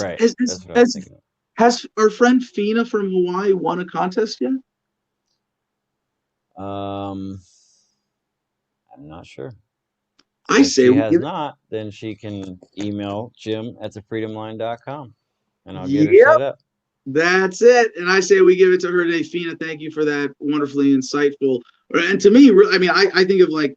Right. That's what I was thinking. Has our friend Fina from Hawaii won a contest yet? I'm not sure. If she has not, then she can email jim@thefreedomline.com and I'll get her set up. That's it. And I say we give it to her today. Fina, thank you for that wonderfully insightful. And to me, I mean, I think of like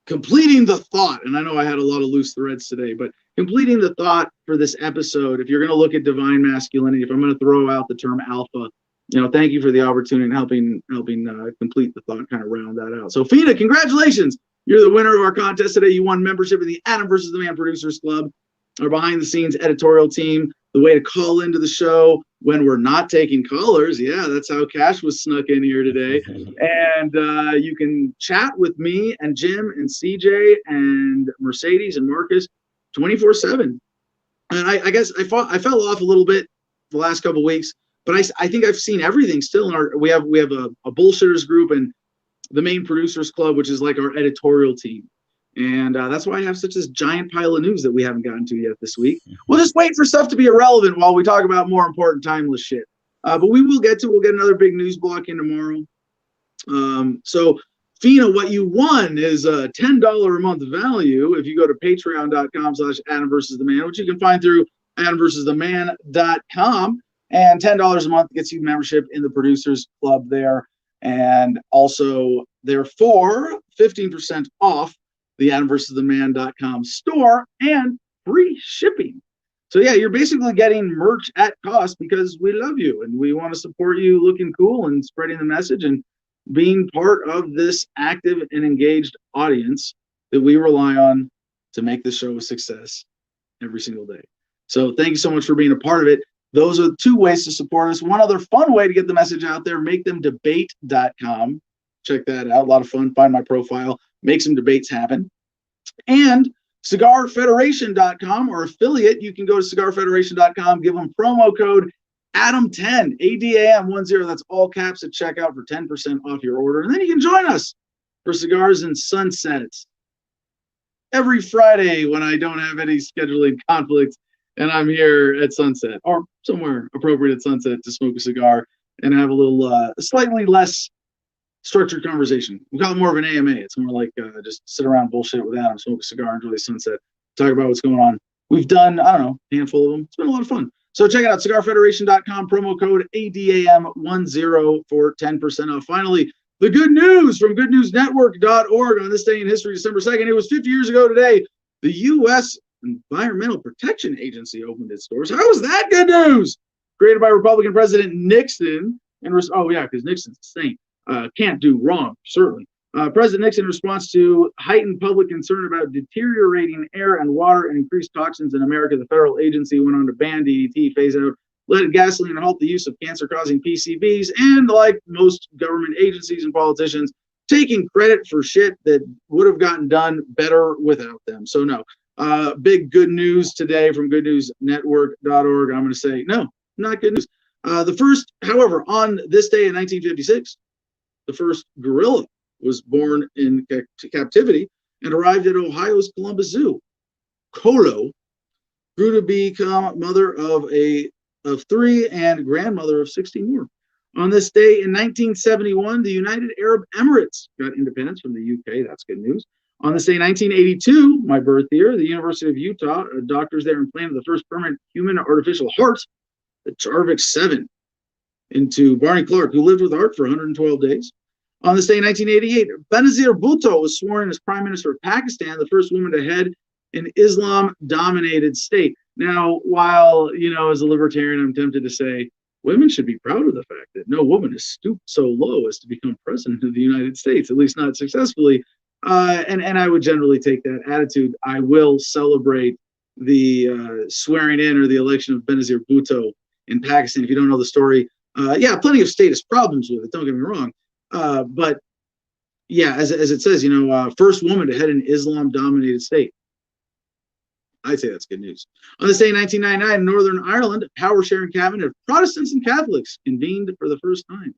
completing the thought. And I know I had a lot of loose threads today, but completing the thought for this episode, if you're going to look at divine masculinity, if I'm going to throw out the term alpha, thank you for the opportunity and helping complete the thought, kind of round that out. So Fina, congratulations. You're the winner of our contest today. You won membership of the Adam versus the Man Producers Club, our behind the scenes editorial team. The way to call into the show when we're not taking callers. Yeah, that's how Cash was snuck in here today. And you can chat with me and Jim and CJ and Mercedes and Marcus 24/7. And I guess I fell off a little bit the last couple of weeks, but I think I've seen everything still. We have a bullshitters group and the Main Producers Club, which is like our editorial team. And that's why I have such this giant pile of news that we haven't gotten to yet this week. We'll just wait for stuff to be irrelevant while we talk about more important, timeless shit. But we'll get another big news block in tomorrow. So Fina, what you won is a $10 a month value if you go to patreon.com/Adam versus the Man, which you can find through adamversustheman.com. And $10 a month gets you membership in the Producers Club there. And also, therefore, 15% off the adamversustheman.com store and free shipping. So yeah, you're basically getting merch at cost because we love you and we want to support you looking cool and spreading the message and being part of this active and engaged audience that we rely on to make the show a success every single day. So thank you so much for being a part of it. Those are two ways to support us. One other fun way to get the message out there, makethemdebate.com. Check that out. A lot of fun. Find my profile. Make some debates happen. And cigarfederation.com, or affiliate, you can go to cigarfederation.com, give them promo code ADAM10, ADAM10, that's all caps at checkout for 10% off your order. And then you can join us for Cigars and Sunsets every Friday when I don't have any scheduling conflicts and I'm here at Sunset or somewhere appropriate at Sunset to smoke a cigar and have a little slightly less structured conversation. We call it more of an AMA. It's more like just sit around bullshit with Adam, smoke a cigar, enjoy the sunset, talk about what's going on. We've done, I don't know, a handful of them. It's been a lot of fun. So check it out, cigarfederation.com, promo code ADAM10 for 10% off. Finally, the good news from goodnewsnetwork.org on this day in history, December 2nd. It was 50 years ago today. The U.S. Environmental Protection Agency opened its doors. How was that good news? Created by Republican President Nixon. Because Nixon's a saint. Can't do wrong, certainly. President Nixon, in response to heightened public concern about deteriorating air and water and increased toxins in America, the federal agency went on to ban DDT, phase out leaded gasoline, and halt the use of cancer-causing PCBs, and like most government agencies and politicians, taking credit for shit that would have gotten done better without them. So no, big good news today from goodnewsnetwork.org. I'm going to say, no, not good news. The first, however, on this day in 1956, the first gorilla was born in captivity and arrived at Ohio's Columbus Zoo. Kolo grew to become mother of 3 and grandmother of 60 more. On this day in 1971, the United Arab Emirates got independence from the UK. That's good news. On this day in 1982, my birth year, the University of Utah, doctors there implanted the first permanent human artificial heart, the Jarvik 7, into Barney Clark, who lived with heart for 112 days. On this day in 1988, Benazir Bhutto was sworn in as Prime Minister of Pakistan, the first woman to head an Islam-dominated state. Now, while, as a libertarian, I'm tempted to say women should be proud of the fact that no woman has stooped so low as to become president of the United States, at least not successfully. And I would generally take that attitude. I will celebrate the swearing in or the election of Benazir Bhutto in Pakistan. If you don't know the story, plenty of status problems with it, don't get me wrong. But yeah, as it says, first woman to head an Islam-dominated state. I'd say that's good news. On this day in 1999, in Northern Ireland, a power-sharing cabinet of Protestants and Catholics convened for the first time.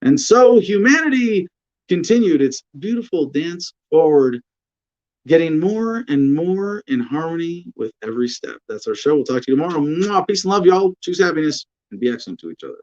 And so humanity continued its beautiful dance forward, getting more and more in harmony with every step. That's our show. We'll talk to you tomorrow. Mwah. Peace and love, y'all. Choose happiness and be excellent to each other.